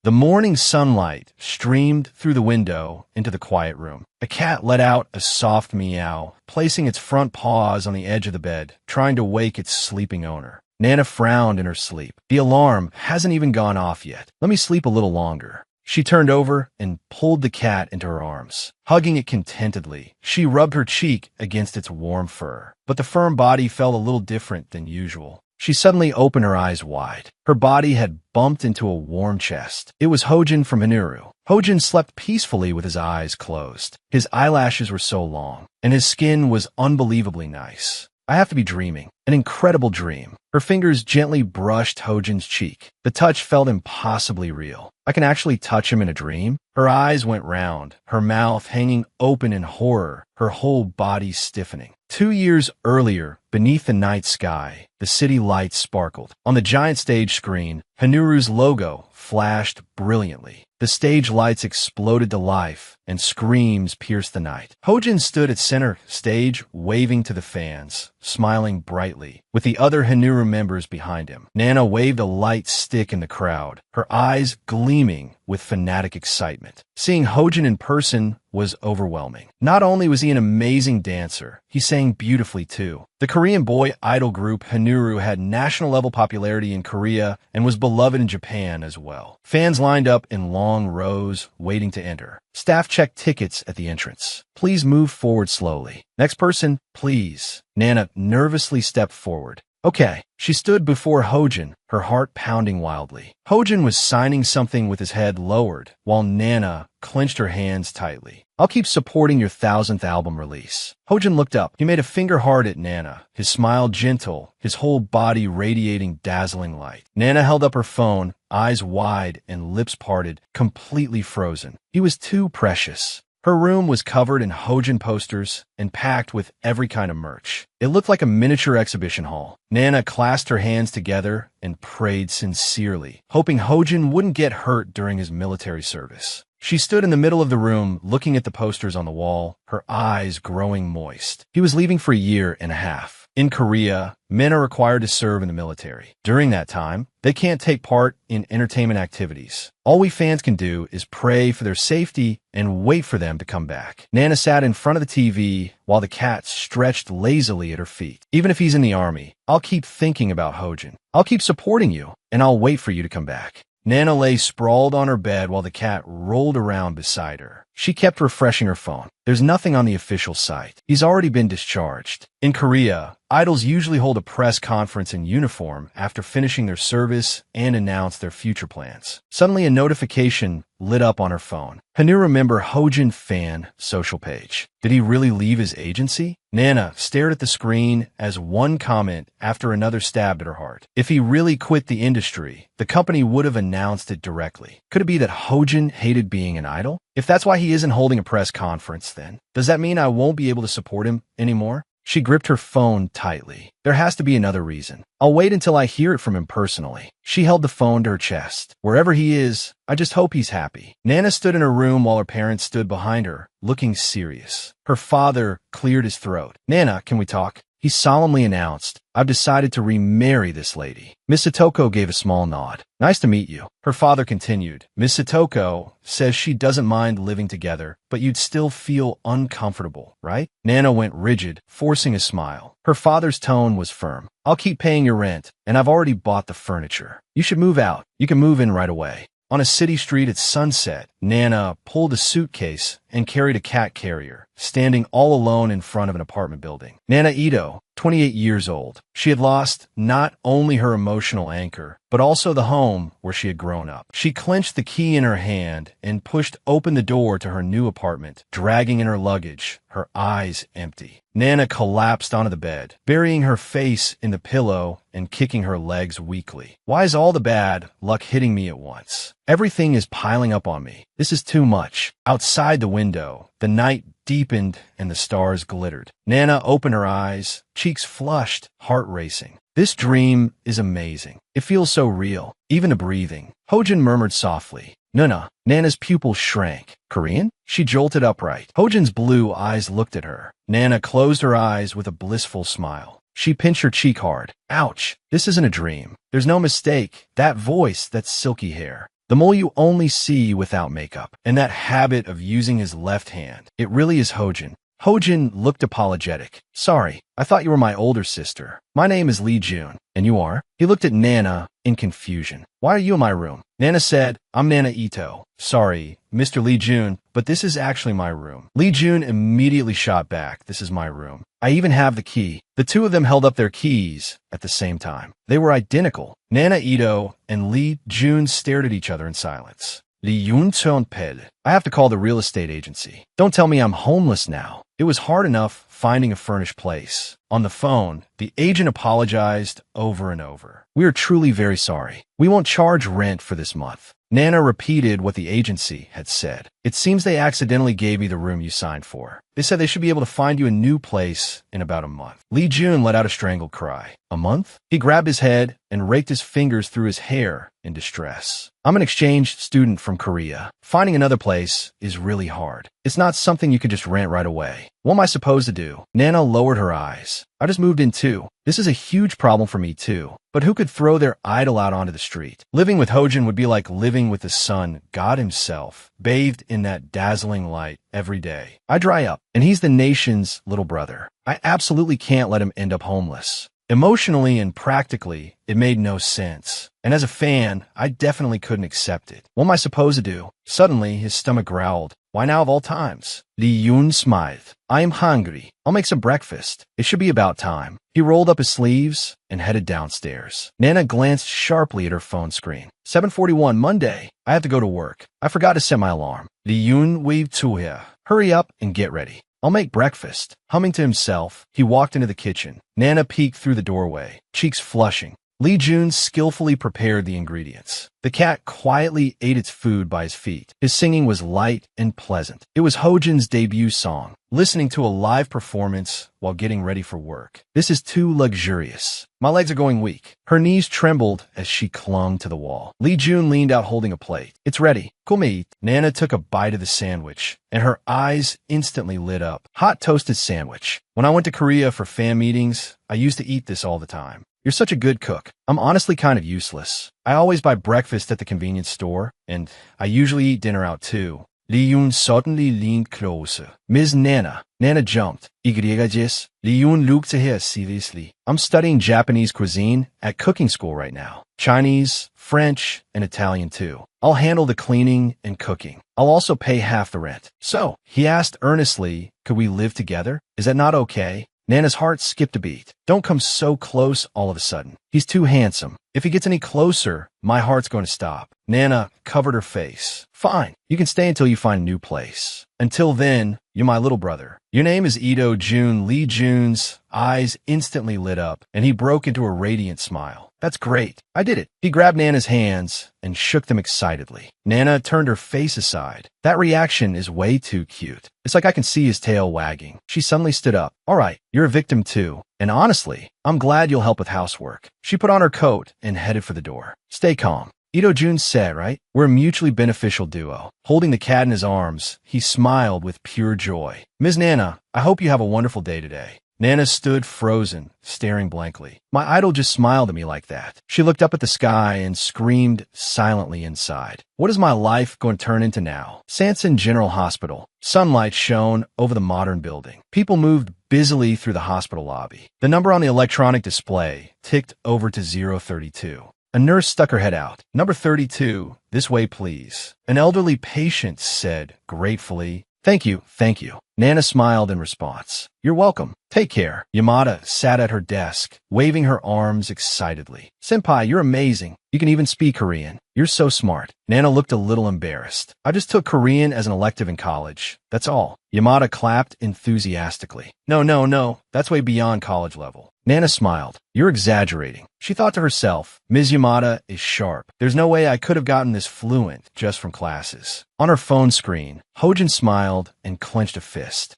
The morning sunlight streamed through the window into the quiet room. A cat let out a soft meow, placing its front paws on the edge of the bed, trying to wake its sleeping owner. Nana frowned in her sleep. The alarm hasn't even gone off yet. Let me sleep a little longer. She turned over and pulled the cat into her arms. Hugging it contentedly, she rubbed her cheek against its warm fur. But the firm body felt a little different than usual. She suddenly opened her eyes wide. Her body had bumped into a warm chest. It was Hojin from Hinuru. Hojin slept peacefully with his eyes closed. His eyelashes were so long, and his skin was unbelievably nice. I have to be dreaming. An incredible dream. Her fingers gently brushed Hojin's cheek. The touch felt impossibly real. I can actually touch him in a dream? Her eyes went round, her mouth hanging open in horror, her whole body stiffening. 2 years earlier, beneath the night sky, the city lights sparkled. On the giant stage screen, Hinuru's logo flashed brilliantly. The stage lights exploded to life, and screams pierced the night. Hojin stood at center stage, waving to the fans, smiling brightly, with the other Hinuru members behind him. Nana waved a light stick in the crowd, her eyes gleaming with fanatic excitement. Seeing Hojin in person was overwhelming. Not only was he an amazing dancer, he sang beautifully too. The Korean boy idol group Hinuru had national-level popularity in Korea and was beloved in Japan as well. Fans lined up in long rows, waiting to enter. Staff checked tickets at the entrance. Please move forward slowly. Next person, please. Nana nervously stepped forward. Okay. She stood before Hojin, her heart pounding wildly. Hojin was signing something with his head lowered, while Nana clenched her hands tightly. I'll keep supporting your 1000th album release. Hojin looked up. He made a finger heart at Nana, his smile gentle, his whole body radiating dazzling light. Nana held up her phone, eyes wide and lips parted, completely frozen. He was too precious. Her room was covered in Hojin posters and packed with every kind of merch. It looked like a miniature exhibition hall. Nana clasped her hands together and prayed sincerely, hoping Hojin wouldn't get hurt during his military service. She stood in the middle of the room, looking at the posters on the wall, her eyes growing moist. He was leaving for a year and a half. In Korea, men are required to serve in the military. During that time, they can't take part in entertainment activities. All we fans can do is pray for their safety and wait for them to come back. Nana sat in front of the TV while the cat stretched lazily at her feet. Even if he's in the army, I'll keep thinking about Hojin. I'll keep supporting you, and I'll wait for you to come back. Nana lay sprawled on her bed while the cat rolled around beside her. She kept refreshing her phone. There's nothing on the official site. He's already been discharged. In Korea, idols usually hold a press conference in uniform after finishing their service and announce their future plans. Suddenly, a notification lit up on her phone. Hinuru member Hojin fan social page. Did he really leave his agency? Nana stared at the screen as one comment after another stabbed at her heart. If he really quit the industry, the company would have announced it directly. Could it be that Hojin hated being an idol? If that's why he isn't holding a press conference, then does that mean I won't be able to support him anymore? She gripped her phone tightly. There has to be another reason. I'll wait until I hear it from him personally. She held the phone to her chest. Wherever he is, I just hope he's happy. Nana stood in her room while her parents stood behind her, looking serious. Her father cleared his throat. Nana, can we talk? He solemnly announced, I've decided to remarry this lady. Miss Satoko gave a small nod. Nice to meet you. Her father continued. Miss Satoko says she doesn't mind living together, but you'd still feel uncomfortable, right? Nana went rigid, forcing a smile. Her father's tone was firm. I'll keep paying your rent, and I've already bought the furniture. You should move out. You can move in right away. On a city street at sunset, Nana pulled a suitcase and carried a cat carrier, standing all alone in front of an apartment building. Nana Ito, 28 years old. She had lost not only her emotional anchor, but also the home where she had grown up. She clenched the key in her hand and pushed open the door to her new apartment, dragging in her luggage, her eyes empty. Nana collapsed onto the bed, burying her face in the pillow and kicking her legs weakly. Why is all the bad luck hitting me at once? Everything is piling up on me. This is too much. Outside the window, the night deepened and the stars glittered. Nana opened her eyes, cheeks flushed, heart racing. This dream is amazing. It feels so real, even the breathing. Hojin murmured softly. Nana. Nana's pupils shrank. Korean? She jolted upright. Hojin's blue eyes looked at her. Nana closed her eyes with a blissful smile. She pinched her cheek hard. Ouch. This isn't a dream. There's no mistake. That voice, that silky hair. The mole you only see without makeup. And that habit of using his left hand. It really is Hojin. Hojin looked apologetic. Sorry, I thought you were my older sister. My name is Lee Jun. And you are? He looked at Nana in confusion. Why are you in my room? Nana said, I'm Nana Ito. Sorry, Mr. Lee Jun, but this is actually my room. Lee Jun immediately shot back. This is my room. I even have the key. The two of them held up their keys at the same time. They were identical. Nana Ito and Lee Jun stared at each other in silence. Lee Yun Ped. I have to call the real estate agency. Don't tell me I'm homeless now. It was hard enough finding a furnished place. On the phone, the agent apologized over and over. We are truly very sorry. We won't charge rent for this month. Nana repeated what the agency had said. It seems they accidentally gave me the room you signed for. They said they should be able to find you a new place in about a month. Lee Jun let out a strangled cry. A month? He grabbed his head and raked his fingers through his hair in distress. I'm an exchange student from Korea. Finding another place is really hard. It's not something you can just rent right away. What am I supposed to do? Nana lowered her eyes. I just moved in too. This is a huge problem for me too. But who could throw their idol out onto the street? Living with Hojin would be like living with the sun, God himself, bathed in that dazzling light every day. I dry up, and he's the nation's little brother. I absolutely can't let him end up homeless. Emotionally and practically, it made no sense. And as a fan, I definitely couldn't accept it. What am I supposed to do? Suddenly, his stomach growled. Why now of all times? Lee Yun smiled. I am hungry. I'll make some breakfast. It should be about time. He rolled up his sleeves and headed downstairs. Nana glanced sharply at her phone screen. 7:41 Monday. I have to go to work. I forgot to set my alarm. Lee Yun waved to her. Hurry up and get ready. I'll make breakfast. Humming to himself, he walked into the kitchen. Nana peeked through the doorway, cheeks flushing. Lee Jun skillfully prepared the ingredients. The cat quietly ate its food by his feet. His singing was light and pleasant. It was Hojin's debut song, listening to a live performance while getting ready for work. This is too luxurious. My legs are going weak. Her knees trembled as she clung to the wall. Lee Jun leaned out holding a plate. It's ready. Come eat. Nana took a bite of the sandwich, and her eyes instantly lit up. Hot toasted sandwich. When I went to Korea for fan meetings, I used to eat this all the time. You're such a good cook. I'm honestly kind of useless. I always buy breakfast at the convenience store, and I usually eat dinner out too. Lee Yun suddenly leaned closer. Ms. Nana. Nana jumped. Igregajes. Lee Yun looked at her seriously. I'm studying Japanese cuisine at cooking school right now. Chinese, French, and Italian too. I'll handle the cleaning and cooking. I'll also pay half the rent. So, he asked earnestly, could we live together? Is that not okay? Nana's heart skipped a beat. Don't come so close all of a sudden. He's too handsome. If he gets any closer, my heart's going to stop. Nana covered her face. Fine. You can stay until you find a new place. Until then, you're my little brother. Your name is Ito Jun. Lee Jun's eyes instantly lit up, and he broke into a radiant smile. That's great. I did it. He grabbed Nana's hands and shook them excitedly. Nana turned her face aside. That reaction is way too cute. It's like I can see his tail wagging. She suddenly stood up. All right, you're a victim too. And honestly, I'm glad you'll help with housework. She put on her coat and headed for the door. Stay calm. Ito Jun said, right? We're a mutually beneficial duo. Holding the cat in his arms, he smiled with pure joy. Ms. Nana, I hope you have a wonderful day today. Nana stood frozen, staring blankly. My idol just smiled at me like that. She looked up at the sky and screamed silently inside. What is my life going to turn into now? Sanson General Hospital. Sunlight shone over the modern building. People moved busily through the hospital lobby. The number on the electronic display ticked over to 032. A nurse stuck her head out. Number 32, this way please. An elderly patient said gratefully, Thank you, thank you. Nana smiled in response. You're welcome. Take care. Yamada sat at her desk, waving her arms excitedly. Senpai, you're amazing. You can even speak Korean. You're so smart. Nana looked a little embarrassed. I just took Korean as an elective in college. That's all. Yamada clapped enthusiastically. No. That's way beyond college level. Nana smiled. You're exaggerating. She thought to herself, Ms. Yamada is sharp. There's no way I could have gotten this fluent just from classes. On her phone screen, Hojin smiled and clenched a fist.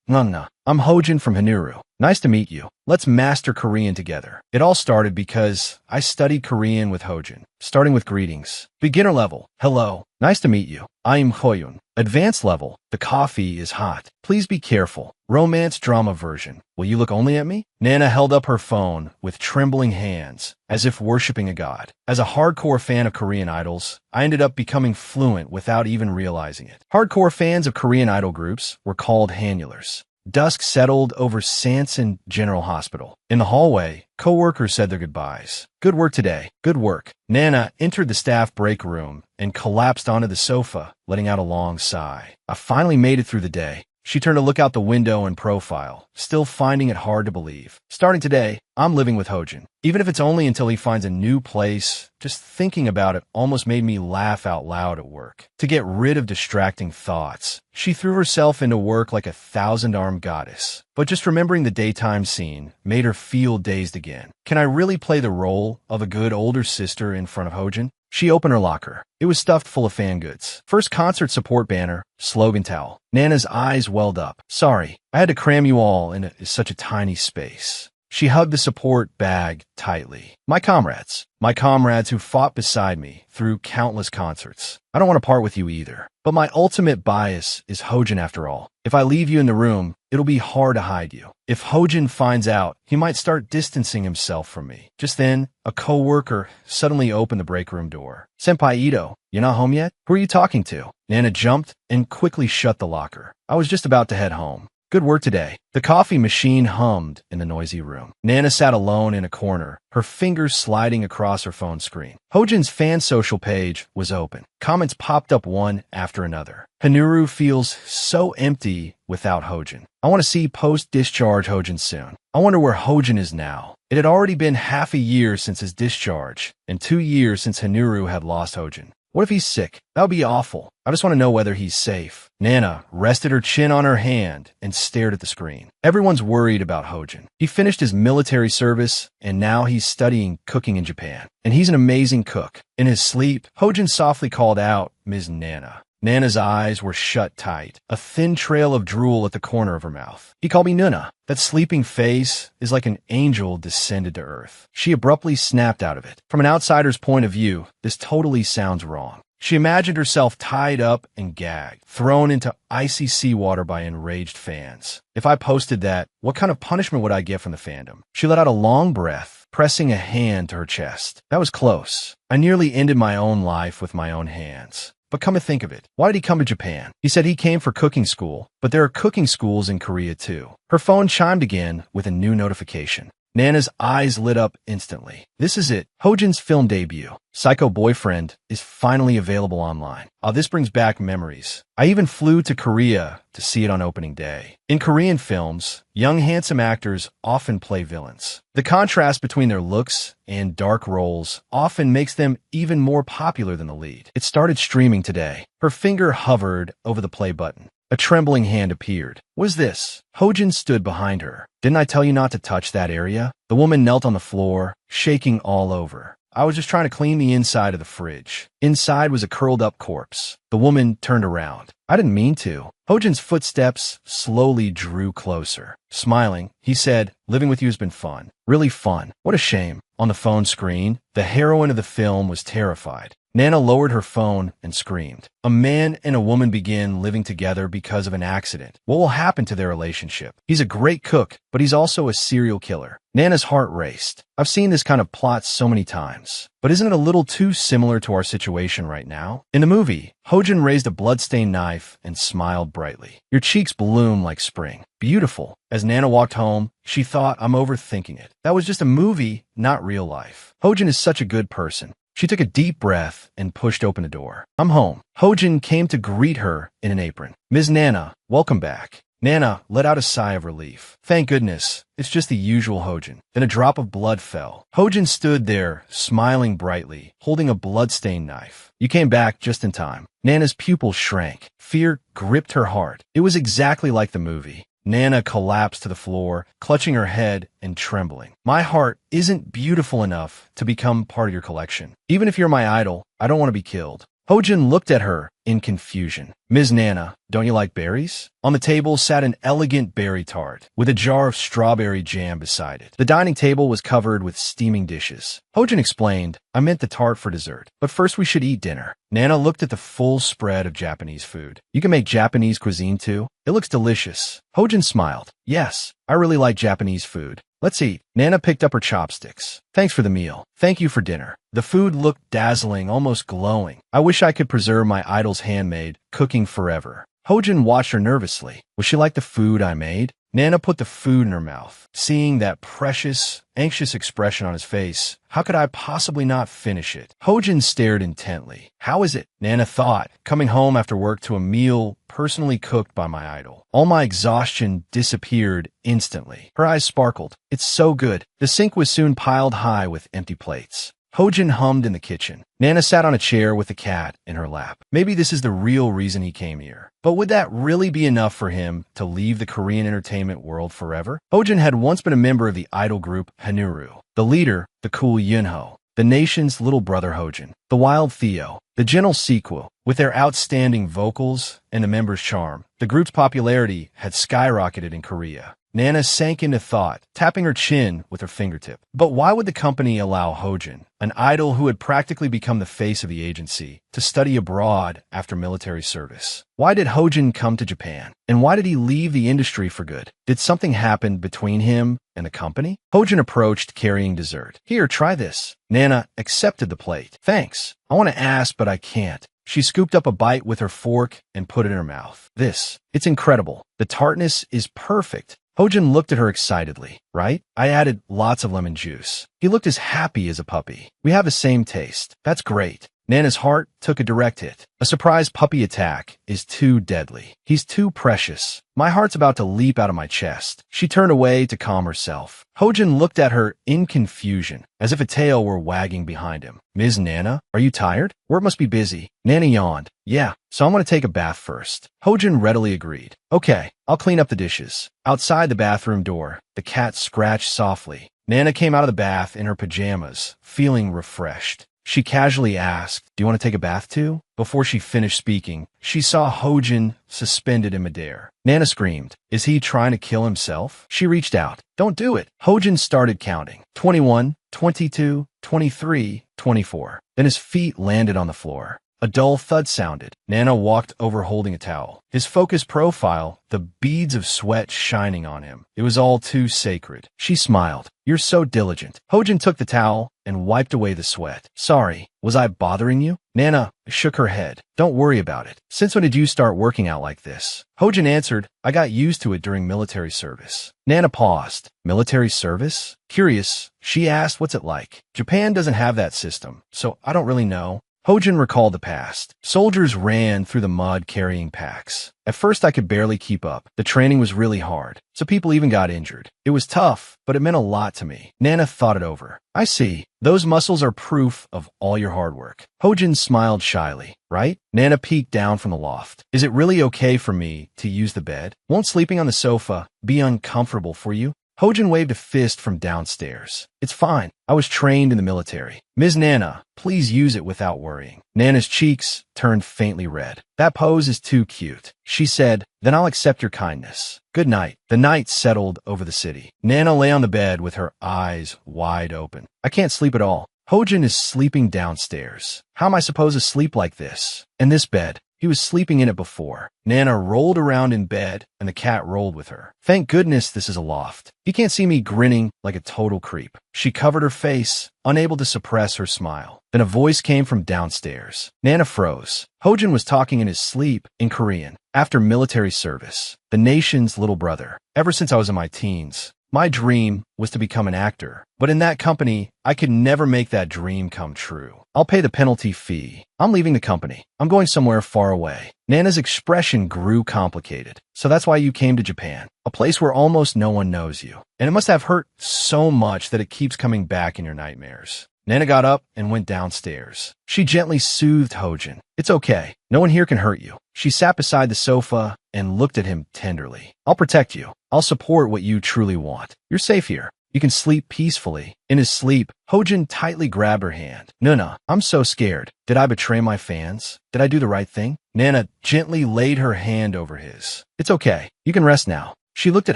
Nana. I'm Hojin from Hanuru. Nice to meet you. Let's master Korean together. It all started because I studied Korean with Hojin, starting with greetings. Beginner level, hello. Nice to meet you. I am Hoyun. Advanced level, the coffee is hot. Please be careful. romance drama version. Will you look only at me? Nana held up her phone with trembling hands, as if worshipping a god. As a hardcore fan of Korean idols, I ended up becoming fluent without even realizing it. Hardcore fans of Korean idol groups were called Hannulers. Dusk settled over Sanson General Hospital. In the hallway, co-workers said their goodbyes. Good work today. Good work. Nana entered the staff break room and collapsed onto the sofa, letting out a long sigh. I finally made it through the day. She turned to look out the window in profile, still finding it hard to believe. Starting today, I'm living with Hojin. Even if it's only until he finds a new place, just thinking about it almost made me laugh out loud at work. To get rid of distracting thoughts, she threw herself into work like a thousand-armed goddess. But just remembering the daytime scene made her feel dazed again. Can I really play the role of a good older sister in front of Hojin? She opened her locker. It was stuffed full of fan goods. First concert support banner, slogan towel. Nana's eyes welled up. Sorry, I had to cram you all in such a tiny space. She hugged the support bag tightly. My comrades who fought beside me through countless concerts. I don't want to part with you either. But my ultimate bias is Hojin after all. If I leave you in the room, it'll be hard to hide you. If Hojin finds out, he might start distancing himself from me. Just then, a co-worker suddenly opened the break room door. Senpai Ito, you're not home yet? Who are you talking to? Nana jumped and quickly shut the locker. I was just about to head home. Good work today. The coffee machine hummed in the noisy room. Nana sat alone in a corner, her fingers sliding across her phone screen. Hojin's fan social page was open. Comments popped up one after another. Hanuru feels so empty without Hojin. I want to see post-discharge Hojin soon. I wonder where Hojin is now. It had already been half a year since his discharge, and 2 years since Hanuru had lost Hojin. What if he's sick? That would be awful. I just want to know whether he's safe. Nana rested her chin on her hand and stared at the screen. Everyone's worried about Hojin. He finished his military service, and now he's studying cooking in Japan. And he's an amazing cook. In his sleep, Hojin softly called out, Ms. Nana. Nana's eyes were shut tight, a thin trail of drool at the corner of her mouth. He called me Nuna. That sleeping face is like an angel descended to earth. She abruptly snapped out of it. From an outsider's point of view, this totally sounds wrong. She imagined herself tied up and gagged, thrown into icy seawater by enraged fans. If I posted that, what kind of punishment would I get from the fandom? She let out a long breath, pressing a hand to her chest. That was close. I nearly ended my own life with my own hands. But come to think of it, why did he come to Japan? He said he came for cooking school, but there are cooking schools in Korea too. Her phone chimed again with a new notification. Nana's eyes lit up instantly. This is it. Hojin's film debut, Psycho Boyfriend, is finally available online. Oh, this brings back memories. I even flew to Korea to see it on opening day. In Korean films, young handsome actors often play villains. The contrast between their looks and dark roles often makes them even more popular than the lead. It started streaming today. Her finger hovered over the play button. A trembling hand appeared. What is this? Hojin stood behind her. Didn't I tell you not to touch that area? The woman knelt on the floor, shaking all over. I was just trying to clean the inside of the fridge. Inside was a curled-up corpse. The woman turned around. I didn't mean to. Hojin's footsteps slowly drew closer. Smiling, he said, living with you has been fun. Really fun. What a shame. On the phone screen, the heroine of the film was terrified. Nana lowered her phone and screamed. A man and a woman begin living together because of an accident. What will happen to their relationship? He's a great cook, but he's also a serial killer. Nana's heart raced. I've seen this kind of plot so many times. But isn't it a little too similar to our situation right now? In the movie, Hojin raised a bloodstained knife and smiled brightly. Your cheeks bloom like spring. Beautiful. As Nana walked home, she thought, I'm overthinking it. That was just a movie, not real life. Hojin is such a good person. She took a deep breath and pushed open the door. I'm home. Hojin came to greet her in an apron. Ms. Nana, welcome back. Nana let out a sigh of relief. Thank goodness. It's just the usual Hojin. Then a drop of blood fell. Hojin stood there, smiling brightly, holding a blood-stained knife. You came back just in time. Nana's pupils shrank. Fear gripped her heart. It was exactly like the movie. Nana collapsed to the floor, clutching her head and trembling. My heart isn't beautiful enough to become part of your collection. Even if you're my idol, I don't want to be killed. Hojin looked at her in confusion. Ms. Nana, don't you like berries? On the table sat an elegant berry tart, with a jar of strawberry jam beside it. The dining table was covered with steaming dishes. Hojin explained, I meant the tart for dessert, but first we should eat dinner. Nana looked at the full spread of Japanese food. You can make Japanese cuisine too? It looks delicious. Hojin smiled. Yes, I really like Japanese food. Let's eat. Nana picked up her chopsticks. Thanks for the meal. Thank you for dinner. The food looked dazzling, almost glowing. I wish I could preserve my idol's handmade, cooking forever. Hojin watched her nervously. Would she like the food I made? Nana put the food in her mouth. Seeing that precious, anxious expression on his face, how could I possibly not finish it? Hojin stared intently. How is it? Nana thought, coming home after work to a meal personally cooked by my idol. All my exhaustion disappeared instantly. Her eyes sparkled. It's so good. The sink was soon piled high with empty plates. Hojin hummed in the kitchen. Nana sat on a chair with the cat in her lap. Maybe this is the real reason he came here. But would that really be enough for him to leave the Korean entertainment world forever? Hojin had once been a member of the idol group Hanuru. The leader, the cool Yunho. The nation's little brother Hojin. The wild Theo. The gentle sequel. With their outstanding vocals and the members' charm, the group's popularity had skyrocketed in Korea. Nana sank into thought, tapping her chin with her fingertip. But why would the company allow Hojin, an idol who had practically become the face of the agency, to study abroad after military service? Why did Hojin come to Japan? And why did he leave the industry for good? Did something happen between him and the company? Hojin approached, carrying dessert. Here, try this. Nana accepted the plate. Thanks. I want to ask, but I can't. She scooped up a bite with her fork and put it in her mouth. It's incredible. The tartness is perfect. Hojin looked at her excitedly. Right? I added lots of lemon juice. He looked as happy as a puppy. We have the same taste. That's great. Nana's heart took a direct hit. A surprise puppy attack is too deadly. He's too precious. My heart's about to leap out of my chest. She turned away to calm herself. Hojin looked at her in confusion, as if a tail were wagging behind him. Ms. Nana, are you tired? Work must be busy. Nana yawned. Yeah, so I'm going to take a bath first. Hojin readily agreed. Okay, I'll clean up the dishes. Outside the bathroom door, the cat scratched softly. Nana came out of the bath in her pajamas, feeling refreshed. She casually asked, do you want to take a bath too? Before she finished speaking, she saw Hojin suspended in midair. Nana screamed, is he trying to kill himself? She reached out. Don't do it. Hojin started counting. 21, 22, 23, 24. Then his feet landed on the floor. A dull thud sounded. Nana walked over holding a towel. His focused profile, the beads of sweat shining on him. It was all too sacred. She smiled. You're so diligent. Hojin took the towel and wiped away the sweat. Sorry, was I bothering you? Nana shook her head. Don't worry about it. Since when did you start working out like this? Hojin answered, I got used to it during military service. Nana paused. Military service? Curious, she asked, what's it like? Japan doesn't have that system, so I don't really know. Hojin recalled the past. Soldiers ran through the mud carrying packs. At first I could barely keep up. The training was really hard, so people even got injured. It was tough, but it meant a lot to me. Nana thought it over. I see. Those muscles are proof of all your hard work. Hojin smiled shyly. Right? Nana peeked down from the loft. Is it really okay for me to use the bed? Won't sleeping on the sofa be uncomfortable for you? Hojin waved a fist from downstairs. It's fine. I was trained in the military. Ms. Nana, please use it without worrying. Nana's cheeks turned faintly red. That pose is too cute. She said, then I'll accept your kindness. Good night. The night settled over the city. Nana lay on the bed with her eyes wide open. I can't sleep at all. Hojin is sleeping downstairs. How am I supposed to sleep like this? In this bed. He was sleeping in it before. Nana rolled around in bed, and the cat rolled with her. Thank goodness this is a loft. He can't see me grinning like a total creep. She covered her face, unable to suppress her smile. Then a voice came from downstairs. Nana froze. Hojin was talking in his sleep in Korean. After military service, the nation's little brother. Ever since I was in my teens, my dream was to become an actor. But in that company, I could never make that dream come true. I'll pay the penalty fee. I'm leaving the company. I'm going somewhere far away. Nana's expression grew complicated. So that's why you came to Japan, a place where almost no one knows you. And it must have hurt so much that it keeps coming back in your nightmares. Nana got up and went downstairs. She gently soothed Hojin. It's okay. No one here can hurt you. She sat beside the sofa and looked at him tenderly. I'll protect you. I'll support what you truly want. You're safe here. You can sleep peacefully. In his sleep, Hojin tightly grabbed her hand. Nana, I'm so scared. Did I betray my fans? Did I do the right thing? Nana gently laid her hand over his. It's okay. You can rest now. She looked at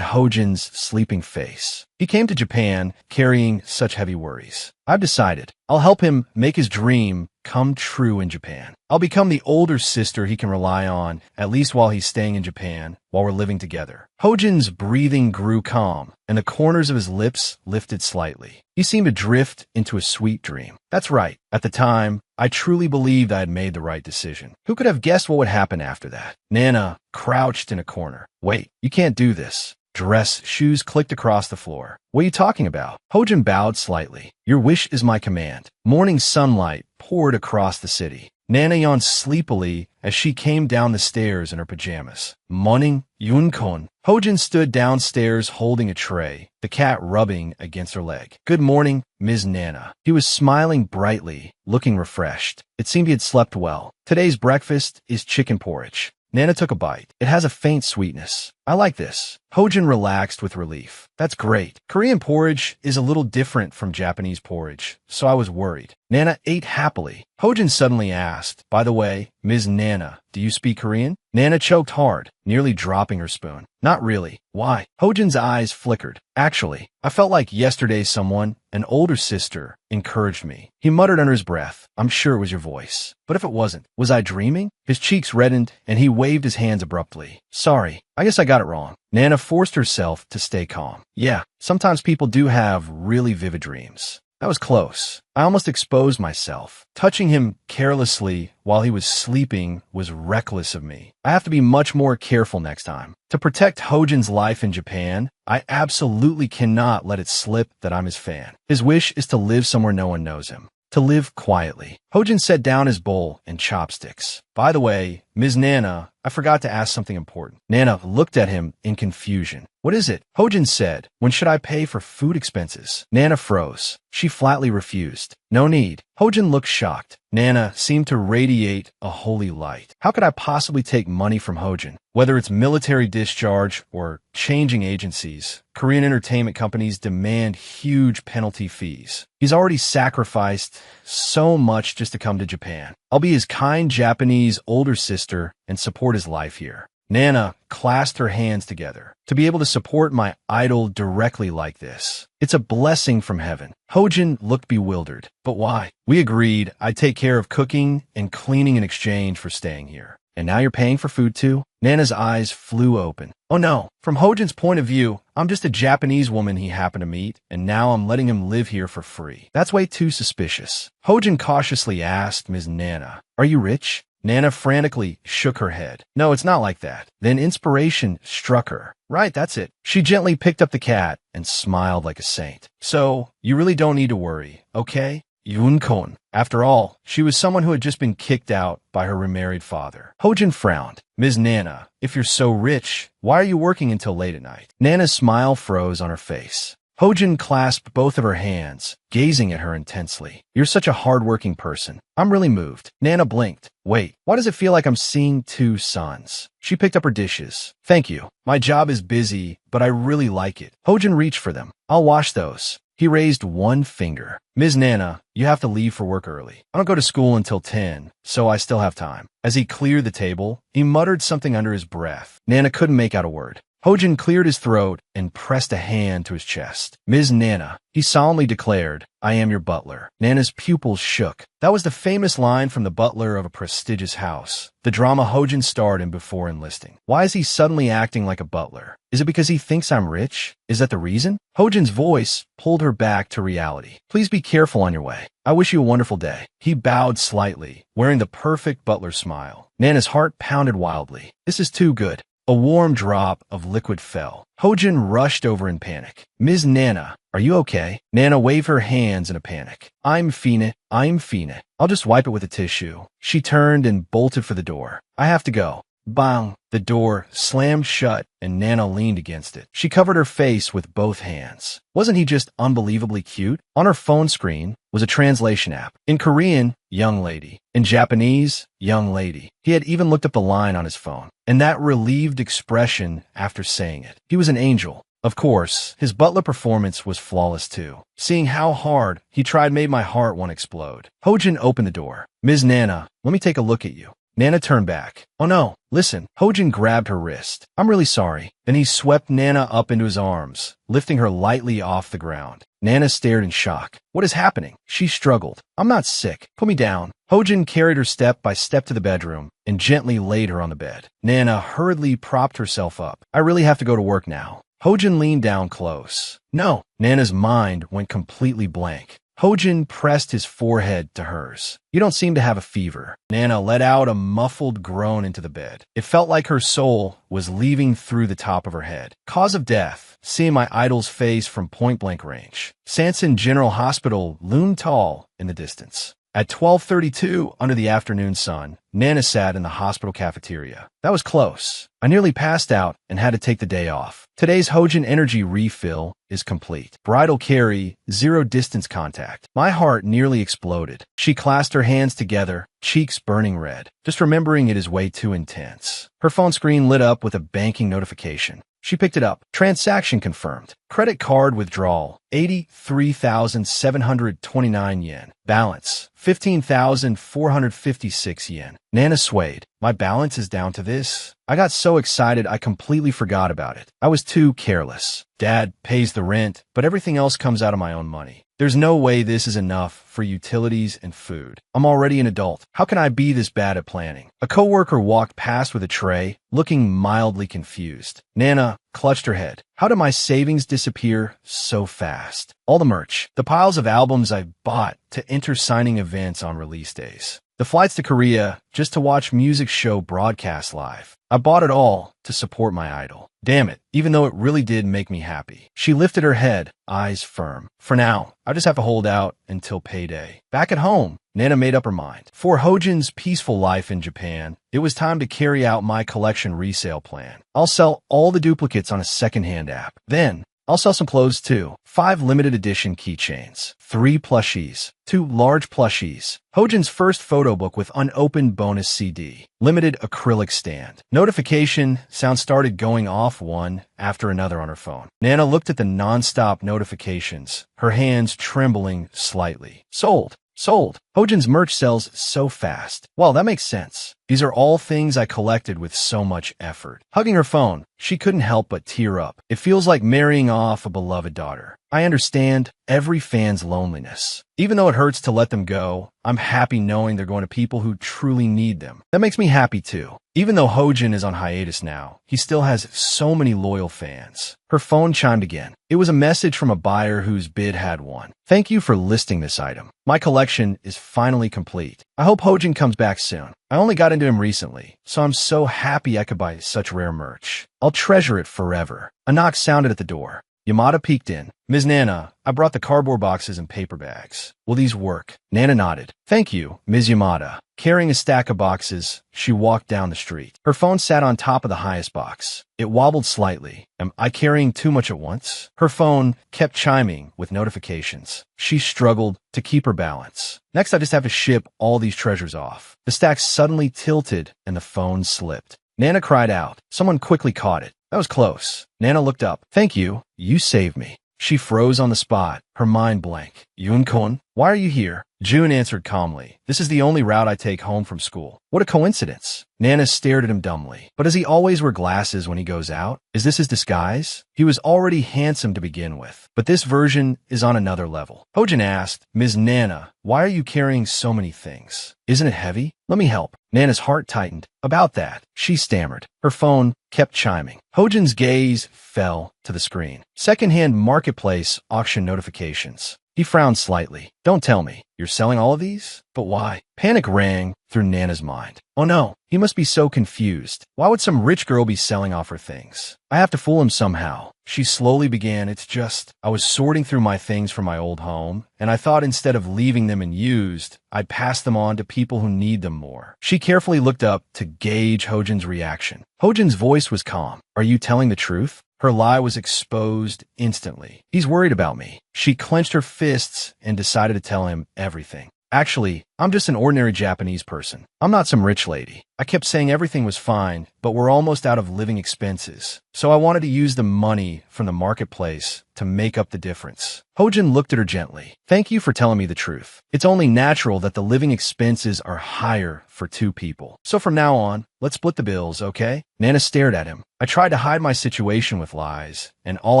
Hojin's sleeping face. He came to Japan carrying such heavy worries. I've decided. I'll help him make his dream come true in Japan. I'll become the older sister he can rely on, at least while he's staying in Japan, while we're living together. Hojin's breathing grew calm, and the corners of his lips lifted slightly. He seemed to drift into a sweet dream. That's right. At the time, I truly believed I had made the right decision. Who could have guessed what would happen after that? Nana crouched in a corner. Wait, you can't do this. Dress shoes clicked across the floor. What are you talking about? Hojin bowed slightly. Your wish is my command. Morning sunlight poured across the city. Nana yawned sleepily as she came down the stairs in her pajamas. Morning, Yunkon. Hojin stood downstairs holding a tray, the cat rubbing against her leg. Good morning, Ms. Nana. He was smiling brightly, looking refreshed. It seemed he had slept well. Today's breakfast is chicken porridge. Nana took a bite. It has a faint sweetness. I like this. Hojin relaxed with relief. That's great. Korean porridge is a little different from Japanese porridge, so I was worried. Nana ate happily. Hojin suddenly asked, by the way, Ms. Nana, do you speak Korean? Nana choked hard, nearly dropping her spoon. Not really. Why? Hojin's eyes flickered. Actually, I felt like yesterday someone, an older sister, encouraged me. He muttered under his breath, I'm sure it was your voice. But if it wasn't, was I dreaming? His cheeks reddened, and he waved his hands abruptly. Sorry, I guess I got it wrong. Nana forced herself to stay calm. Yeah, sometimes people do have really vivid dreams. That was close. I almost exposed myself. Touching him carelessly while he was sleeping was reckless of me. I have to be much more careful next time. To protect Hojin's life in Japan, I absolutely cannot let it slip that I'm his fan. His wish is to live somewhere no one knows him. To live quietly. Hojin set down his bowl and chopsticks. By the way, Ms. Nana, I forgot to ask something important. Nana looked at him in confusion. What is it? Hojin said, when should I pay for food expenses? Nana froze. She flatly refused. No need. Hojin looked shocked. Nana seemed to radiate a holy light. How could I possibly take money from Hojin? Whether it's military discharge or changing agencies, Korean entertainment companies demand huge penalty fees. He's already sacrificed so much just to come to Japan. I'll be his kind Japanese older sister and support his life here. Nana clasped her hands together. To be able to support my idol directly like this, it's a blessing from heaven. Hojin looked bewildered. But why? We agreed I'd take care of cooking and cleaning in exchange for staying here. And now you're paying for food too? Nana's eyes flew open. Oh no, from Hojin's point of view, I'm just a Japanese woman he happened to meet, and now I'm letting him live here for free. That's way too suspicious. Hojin cautiously asked Ms. Nana, are you rich? Nana frantically shook her head. No, it's not like that. Then inspiration struck her. Right, that's it. She gently picked up the cat and smiled like a saint. So, you really don't need to worry, okay? Yunkon. After all, she was someone who had just been kicked out by her remarried father. Hojin frowned. Ms. Nana, if you're so rich, why are you working until late at night? Nana's smile froze on her face. Hojin clasped both of her hands, gazing at her intensely. You're such a hard-working person. I'm really moved. Nana blinked. Wait, why does it feel like I'm seeing two suns? She picked up her dishes. Thank you. My job is busy, but I really like it. Hojin reached for them. I'll wash those. He raised one finger. Ms. Nana, you have to leave for work early. I don't go to school until 10, so I still have time. As he cleared the table, he muttered something under his breath. Nana couldn't make out a word. Hojin cleared his throat and pressed a hand to his chest. Ms. Nana, he solemnly declared, I am your butler. Nana's pupils shook. That was the famous line from the butler of a prestigious house, the drama Hojin starred in before enlisting. Why is he suddenly acting like a butler? Is it because he thinks I'm rich? Is that the reason? Hojin's voice pulled her back to reality. Please be careful on your way. I wish you a wonderful day. He bowed slightly, wearing the perfect butler smile. Nana's heart pounded wildly. This is too good. A warm drop of liquid fell. Hojin rushed over in panic. Ms. Nana, are you okay? Nana waved her hands in a panic. I'm fine. I'll just wipe it with a tissue. She turned and bolted for the door. I have to go. Bang! The door slammed shut and Nana leaned against it. She covered her face with both hands. Wasn't he just unbelievably cute? On her phone screen was a translation app. In Korean, young lady. In Japanese, young lady. He had even looked up the line on his phone. And that relieved expression after saying it. He was an angel. Of course, his butler performance was flawless too. Seeing how hard he tried made my heart want to explode. Hojin opened the door. Ms. Nana, let me take a look at you. Nana turned back. Oh no, listen. Hojin grabbed her wrist. I'm really sorry. Then he swept Nana up into his arms, lifting her lightly off the ground. Nana stared in shock. What is happening? She struggled. I'm not sick. Put me down. Hojin carried her step by step to the bedroom and gently laid her on the bed. Nana hurriedly propped herself up. I really have to go to work now. Hojin leaned down close. No. Nana's mind went completely blank. Hojin pressed his forehead to hers. You don't seem to have a fever. Nana let out a muffled groan into the bed. It felt like her soul was leaving through the top of her head. Cause of death. Seeing my idol's face from point-blank range. Sanson General Hospital loomed tall in the distance. At 12:32, under the afternoon sun, Nana sat in the hospital cafeteria. That was close. I nearly passed out and had to take the day off. Today's Hojin energy refill is complete. Bridal carry, zero distance contact. My heart nearly exploded. She clasped her hands together, cheeks burning red. Just remembering it is way too intense. Her phone screen lit up with a banking notification. She picked it up. Transaction confirmed. Credit card withdrawal, 83,729 yen. Balance, 15,456 yen. Nana swayed. My balance is down to this. I got so excited I completely forgot about it. I was too careless. Dad pays the rent, but everything else comes out of my own money. There's no way this is enough for utilities and food. I'm already an adult. How can I be this bad at planning? A coworker walked past with a tray, looking mildly confused. Nana clutched her head. How did my savings disappear so fast? All the merch, the piles of albums I bought to enter signing events on release days. The flights to Korea just to watch music show broadcast live. I bought it all to support my idol. Damn it, even though it really did make me happy. She lifted her head, eyes firm. For now, I just have to hold out until payday. Back at home, Nana made up her mind. For Hojin's peaceful life in Japan, it was time to carry out my collection resale plan. I'll sell all the duplicates on a secondhand app. Then, I'll sell some clothes too. 5 limited edition keychains, 3 plushies, 2 large plushies, Hojin's first photo book with unopened bonus CD, limited acrylic stand. Notification sound started going off one after another on her phone. Nana looked at the non-stop notifications, her hands trembling slightly. Sold. Sold. Hojin's merch sells so fast. Well, that makes sense. These are all things I collected with so much effort. Hugging her phone, she couldn't help but tear up. It feels like marrying off a beloved daughter. I understand every fan's loneliness. Even though it hurts to let them go, I'm happy knowing they're going to people who truly need them. That makes me happy too. Even though Hojin is on hiatus now, he still has so many loyal fans. Her phone chimed again. It was a message from a buyer whose bid had won. Thank you for listing this item. My collection is finally complete. I hope Hojin comes back soon. I only got into him recently, so I'm so happy I could buy such rare merch. I'll treasure it forever. A knock sounded at the door. Yamada peeked in. Ms. Nana, I brought the cardboard boxes and paper bags. Will these work? Nana nodded. Thank you, Ms. Yamada. Carrying a stack of boxes, she walked down the street. Her phone sat on top of the highest box. It wobbled slightly. Am I carrying too much at once? Her phone kept chiming with notifications. She struggled to keep her balance. Next, I just have to ship all these treasures off. The stack suddenly tilted and the phone slipped. Nana cried out. Someone quickly caught it. That was close. Nana looked up. Thank you. You saved me. She froze on the spot, her mind blank. Yun-kun, why are you here? June answered calmly. This is the only route I take home from school. What a coincidence. Nana stared at him dumbly. But does he always wear glasses when he goes out? Is this his disguise? He was already handsome to begin with, but this version is on another level. Hojin asked, Ms. Nana, why are you carrying so many things? Isn't it heavy? Let me help. Nana's heart tightened. About that, she stammered. Her phone kept chiming. Hojin's gaze fell to the screen. Secondhand marketplace auction notifications. He frowned slightly. Don't tell me. You're selling all of these? But why? Panic rang through Nana's mind. Oh no, he must be so confused. Why would some rich girl be selling off her things? I have to fool him somehow. She slowly began. It's just, I was sorting through my things from my old home, and I thought instead of leaving them unused, I'd pass them on to people who need them more. She carefully looked up to gauge Hojin's reaction. Hojin's voice was calm. Are you telling the truth? Her lie was exposed instantly. He's worried about me. She clenched her fists and decided to tell him everything. Actually, I'm just an ordinary Japanese person. I'm not some rich lady. I kept saying everything was fine, but we're almost out of living expenses. So I wanted to use the money from the marketplace to make up the difference. Hojin looked at her gently. Thank you for telling me the truth. It's only natural that the living expenses are higher for two people. So from now on, let's split the bills, okay? Nana stared at him. I tried to hide my situation with lies, and all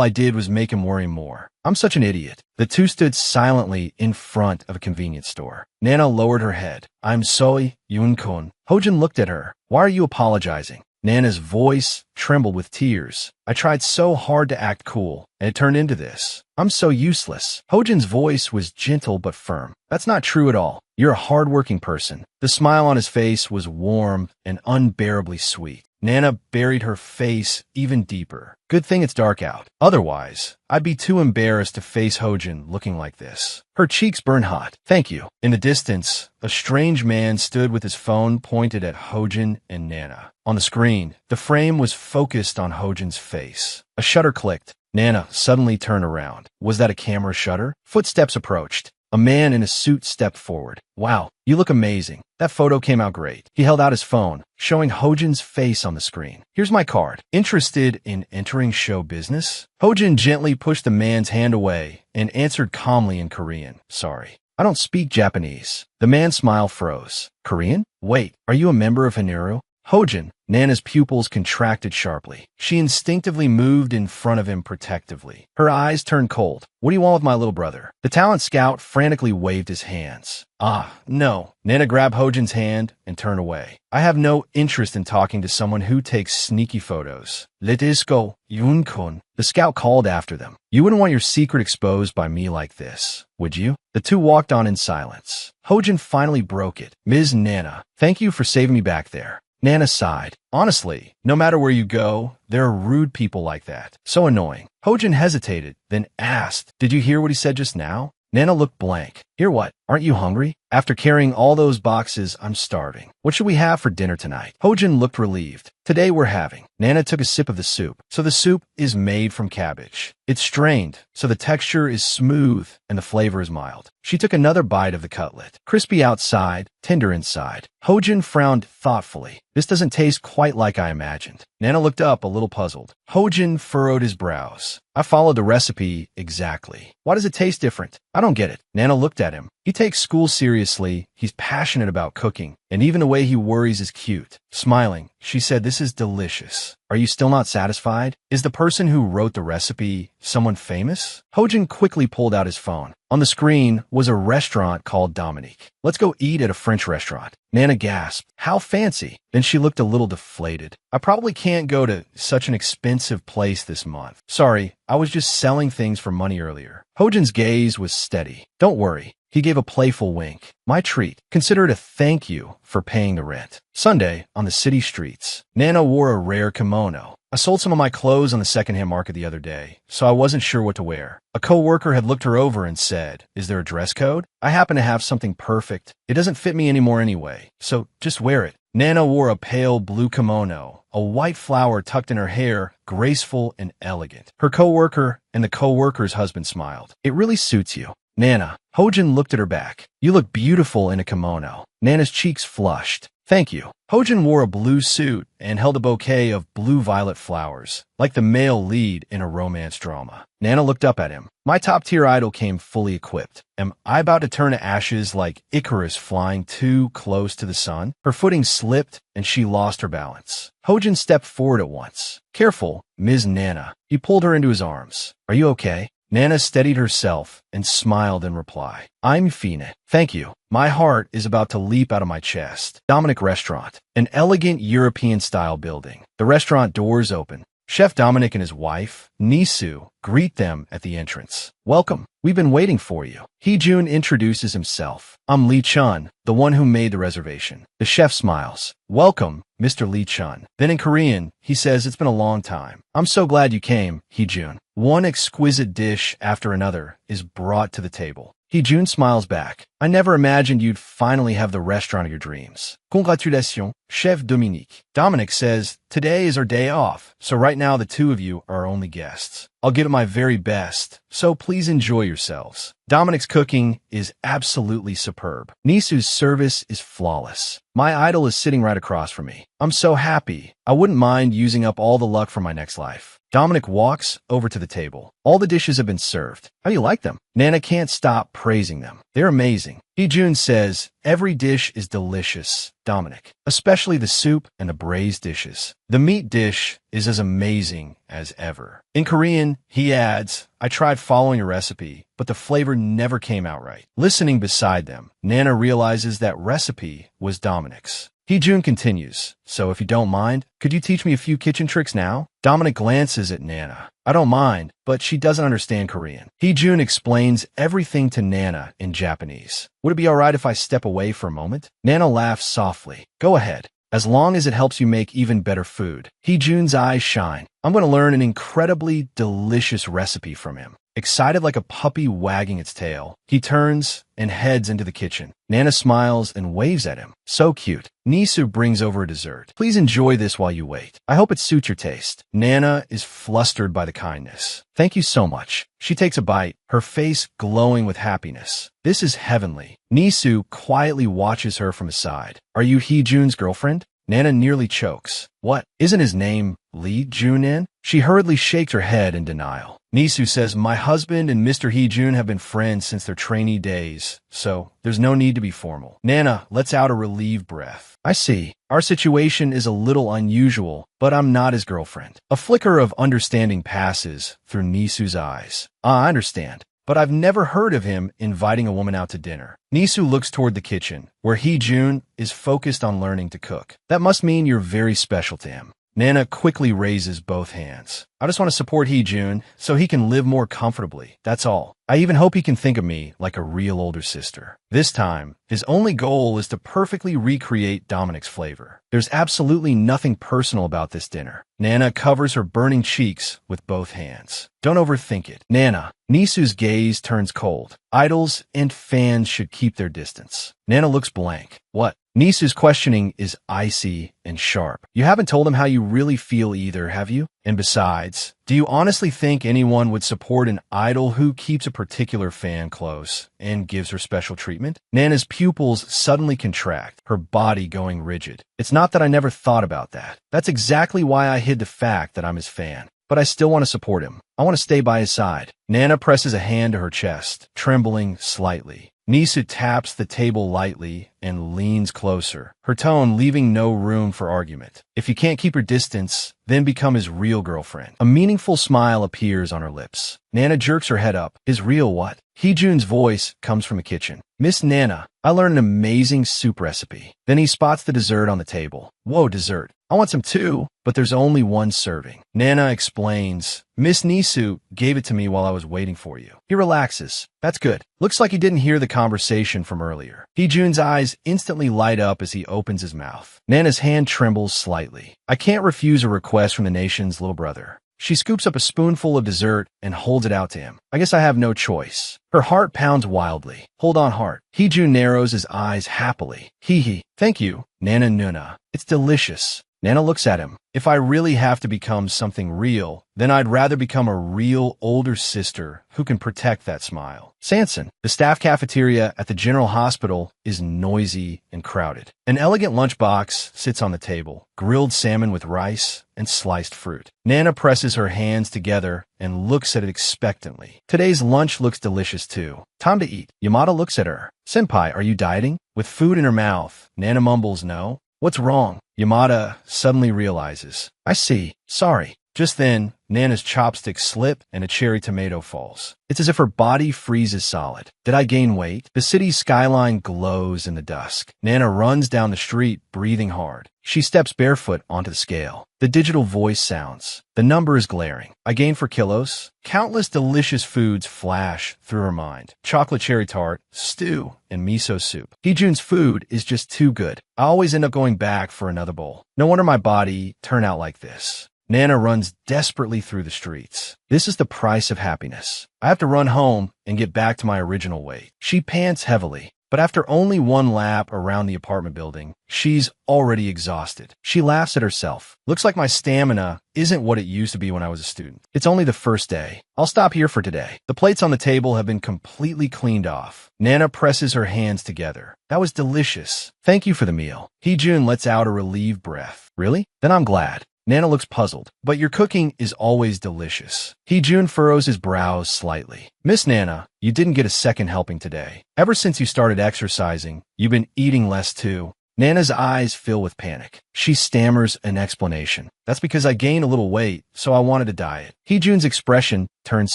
I did was make him worry more. I'm such an idiot. The two stood silently in front of a convenience store. Nana lowered her head. I'm sorry, Yun-kun. Hojin looked at her. Why are you apologizing? Nana's voice trembled with tears. I tried so hard to act cool, and it turned into this. I'm so useless. Hojin's voice was gentle but firm. That's not true at all. You're a hard-working person. The smile on his face was warm and unbearably sweet. Nana buried her face even deeper. Good thing it's dark out. Otherwise, I'd be too embarrassed to face Hojin looking like this. Her cheeks burned hot. Thank you. In the distance, a strange man stood with his phone pointed at Hojin and Nana. On the screen, the frame was focused on Hojin's face. A shutter clicked. Nana suddenly turned around. Was that a camera shutter? Footsteps approached. A man in a suit stepped forward. Wow, you look amazing. That photo came out great. He held out his phone, showing Hojin's face on the screen. Here's my card. Interested in entering show business? Hojin gently pushed the man's hand away and answered calmly in Korean. Sorry, I don't speak Japanese. The man's smile froze. Korean? Wait, are you a member of Haniru? Hojin, Nana's pupils contracted sharply. She instinctively moved in front of him protectively. Her eyes turned cold. What do you want with my little brother? The talent scout frantically waved his hands. Ah, no. Nana grabbed Hojin's hand and turned away. I have no interest in talking to someone who takes sneaky photos. Let us go, Yun-kun. The scout called after them. You wouldn't want your secret exposed by me like this, would you? The two walked on in silence. Hojin finally broke it. Ms. Nana, thank you for saving me back there. Nana sighed. Honestly, no matter where you go, there are rude people like that. So annoying. Hojin hesitated, then asked, Did you hear what he said just now? Nana looked blank. Hear what? Aren't you hungry? After carrying all those boxes, I'm starving. What should we have for dinner tonight? Hojin looked relieved. Today we're having. Nana took a sip of the soup. So the soup is made from cabbage. It's strained, so the texture is smooth and the flavor is mild. She took another bite of the cutlet. Crispy outside, tender inside. Hojin frowned thoughtfully. This doesn't taste quite like I imagined. Nana looked up a little puzzled. Hojin furrowed his brows. I followed the recipe exactly. Why does it taste different? I don't get it. Nana looked at him. He takes school seriously, he's passionate about cooking, and even the way he worries is cute. Smiling, she said, This is delicious. Are you still not satisfied? Is the person who wrote the recipe someone famous? Hojin quickly pulled out his phone. On the screen was a restaurant called Dominique. Let's go eat at a French restaurant. Nana gasped. How fancy. Then she looked a little deflated. I probably can't go to such an expensive place this month. Sorry, I was just selling things for money earlier. Hojin's gaze was steady. Don't worry. He gave a playful wink. My treat. Consider it a thank you for paying the rent. Sunday, on the city streets. Nana wore a rare kimono. I sold some of my clothes on the secondhand market the other day, so I wasn't sure what to wear. A coworker had looked her over and said, Is there a dress code? I happen to have something perfect. It doesn't fit me anymore anyway, so just wear it. Nana wore a pale blue kimono, a white flower tucked in her hair, graceful and elegant. Her coworker and the coworker's husband smiled. It really suits you. Nana. Hojin looked at her back. You look beautiful in a kimono. Nana's cheeks flushed. Thank you. Hojin wore a blue suit and held a bouquet of blue-violet flowers, like the male lead in a romance drama. Nana looked up at him. My top-tier idol came fully equipped. Am I about to turn to ashes like Icarus flying too close to the sun? Her footing slipped and she lost her balance. Hojin stepped forward at once. Careful, Ms. Nana. He pulled her into his arms. Are you okay? Nana steadied herself and smiled in reply. I'm Fina. Thank you. My heart is about to leap out of my chest. Dominic Restaurant. An elegant European-style building. The restaurant doors open. Chef Dominic and his wife, Nisu, greet them at the entrance. Welcome. We've been waiting for you. Hee-jun introduces himself. I'm Lee Chun, the one who made the reservation. The chef smiles. Welcome, Mr. Lee Chun. Then in Korean, he says, It's been a long time. I'm so glad you came, Hee-jun. One exquisite dish after another is brought to the table. Hee-jun smiles back. I never imagined you'd finally have the restaurant of your dreams. Congratulations, Chef Dominique. Dominic says, today is our day off, so right now the two of you are our only guests. I'll give it my very best, so please enjoy yourselves. Dominic's cooking is absolutely superb. Nisu's service is flawless. My idol is sitting right across from me. I'm so happy. I wouldn't mind using up all the luck for my next life. Dominic walks over to the table. All the dishes have been served. How do you like them? Nana can't stop praising them. They're amazing. Hee-jun says, every dish is delicious, Dominic, especially the soup and the braised dishes. The meat dish is as amazing as ever. In Korean, he adds, I tried following a recipe, but the flavor never came out right. Listening beside them, Nana realizes that recipe was Dominic's. Hee-jun continues, so if you don't mind, could you teach me a few kitchen tricks now? Dominic glances at Nana. I don't mind, but she doesn't understand Korean. Hee-jun explains everything to Nana in Japanese. Would it be alright if I step away for a moment? Nana laughs softly. Go ahead. As long as it helps you make even better food. Hee-jun's eyes shine. I'm going to learn an incredibly delicious recipe from him. Excited like a puppy wagging its tail, he turns and heads into the kitchen. Nana smiles and waves at him. So cute. Nisu brings over a dessert. Please enjoy this while you wait. I hope it suits your taste. Nana is flustered by the kindness. Thank you so much. She takes a bite, her face glowing with happiness. This is heavenly. Nisu quietly watches her from aside. Are you Hee-jun's girlfriend? Nana nearly chokes. What? Isn't his name Lee Jun-in? She hurriedly shakes her head in denial. Nisu says, my husband and Mr. Hee-jun have been friends since their trainee days, so there's no need to be formal. Nana lets out a relieved breath. I see. Our situation is a little unusual, but I'm not his girlfriend. A flicker of understanding passes through Nisu's eyes. I understand. But I've never heard of him inviting a woman out to dinner. Nisu looks toward the kitchen, where Hee-jun is focused on learning to cook. That must mean you're very special to him. Nana quickly raises both hands. I just want to support Hee-jun so he can live more comfortably. That's all. I even hope he can think of me like a real older sister. This time, his only goal is to perfectly recreate Dominic's flavor. There's absolutely nothing personal about this dinner. Nana covers her burning cheeks with both hands. Don't overthink it. Nana. Nisu's gaze turns cold. Idols and fans should keep their distance. Nana looks blank. What? Nisu's questioning is icy and sharp. You haven't told him how you really feel either, have you? And besides, do you honestly think anyone would support an idol who keeps a particular fan close and gives her special treatment? Nana's pupils suddenly contract, her body going rigid. It's not that I never thought about that. That's exactly why I hid the fact that I'm his fan. But I still want to support him. I want to stay by his side. Nana presses a hand to her chest, trembling slightly. Nisu taps the table lightly and leans closer, her tone leaving no room for argument. If you can't keep your distance, then become his real girlfriend. A meaningful smile appears on her lips. Nana jerks her head up. His real what? Hee-jun's voice comes from the kitchen. Miss Nana, I learned an amazing soup recipe. Then he spots the dessert on the table. Whoa, dessert. I want some too, but there's only one serving. Nana explains, Miss Nisu gave it to me while I was waiting for you. He relaxes. That's good. Looks like he didn't hear the conversation from earlier. Hee-jun's eyes instantly light up as he opens his mouth. Nana's hand trembles slightly. I can't refuse a request from the nation's little brother. She scoops up a spoonful of dessert and holds it out to him. I guess I have no choice. Her heart pounds wildly. Hold on, heart. Hee-jun narrows his eyes happily. Hee. Thank you, Nana Nuna. It's delicious. Nana looks at him. If I really have to become something real, then I'd rather become a real older sister who can protect that smile. Sanson, the staff cafeteria at the General Hospital is noisy and crowded. An elegant lunchbox sits on the table, grilled salmon with rice and sliced fruit. Nana presses her hands together and looks at it expectantly. Today's lunch looks delicious too. Time to eat. Yamada looks at her. Senpai, are you dieting? With food in her mouth, Nana mumbles no. What's wrong? Yamada suddenly realizes. I see. Sorry. Just then, Nana's chopsticks slip and a cherry tomato falls. It's as if her body freezes solid. Did I gain weight? The city's skyline glows in the dusk. Nana runs down the street, breathing hard. She steps barefoot onto the scale. The digital voice sounds. The number is glaring. I gained 4 kilos. Countless delicious foods flash through her mind. Chocolate cherry tart, stew, and miso soup. Hee-jun's food is just too good. I always end up going back for another bowl. No wonder my body turned out like this. Nana runs desperately through the streets. This is the price of happiness. I have to run home and get back to my original weight. She pants heavily. But after only one lap around the apartment building, she's already exhausted. She laughs at herself. Looks like my stamina isn't what it used to be when I was a student. It's only the first day. I'll stop here for today. The plates on the table have been completely cleaned off. Nana presses her hands together. That was delicious. Thank you for the meal. Hee-jun lets out a relieved breath. Really? Then I'm glad. Nana looks puzzled. But your cooking is always delicious. Hee-jun furrows his brows slightly. Miss Nana, you didn't get a second helping today. Ever since you started exercising, you've been eating less too. Nana's eyes fill with panic. She stammers an explanation. That's because I gained a little weight, so I wanted a diet. Hee-jun's expression turns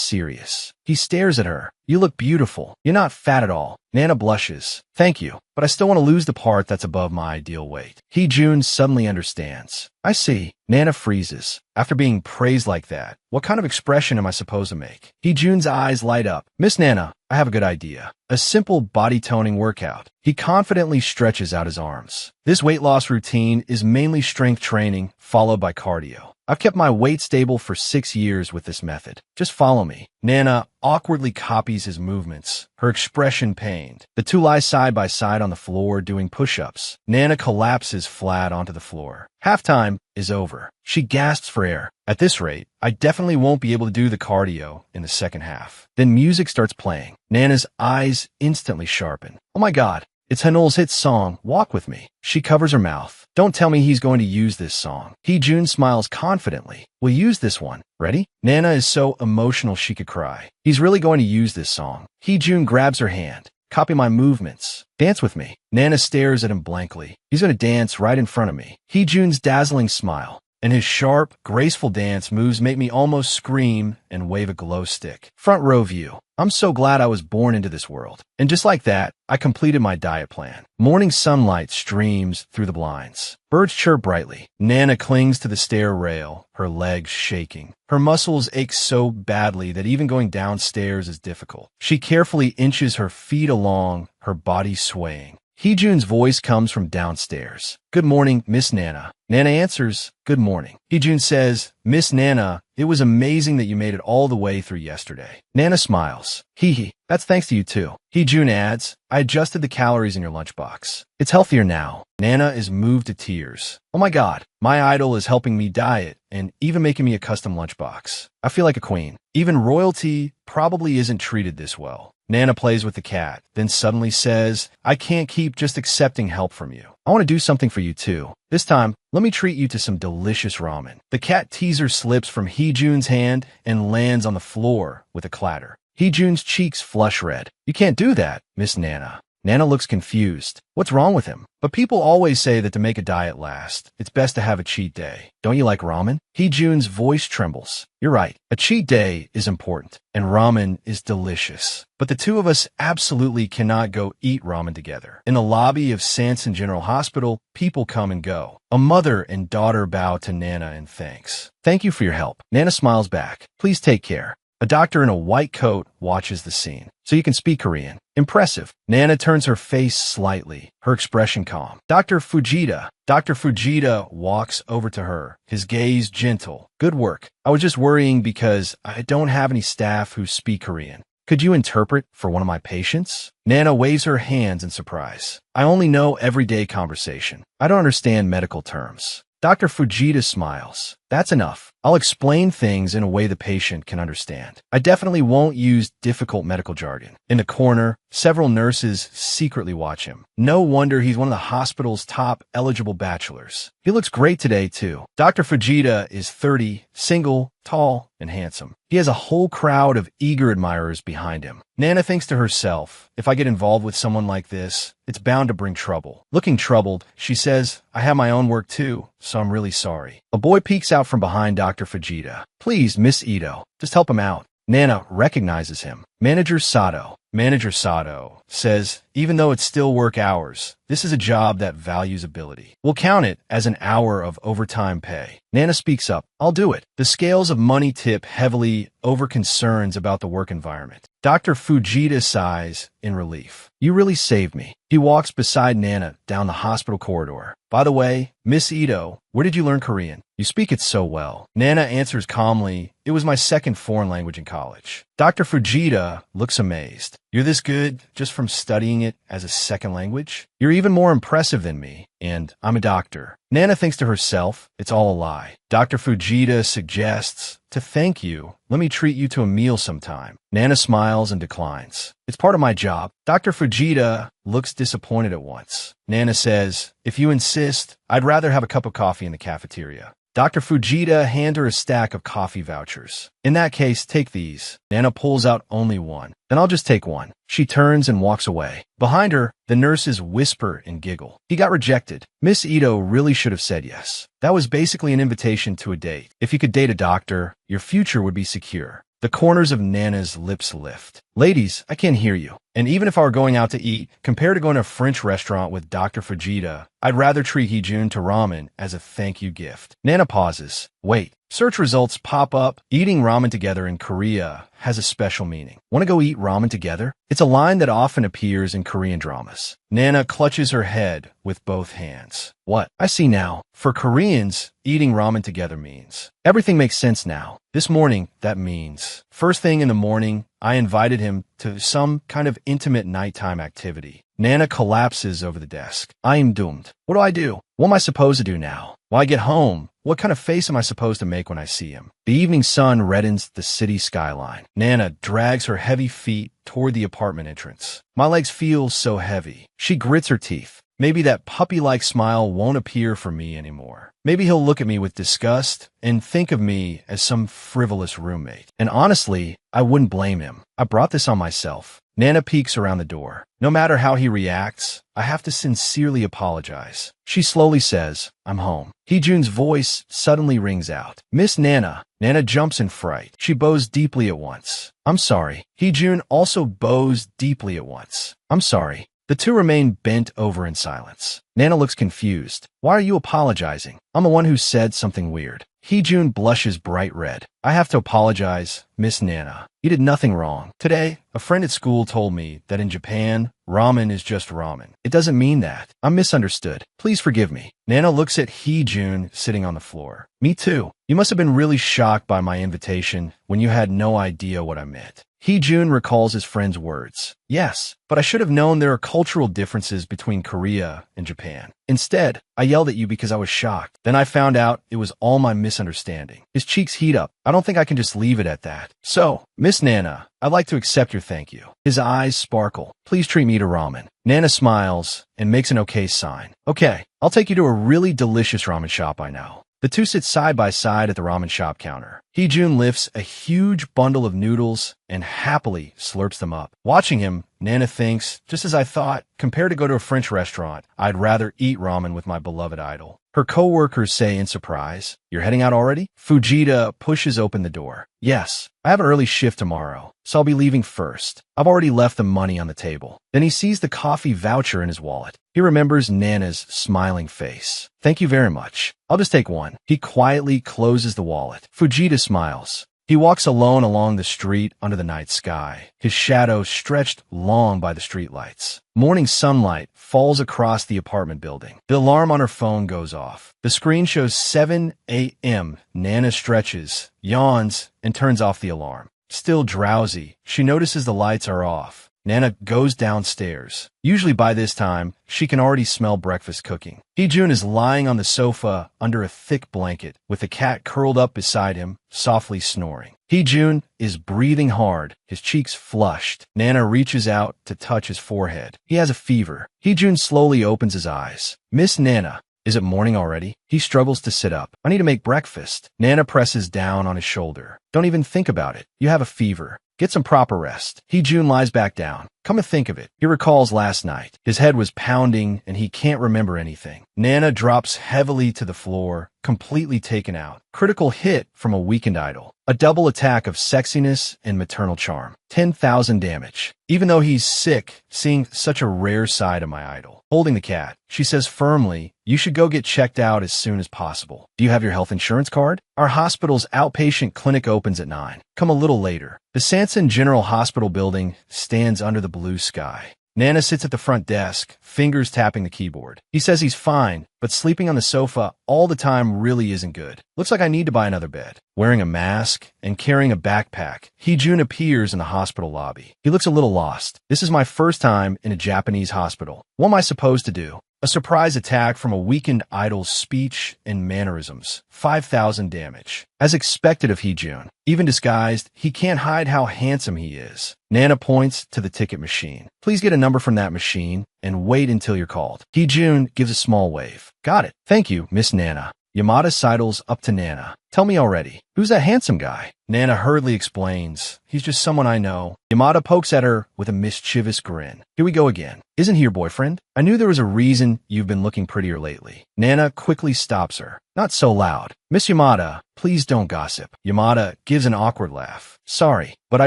serious. He stares at her. You look beautiful. You're not fat at all. Nana blushes. Thank you, but I still want to lose the part that's above my ideal weight. Hee-jun suddenly understands. I see. Nana freezes. After being praised like that, what kind of expression am I supposed to make? Hee-jun's eyes light up. Miss Nana, I have a good idea. A simple body toning workout. He confidently stretches out his arms. This weight loss routine is mainly strength training, followed by cardio. I've kept my weight stable for 6 years with this method. Just follow me. Nana awkwardly copies his movements, her expression pained. The two lie side by side on the floor doing push-ups. Nana collapses flat onto the floor. Halftime is over. She gasps for air. At this rate, I definitely won't be able to do the cardio in the second half. Then music starts playing. Nana's eyes instantly sharpen. Oh my God. It's Hanul's hit song, Walk With Me. She covers her mouth. Don't tell me he's going to use this song. Hee-jun smiles confidently. We'll use this one. Ready? Nana is so emotional she could cry. He's really going to use this song. Hee-jun grabs her hand. Copy my movements. Dance with me. Nana stares at him blankly. He's going to dance right in front of me. Hee-jun's dazzling smile and his sharp, graceful dance moves make me almost scream and wave a glow stick. Front row view. I'm so glad I was born into this world. And just like that, I completed my diet plan. Morning sunlight streams through the blinds. Birds chirp brightly. Nana clings to the stair rail, her legs shaking. Her muscles ache so badly that even going downstairs is difficult. She carefully inches her feet along, her body swaying. Hee-jun's voice comes from downstairs. Good morning, Miss Nana. Nana answers, good morning. Hee-jun says, Miss Nana, it was amazing that you made it all the way through yesterday. Nana smiles. Hee, that's thanks to you too. Hee-jun adds, I adjusted the calories in your lunchbox. It's healthier now. Nana is moved to tears. Oh my God, my idol is helping me diet and even making me a custom lunchbox. I feel like a queen. Even royalty probably isn't treated this well. Nana plays with the cat, then suddenly says, I can't keep just accepting help from you. I want to do something for you too. This time, let me treat you to some delicious ramen. The cat teaser slips from Hee-jun's hand and lands on the floor with a clatter. Hee-jun's cheeks flush red. You can't do that, Miss Nana. Nana looks confused. What's wrong with him? But people always say that to make a diet last, it's best to have a cheat day. Don't you like ramen? Hee-jun's voice trembles. You're right. A cheat day is important, and ramen is delicious. But the two of us absolutely cannot go eat ramen together. In the lobby of Sanson General Hospital, people come and go. A mother and daughter bow to Nana in thanks. Thank you for your help. Nana smiles back. Please take care. A doctor in a white coat watches the scene. So you can speak Korean. Impressive. Nana turns her face slightly, her expression calm. Dr. Fujita. Dr. Fujita walks over to her, his gaze gentle. Good work. I was just worrying because I don't have any staff who speak Korean. Could you interpret for one of my patients? Nana waves her hands in surprise. I only know everyday conversation. I don't understand medical terms. Dr. Fujita smiles. That's enough. I'll explain things in a way the patient can understand. I definitely won't use difficult medical jargon. In the corner, several nurses secretly watch him. No wonder he's one of the hospital's top eligible bachelors. He looks great today, too. Dr. Fujita is 30, single, tall, and handsome. He has a whole crowd of eager admirers behind him. Nana thinks to herself, if I get involved with someone like this, it's bound to bring trouble. Looking troubled, she says, I have my own work too, so I'm really sorry. A boy peeks out from behind Dr. Fujita. Please, Miss Ito, just help him out. Nana recognizes him. Manager Sato. Manager Sato says, even though it's still work hours, this is a job that values ability. We'll count it as an hour of overtime pay. Nana speaks up. I'll do it. The scales of money tip heavily over concerns about the work environment. Dr. Fujita sighs in relief. You really saved me. He walks beside Nana down the hospital corridor. By the way, Miss Ito, where did you learn Korean? You speak it so well. Nana answers calmly, it was my second foreign language in college. Dr. Fujita looks amazed. You're this good just from studying it as a second language? You're even more impressive than me, and I'm a doctor. Nana thinks to herself, it's all a lie. Dr. Fujita suggests, to thank you, let me treat you to a meal sometime. Nana smiles and declines. It's part of my job. Dr. Fujita looks disappointed at once. Nana says, if you insist, I'd rather have a cup of coffee in the cafeteria. Dr. Fujita hands her a stack of coffee vouchers. In that case, take these. Nana pulls out only one. Then I'll just take one. She turns and walks away. Behind her, the nurses whisper and giggle. He got rejected. Miss Ito really should have said yes. That was basically an invitation to a date. If you could date a doctor, your future would be secure. The corners of Nana's lips lift. Ladies, I can't hear you. And even if I were going out to eat, compared to going to a French restaurant with Dr. Fujita, I'd rather treat Heejun to ramen as a thank you gift. Nana pauses. Wait. Search results pop up. Eating ramen together in Korea has a special meaning. Want to go eat ramen together? It's a line that often appears in Korean dramas. Nana clutches her head with both hands. What? I see now. For Koreans, eating ramen together means. Everything makes sense now. This morning, that means. First thing in the morning, I invited him to some kind of intimate nighttime activity. Nana collapses over the desk. I am doomed. What do? What am I supposed to do now? When I get home, what kind of face am I supposed to make when I see him? The evening sun reddens the city skyline. Nana drags her heavy feet toward the apartment entrance. My legs feel so heavy. She grits her teeth. Maybe that puppy-like smile won't appear for me anymore. Maybe he'll look at me with disgust and think of me as some frivolous roommate. And honestly, I wouldn't blame him. I brought this on myself. Nana peeks around the door. No matter how he reacts, I have to sincerely apologize. She slowly says, I'm home. Heejun's voice suddenly rings out. Miss Nana. Nana jumps in fright. She bows deeply at once. I'm sorry. Heejun also bows deeply at once. I'm sorry. The two remain bent over in silence. Nana looks confused. Why are you apologizing? I'm the one who said something weird. Heejun blushes bright red. I have to apologize, Miss Nana. You did nothing wrong. Today, a friend at school told me that in Japan, ramen is just ramen. It doesn't mean that. I'm misunderstood. Please forgive me. Nana looks at Heejun sitting on the floor. Me too. You must have been really shocked by my invitation when you had no idea what I meant. Heejun recalls his friend's words. Yes, but I should have known there are cultural differences between Korea and Japan. Instead, I yelled at you because I was shocked. Then I found out it was all my misunderstanding. His cheeks heat up. I don't think I can just leave it at that. So, Miss Nana, I'd like to accept your thank you. His eyes sparkle. Please treat me to ramen. Nana smiles and makes an okay sign. Okay, I'll take you to a really delicious ramen shop I know. The two sit side by side at the ramen shop counter. Heejun lifts a huge bundle of noodles and happily slurps them up. Watching him, Nana thinks, just as I thought, compared to go to a French restaurant, I'd rather eat ramen with my beloved idol. Her co-workers say in surprise, You're heading out already? Fujita pushes open the door. Yes, I have an early shift tomorrow, so I'll be leaving first. I've already left the money on the table. Then he sees the coffee voucher in his wallet. He remembers Nana's smiling face. Thank you very much. I'll just take one. He quietly closes the wallet. Fujita smiles. He walks alone along the street under the night sky, his shadow stretched long by the streetlights. Morning sunlight falls across the apartment building. The alarm on her phone goes off. The screen shows 7 a.m. Nana stretches, yawns, and turns off the alarm. Still drowsy, she notices the lights are off. Nana goes downstairs. Usually by this time, she can already smell breakfast cooking. Heejun is lying on the sofa under a thick blanket, with the cat curled up beside him, softly snoring. Heejun is breathing hard, his cheeks flushed. Nana reaches out to touch his forehead. He has a fever. Heejun slowly opens his eyes. Miss Nana. Is it morning already? He struggles to sit up. I need to make breakfast. Nana presses down on his shoulder. Don't even think about it. You have a fever. Get some proper rest. Heejun lies back down. Come to think of it, he recalls last night. His head was pounding and he can't remember anything. Nana drops heavily to the floor, completely taken out. Critical hit from a weakened idol. A double attack of sexiness and maternal charm. 10,000 damage. Even though he's sick, seeing such a rare side of my idol. Holding the cat, she says firmly, you should go get checked out as soon as possible. Do you have your health insurance card? Our hospital's outpatient clinic opens at 9. Come a little later. The Sanson General Hospital building stands under the blue sky. Nana sits at the front desk, fingers tapping the keyboard. He says he's fine, but sleeping on the sofa all the time really isn't good. Looks like I need to buy another bed. Wearing a mask and carrying a backpack, Hee-jun appears in the hospital lobby. He looks a little lost. This is my first time in a Japanese hospital. What am I supposed to do? A surprise attack from a weakened idol's speech and mannerisms. 5,000 damage. As expected of Hee-jun. Even disguised, he can't hide how handsome he is. Nana points to the ticket machine. Please get a number from that machine and wait until you're called. Hee-jun gives a small wave. Got it. Thank you, Miss Nana. Yamada sidles up to Nana. Tell me already. Who's that handsome guy? Nana hurriedly explains. He's just someone I know. Yamada pokes at her with a mischievous grin. Here we go again. Isn't he your boyfriend? I knew there was a reason you've been looking prettier lately. Nana quickly stops her. Not so loud. Miss Yamada, please don't gossip. Yamada gives an awkward laugh. Sorry, but I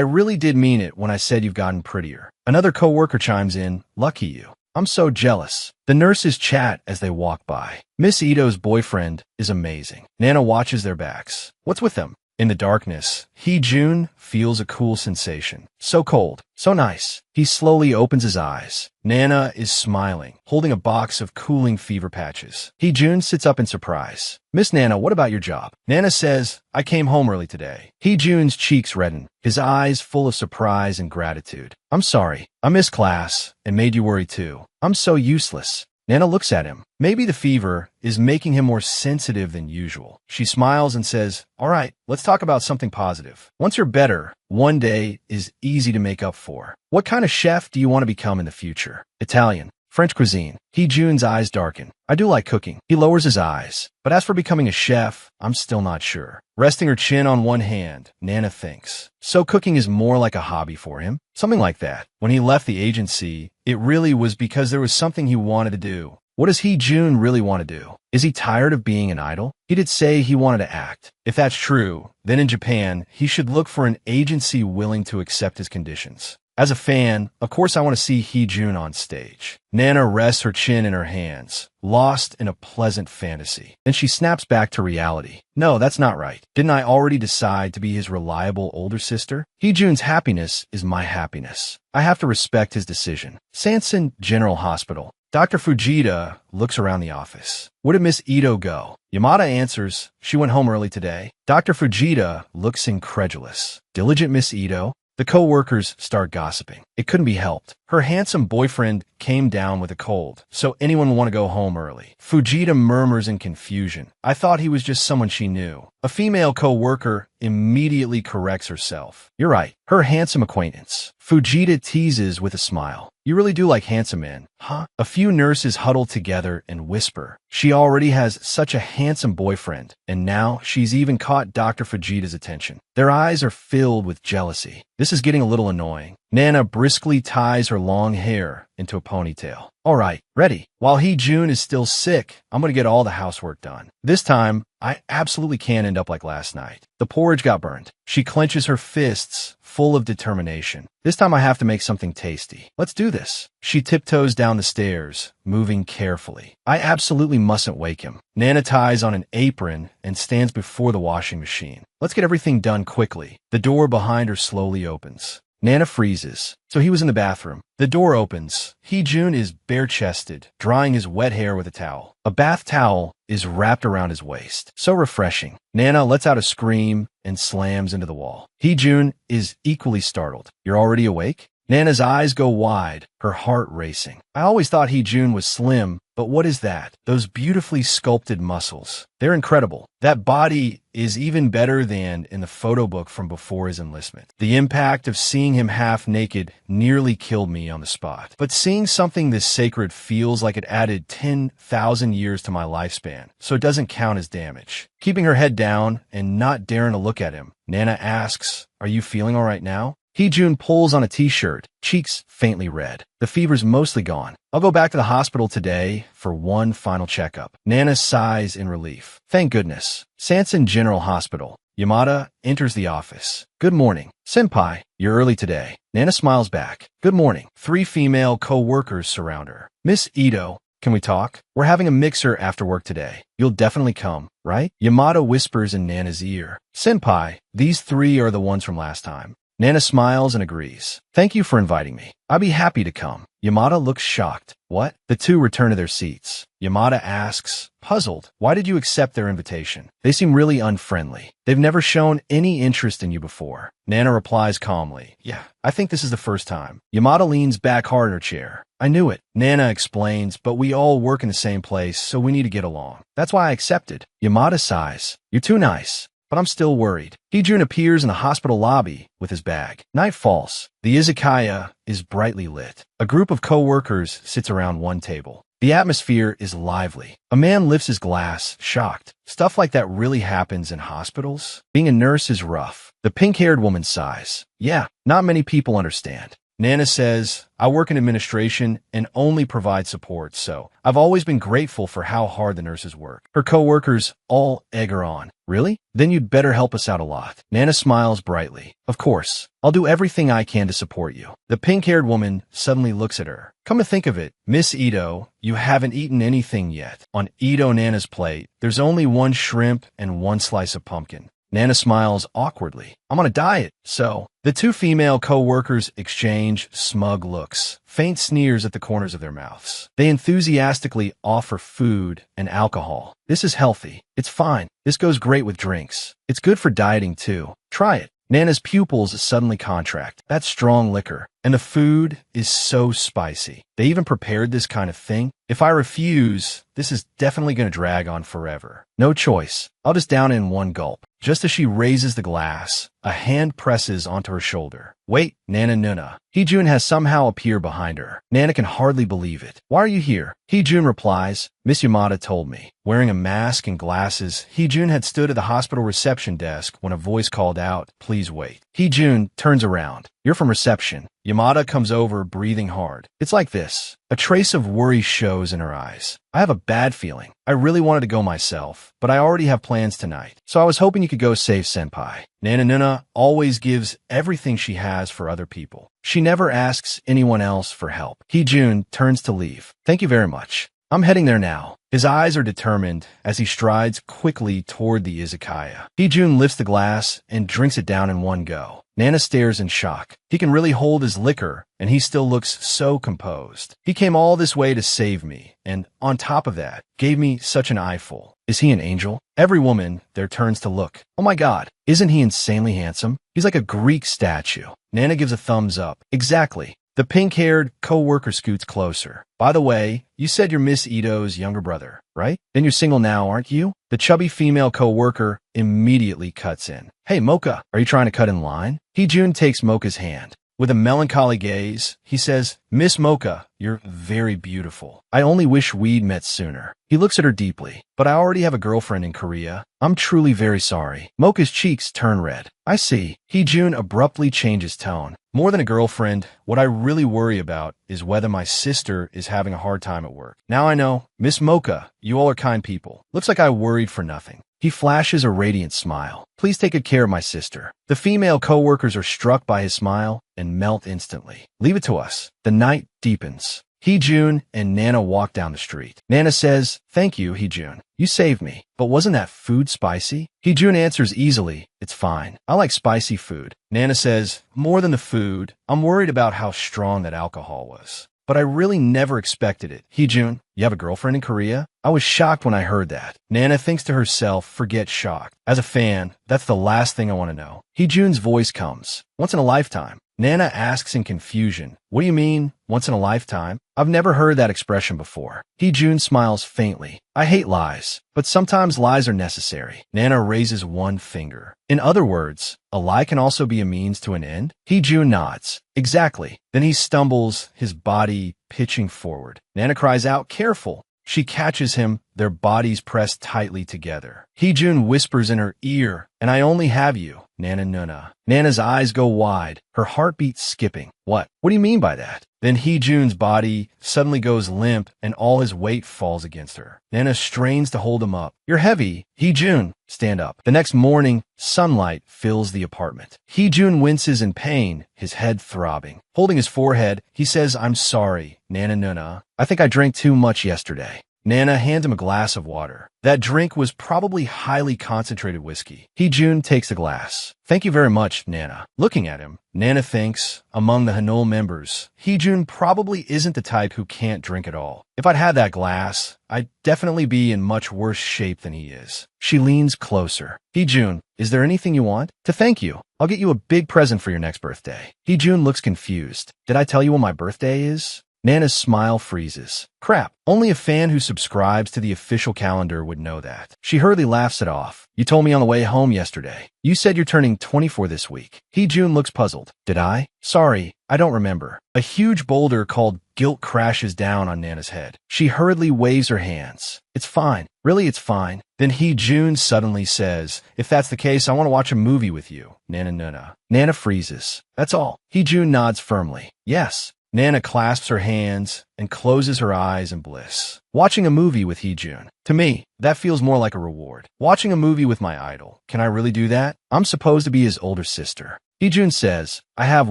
really did mean it when I said you've gotten prettier. Another coworker chimes in. Lucky you. I'm so jealous. The nurses chat as they walk by. Miss Ito's boyfriend is amazing. Nana watches their backs. What's with them? In the darkness, Hee-jun feels a cool sensation. So cold, so nice. He slowly opens his eyes. Nana is smiling, holding a box of cooling fever patches. Hee-jun sits up in surprise. Miss Nana, what about your job? Nana says, I came home early today. Hee-jun's cheeks redden, his eyes full of surprise and gratitude. I'm sorry. I missed class and made you worry too. I'm so useless. Nana looks at him. Maybe the fever is making him more sensitive than usual. She smiles and says, all right, let's talk about something positive. Once you're better, one day is easy to make up for. What kind of chef do you want to become in the future? Italian. French cuisine. Hee-jun's eyes darken. I do like cooking. He lowers his eyes. But as for becoming a chef, I'm still not sure. Resting her chin on one hand, Nana thinks. So cooking is more like a hobby for him? Something like that. When he left the agency, it really was because there was something he wanted to do. What does Hee-jun really want to do? Is he tired of being an idol? He did say he wanted to act. If that's true, then in Japan, he should look for an agency willing to accept his conditions. As a fan, of course I want to see Hee-jun on stage. Nana rests her chin in her hands, lost in a pleasant fantasy. Then she snaps back to reality. No, that's not right. Didn't I already decide to be his reliable older sister? Hee-jun's happiness is my happiness. I have to respect his decision. Sanson General Hospital. Dr. Fujita looks around the office. Where did Miss Ito go? Yamada answers, she went home early today. Dr. Fujita looks incredulous. Diligent Miss Ito? The co-workers start gossiping. It couldn't be helped. Her handsome boyfriend came down with a cold, so anyone would want to go home early. Fujita murmurs in confusion. I thought he was just someone she knew. A female co-worker immediately corrects herself. You're right. Her handsome acquaintance. Fujita teases with a smile. You really do like handsome men, huh? A few nurses huddle together and whisper. She already has such a handsome boyfriend, and now she's even caught Dr. Fujita's attention. Their eyes are filled with jealousy. This is getting a little annoying. Nana briskly ties her long hair into a ponytail. All right, ready. While Hee-jun is still sick, I'm going to get all the housework done. This time, I absolutely can't end up like last night. The porridge got burned. She clenches her fists, full of determination. This time I have to make something tasty. Let's do this. She tiptoes down the stairs, moving carefully. I absolutely mustn't wake him. Nana ties on an apron and stands before the washing machine. Let's get everything done quickly. The door behind her slowly opens. Nana freezes. So he was in the bathroom. The door opens. Hee-jun is bare-chested, drying his wet hair with a towel. A bath towel is wrapped around his waist. So refreshing. Nana lets out a scream and slams into the wall. Hee-jun is equally startled. You're already awake? Nana's eyes go wide, her heart racing. I always thought Hee-jun was slim, but what is that? Those beautifully sculpted muscles. They're incredible. That body is even better than in the photo book from before his enlistment. The impact of seeing him half naked nearly killed me on the spot. But seeing something this sacred feels like it added 10,000 years to my lifespan, so it doesn't count as damage. Keeping her head down and not daring to look at him, Nana asks, are you feeling all right now? Hee-jun pulls on a t-shirt, cheeks faintly red. The fever's mostly gone. I'll go back to the hospital today for one final checkup. Nana sighs in relief. Thank goodness. Sanson General Hospital. Yamada enters the office. Good morning. Senpai, you're early today. Nana smiles back. Good morning. 3 female co-workers surround her. Miss Ito, can we talk? We're having a mixer after work today. You'll definitely come, right? Yamada whispers in Nana's ear. Senpai, these 3 are the ones from last time. Nana smiles and agrees. Thank you for inviting me. I'll be happy to come. Yamada looks shocked. What? The two return to their seats. Yamada asks, puzzled, why did you accept their invitation? They seem really unfriendly. They've never shown any interest in you before. Nana replies calmly, yeah, I think this is the first time. Yamada leans back hard in her chair. I knew it. Nana explains, but we all work in the same place, so we need to get along. That's why I accepted. Yamada sighs. You're too nice. But I'm still worried. Hijun appears in the hospital lobby with his bag. Night falls. The izakaya is brightly lit. A group of co-workers sits around one table. The atmosphere is lively. A man lifts his glass, shocked. Stuff like that really happens in hospitals? Being a nurse is rough. The pink-haired woman sighs. Yeah, not many people understand. Nana says, I work in administration and only provide support, so I've always been grateful for how hard the nurses work. Her co-workers all egg her on. Really? Then you'd better help us out a lot. Nana smiles brightly. Of course. I'll do everything I can to support you. The pink-haired woman suddenly looks at her. Come to think of it, Miss Ito, you haven't eaten anything yet. On Ito Nana's plate, there's only one shrimp and one slice of pumpkin. Nana smiles awkwardly. I'm on a diet, so. The two female co-workers exchange smug looks, faint sneers at the corners of their mouths. They enthusiastically offer food and alcohol. This is healthy. It's fine. This goes great with drinks. It's good for dieting, too. Try it. Nana's pupils suddenly contract. That's strong liquor. And the food is so spicy. They even prepared this kind of thing. If I refuse, this is definitely going to drag on forever. No choice. I'll just down it in one gulp. Just as she raises the glass, a hand presses onto her shoulder. Wait, Nana Nuna. Hijun has somehow appeared behind her. Nana can hardly believe it. Why are you here? Hijun replies, Miss Yamada told me. Wearing a mask and glasses, Hijun had stood at the hospital reception desk when a voice called out, please wait. Hijun turns around. You're from reception. Yamada comes over, breathing hard. It's like this. A trace of worry shows in her eyes. I have a bad feeling. I really wanted to go myself, but I already have plans tonight. So I was hoping you could go save Senpai. Nana Nuna always gives everything she has for other people. She never asks anyone else for help. Hijun turns to leave. Thank you very much. I'm heading there now. His eyes are determined as he strides quickly toward the izakaya. Hijun lifts the glass and drinks it down in one go. Nana stares in shock. He can really hold his liquor, and he still looks so composed. He came all this way to save me, and on top of that, gave me such an eyeful. Is he an angel? Every woman there turns to look. Oh my God, isn't he insanely handsome? He's like a Greek statue. Nana gives a thumbs up. Exactly. The pink-haired co-worker scoots closer. By the way, you said you're Miss Ito's younger brother, right? Then you're single now, aren't you? The chubby female co-worker immediately cuts in. Hey, Mocha, are you trying to cut in line? Hijun takes Mocha's hand. With a melancholy gaze, he says, Miss Mocha, you're very beautiful. I only wish we'd met sooner. He looks at her deeply. But I already have a girlfriend in Korea. I'm truly very sorry. Mocha's cheeks turn red. I see. Hijun abruptly changes tone. More than a girlfriend, what I really worry about is whether my sister is having a hard time at work. Now I know. Miss Mocha, you all are kind people. Looks like I worried for nothing. He flashes a radiant smile. Please take good care of my sister. The female co-workers are struck by his smile and melt instantly. Leave it to us. The night deepens. Hijun and Nana walk down the street. Nana says, thank you, Hijun. You saved me. But wasn't that food spicy? Hijun answers easily, it's fine. I like spicy food. Nana says, more than the food, I'm worried about how strong that alcohol was. But I really never expected it. Hijun, you have a girlfriend in Korea? I was shocked when I heard that. Nana thinks to herself, forget shocked. As a fan, that's the last thing I want to know. Hijun's voice comes. Once in a lifetime. Nana asks in confusion, what do you mean, once in a lifetime? I've never heard that expression before. Hijun smiles faintly. I hate lies, but sometimes lies are necessary. Nana raises one finger. In other words, a lie can also be a means to an end? Hijun nods. Exactly. Then he stumbles, his body pitching forward. Nana cries out, careful. She catches him, their bodies pressed tightly together. Hijun whispers in her ear, and I only have you, Nana Nuna. Nana's eyes go wide, her heartbeat skipping. What? What do you mean by that? Then Hijun's body suddenly goes limp, and all his weight falls against her. Nana strains to hold him up. You're heavy. Hijun, stand up. The next morning, sunlight fills the apartment. Hijun winces in pain, his head throbbing. Holding his forehead, he says, I'm sorry, Nana Nuna. I think I drank too much yesterday. Nana hands him a glass of water. That drink was probably highly concentrated whiskey. Hee-jun takes the glass. Thank you very much, Nana. Looking at him, Nana thinks, among the Hanul members, Hee-jun probably isn't the type who can't drink at all. If I'd had that glass, I'd definitely be in much worse shape than he is. She leans closer. Hee-jun, is there anything you want? To thank you, I'll get you a big present for your next birthday. Hee-jun looks confused. Did I tell you when my birthday is? Nana's smile freezes. Crap, only a fan who subscribes to the official calendar would know that. She hurriedly laughs it off. You told me on the way home yesterday. You said you're turning 24 this week. Hee-jun looks puzzled. Did I? Sorry, I don't remember. A huge boulder called guilt crashes down on Nana's head. She hurriedly waves her hands. It's fine. Really, it's fine. Then Hee-jun suddenly says, if that's the case, I want to watch a movie with you. Nana freezes. That's all. Hee-jun nods firmly. Yes. Nana clasps her hands and closes her eyes in bliss. Watching a movie with Hee-jun. To me, that feels more like a reward. Watching a movie with my idol. Can I really do that? I'm supposed to be his older sister. Hee-jun says, I have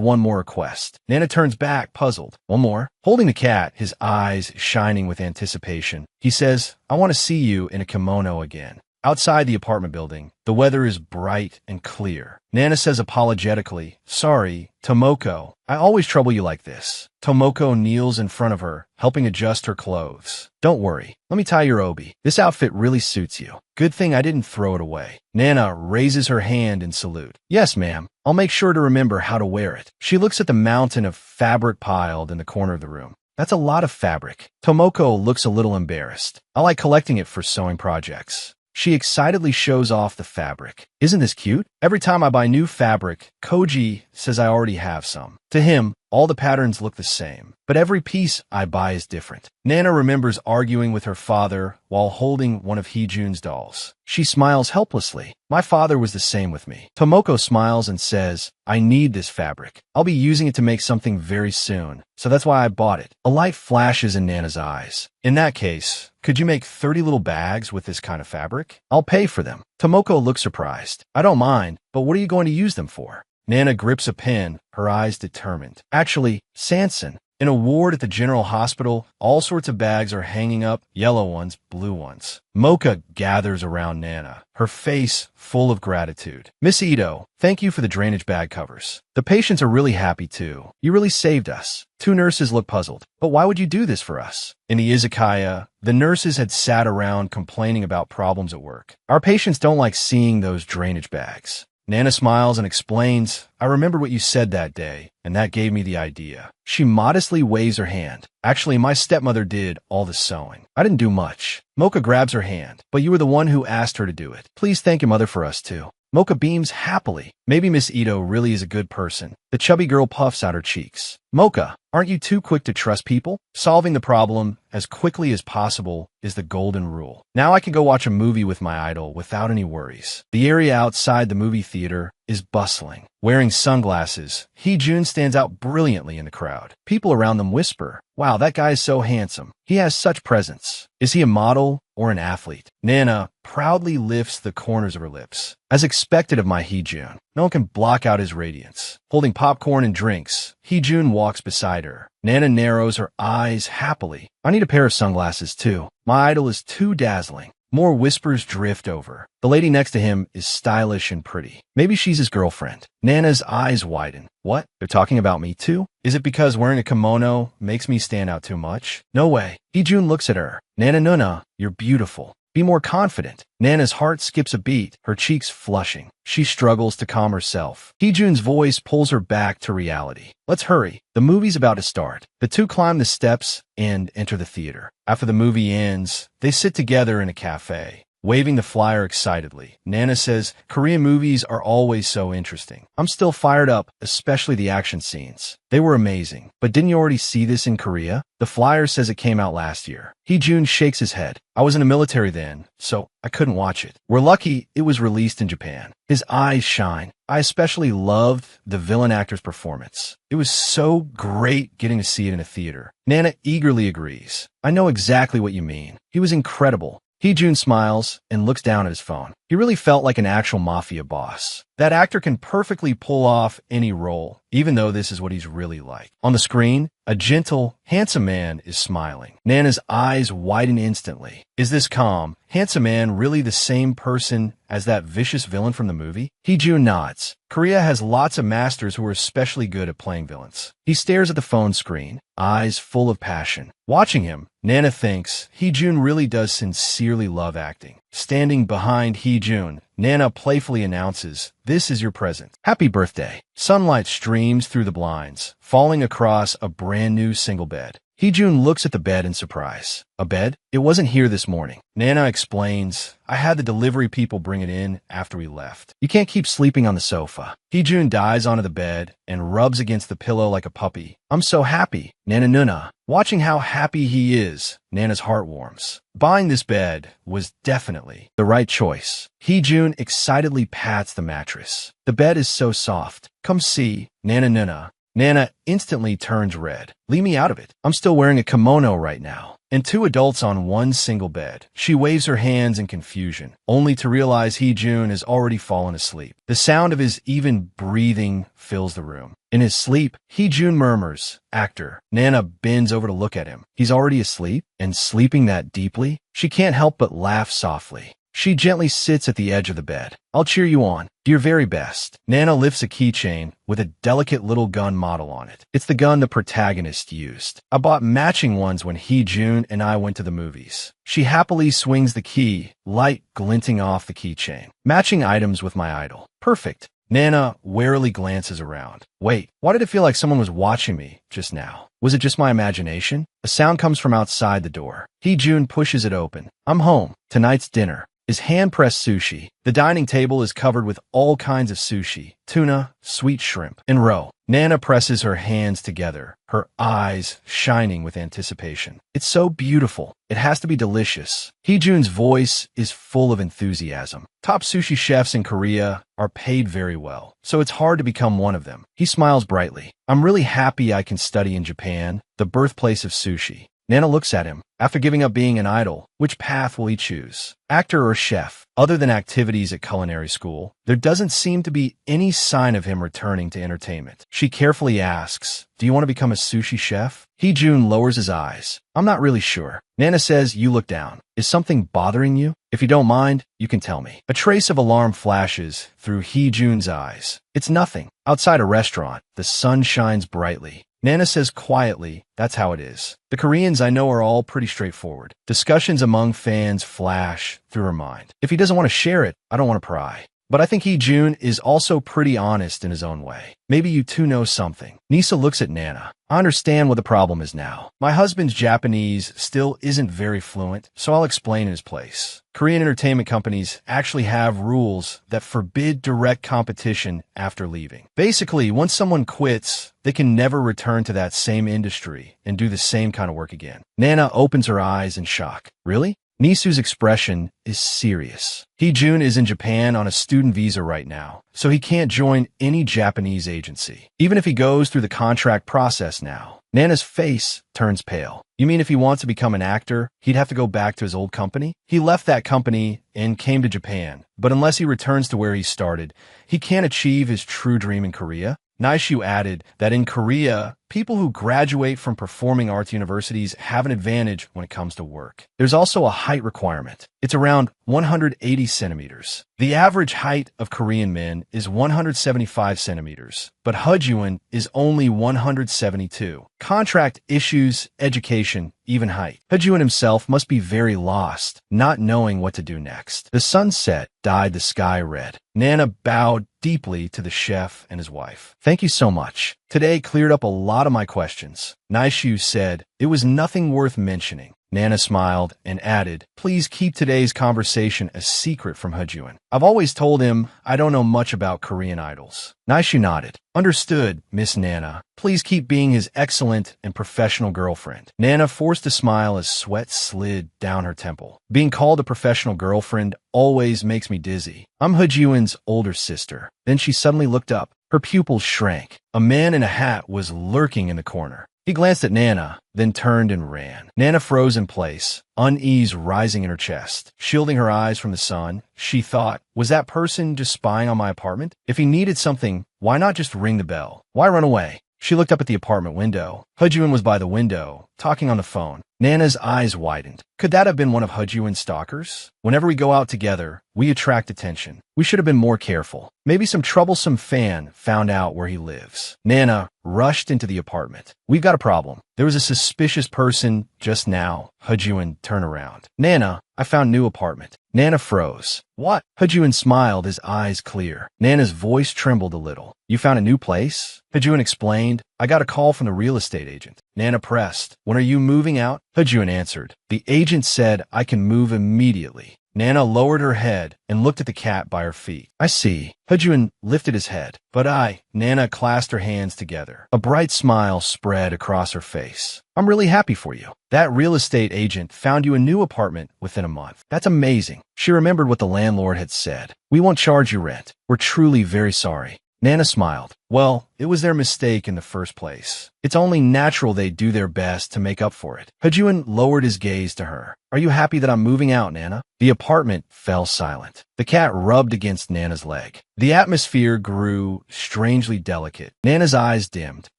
one more request. Nana turns back, puzzled. One more? Holding the cat, his eyes shining with anticipation, he says, I want to see you in a kimono again. Outside the apartment building, the weather is bright and clear. Nana says apologetically, sorry, Tomoko, I always trouble you like this. Tomoko kneels in front of her, helping adjust her clothes. Don't worry, let me tie your obi. This outfit really suits you. Good thing I didn't throw it away. Nana raises her hand in salute. Yes, ma'am. I'll make sure to remember how to wear it. She looks at the mountain of fabric piled in the corner of the room. That's a lot of fabric. Tomoko looks a little embarrassed. I like collecting it for sewing projects. She excitedly shows off the fabric. Isn't this cute? Every time I buy new fabric, Koji says I already have some. To him, all the patterns look the same, but every piece I buy is different. Nana remembers arguing with her father while holding one of Hee-jun's dolls. She smiles helplessly. My father was the same with me. Tomoko smiles and says, I need this fabric. I'll be using it to make something very soon, so that's why I bought it. A light flashes in Nana's eyes. In that case, could you make 30 little bags with this kind of fabric? I'll pay for them. Tomoko looks surprised. I don't mind, but what are you going to use them for? Nana grips a pen, her eyes determined. Actually, Sanson, in a ward at the General Hospital, all sorts of bags are hanging up, yellow ones, blue ones. Mocha gathers around Nana, her face full of gratitude. Miss Ito, thank you for the drainage bag covers. The patients are really happy too. You really saved us. Two nurses look puzzled. But why would you do this for us? In the izakaya, the nurses had sat around complaining about problems at work. Our patients don't like seeing those drainage bags. Nana smiles and explains, I remember what you said that day, and that gave me the idea. She modestly waves her hand. Actually, my stepmother did all the sewing. I didn't do much. Mocha grabs her hand, but you were the one who asked her to do it. Please thank your mother for us too. Mocha beams happily. Maybe Miss Ito really is a good person. The chubby girl puffs out her cheeks. Mocha, aren't you too quick to trust people? Solving the problem as quickly as possible is the golden rule. Now I can go watch a movie with my idol without any worries. The area outside the movie theater is bustling. Wearing sunglasses, Hee-jun stands out brilliantly in the crowd. People around them whisper, wow, that guy is so handsome. He has such presence. Is he a model or an athlete? Nana proudly lifts the corners of her lips. As expected of my Hee-jun, no one can block out his radiance. Holding popcorn and drinks, Hee-jun walks beside her. Nana narrows her eyes happily. I need a pair of sunglasses too. My idol is too dazzling. More whispers drift over. The lady next to him is stylish and pretty. Maybe she's his girlfriend. Nana's eyes widen. What? They're talking about me too? Is it because wearing a kimono makes me stand out too much? No way. Hee-jun looks at her. Nana, you're beautiful. Be more confident. Nana's heart skips a beat, her cheeks flushing. She struggles to calm herself. Hee-jun's voice pulls her back to reality. Let's hurry. The movie's about to start. The two climb the steps and enter the theater. After the movie ends, they sit together in a cafe, waving the flyer excitedly. Nana says, Korean movies are always so interesting. I'm still fired up, especially the action scenes. They were amazing. But didn't you already see this in Korea? The flyer says it came out last year. Hee-jun shakes his head. I was in the military then, so I couldn't watch it. We're lucky it was released in Japan. His eyes shine. I especially loved the villain actor's performance. It was so great getting to see it in a theater. Nana eagerly agrees. I know exactly what you mean. He was incredible. Hee-jun smiles and looks down at his phone. He really felt like an actual mafia boss. That actor can perfectly pull off any role, even though this is what he's really like. On the screen, a gentle, handsome man is smiling. Nana's eyes widen instantly. Is this calm, handsome man really the same person as that vicious villain from the movie? Hee-jun nods. Korea has lots of masters who are especially good at playing villains. He stares at the phone screen, eyes full of passion. Watching him, Nana thinks Hee-jun really does sincerely love acting. Standing behind Hee-jun, Nana playfully announces, "This is your present. Happy birthday." Sunlight streams through the blinds, falling across a brand new single bed. Hee-jun looks at the bed in surprise. A bed? It wasn't here this morning. Nana explains, "I had the delivery people bring it in after we left. You can't keep sleeping on the sofa." Hee-jun dives onto the bed and rubs against the pillow like a puppy. "I'm so happy." Nana Nuna. Watching how happy he is, Nana's heart warms. Buying this bed was definitely the right choice. Hee-jun excitedly pats the mattress. "The bed is so soft. Come see." Nana Nuna. Nana instantly turns red. "Leave me out of it. I'm still wearing a kimono right now." And two adults on one single bed. She waves her hands in confusion, only to realize Hee-jun has already fallen asleep. The sound of his even breathing fills the room. In his sleep, Hee-jun murmurs, "Actor." Nana bends over to look at him. He's already asleep, and sleeping that deeply? She can't help but laugh softly. She gently sits at the edge of the bed. "I'll cheer you on. Do your very best." Nana lifts a keychain with a delicate little gun model on it. It's the gun the protagonist used. "I bought matching ones when Hee-jun and I went to the movies." She happily swings the key, light glinting off the keychain. "Matching items with my idol. Perfect." Nana warily glances around. "Wait, why did it feel like someone was watching me just now? Was it just my imagination?" A sound comes from outside the door. Hee-jun pushes it open. "I'm home. Tonight's dinner is hand-pressed sushi." The dining table is covered with all kinds of sushi, tuna, sweet shrimp, and roe. Nana presses her hands together, her eyes shining with anticipation. "It's so beautiful. It has to be delicious." Hee-jun's voice is full of enthusiasm. Top sushi chefs in Korea are paid very well, so it's hard to become one of them. He smiles brightly. "I'm really happy I can study in Japan, the birthplace of sushi." Nana looks at him. After giving up being an idol, which path will he choose? Actor or chef? Other than activities at culinary school, there doesn't seem to be any sign of him returning to entertainment. She carefully asks, "Do you want to become a sushi chef?" Hee-jun lowers his eyes. "I'm not really sure." Nana says, "You look down. Is something bothering you? If you don't mind, you can tell me." A trace of alarm flashes through Hee-jun's eyes. "It's nothing." Outside a restaurant, the sun shines brightly. Nana says quietly, "That's how it is." The Koreans I know are all pretty straightforward. Discussions among fans flash through her mind. If he doesn't want to share it, I don't want to pry. But I think Hee-jun is also pretty honest in his own way. "Maybe you two know something." Nisa looks at Nana. "I understand what the problem is now. My husband's Japanese still isn't very fluent, so I'll explain in his place. Korean entertainment companies actually have rules that forbid direct competition after leaving. Basically, once someone quits, they can never return to that same industry and do the same kind of work again." Nana opens her eyes in shock. "Really?" Nisu's expression is serious. Hee-jun is in Japan on a student visa right now, so he can't join any Japanese agency, even if he goes through the contract process now. Nana's face turns pale. "You mean if he wants to become an actor, he'd have to go back to his old company?" He left that company and came to Japan, but unless he returns to where he started, he can't achieve his true dream in Korea. Naishu added that in Korea, people who graduate from performing arts universities have an advantage when it comes to work. There's also a height requirement. It's around 180 centimeters. The average height of Korean men is 175 centimeters, but Hee-jun is only 172. Contract issues, education, even height. Hee-jun himself must be very lost, not knowing what to do next. The sunset dyed the sky red. Nana bowed deeply to the chef and his wife. "Thank you so much. Today cleared up a lot of my questions." Naishu said, "It was nothing worth mentioning." Nana smiled and added, "Please keep today's conversation a secret from Hee-jun. I've always told him I don't know much about Korean idols." Naishu nodded. "Understood, Miss Nana. Please keep being his excellent and professional girlfriend." Nana forced a smile as sweat slid down her temple. "Being called a professional girlfriend always makes me dizzy. I'm Hee-jun's older sister." Then she suddenly looked up. Her pupils shrank. A man in a hat was lurking in the corner. He glanced at Nana, then turned and ran. Nana froze in place, unease rising in her chest, shielding her eyes from the sun. She thought, was that person just spying on my apartment? If he needed something, why not just ring the bell? Why run away? She looked up at the apartment window. Hejun was by the window, talking on the phone. Nana's eyes widened. Could that have been one of Hejun's stalkers? Whenever we go out together, we attract attention. We should have been more careful. Maybe some troublesome fan found out where he lives. Nana rushed into the apartment. We've got a problem. There was a suspicious person just now. Hejun turned around. Nana, I found new apartment. Nana froze. What? Hejun smiled, his eyes clear. Nana's voice trembled a little. You found a new place? Hejun explained. I got a call from the real estate agent. Nana pressed. When are you moving out? Hejun answered. The agent said I can move immediately. Nana lowered her head and looked at the cat by her feet. I see. Hejun lifted his head. But Nana clasped her hands together. A bright smile spread across her face. I'm really happy for you. That real estate agent found you a new apartment within a month. That's amazing. She remembered what the landlord had said. We won't charge you rent. We're truly very sorry. Nana smiled. Well, it was their mistake in the first place. It's only natural they do their best to make up for it. Hejun lowered his gaze to her. Are you happy that I'm moving out, Nana? The apartment fell silent. The cat rubbed against Nana's leg. The atmosphere grew strangely delicate. Nana's eyes dimmed.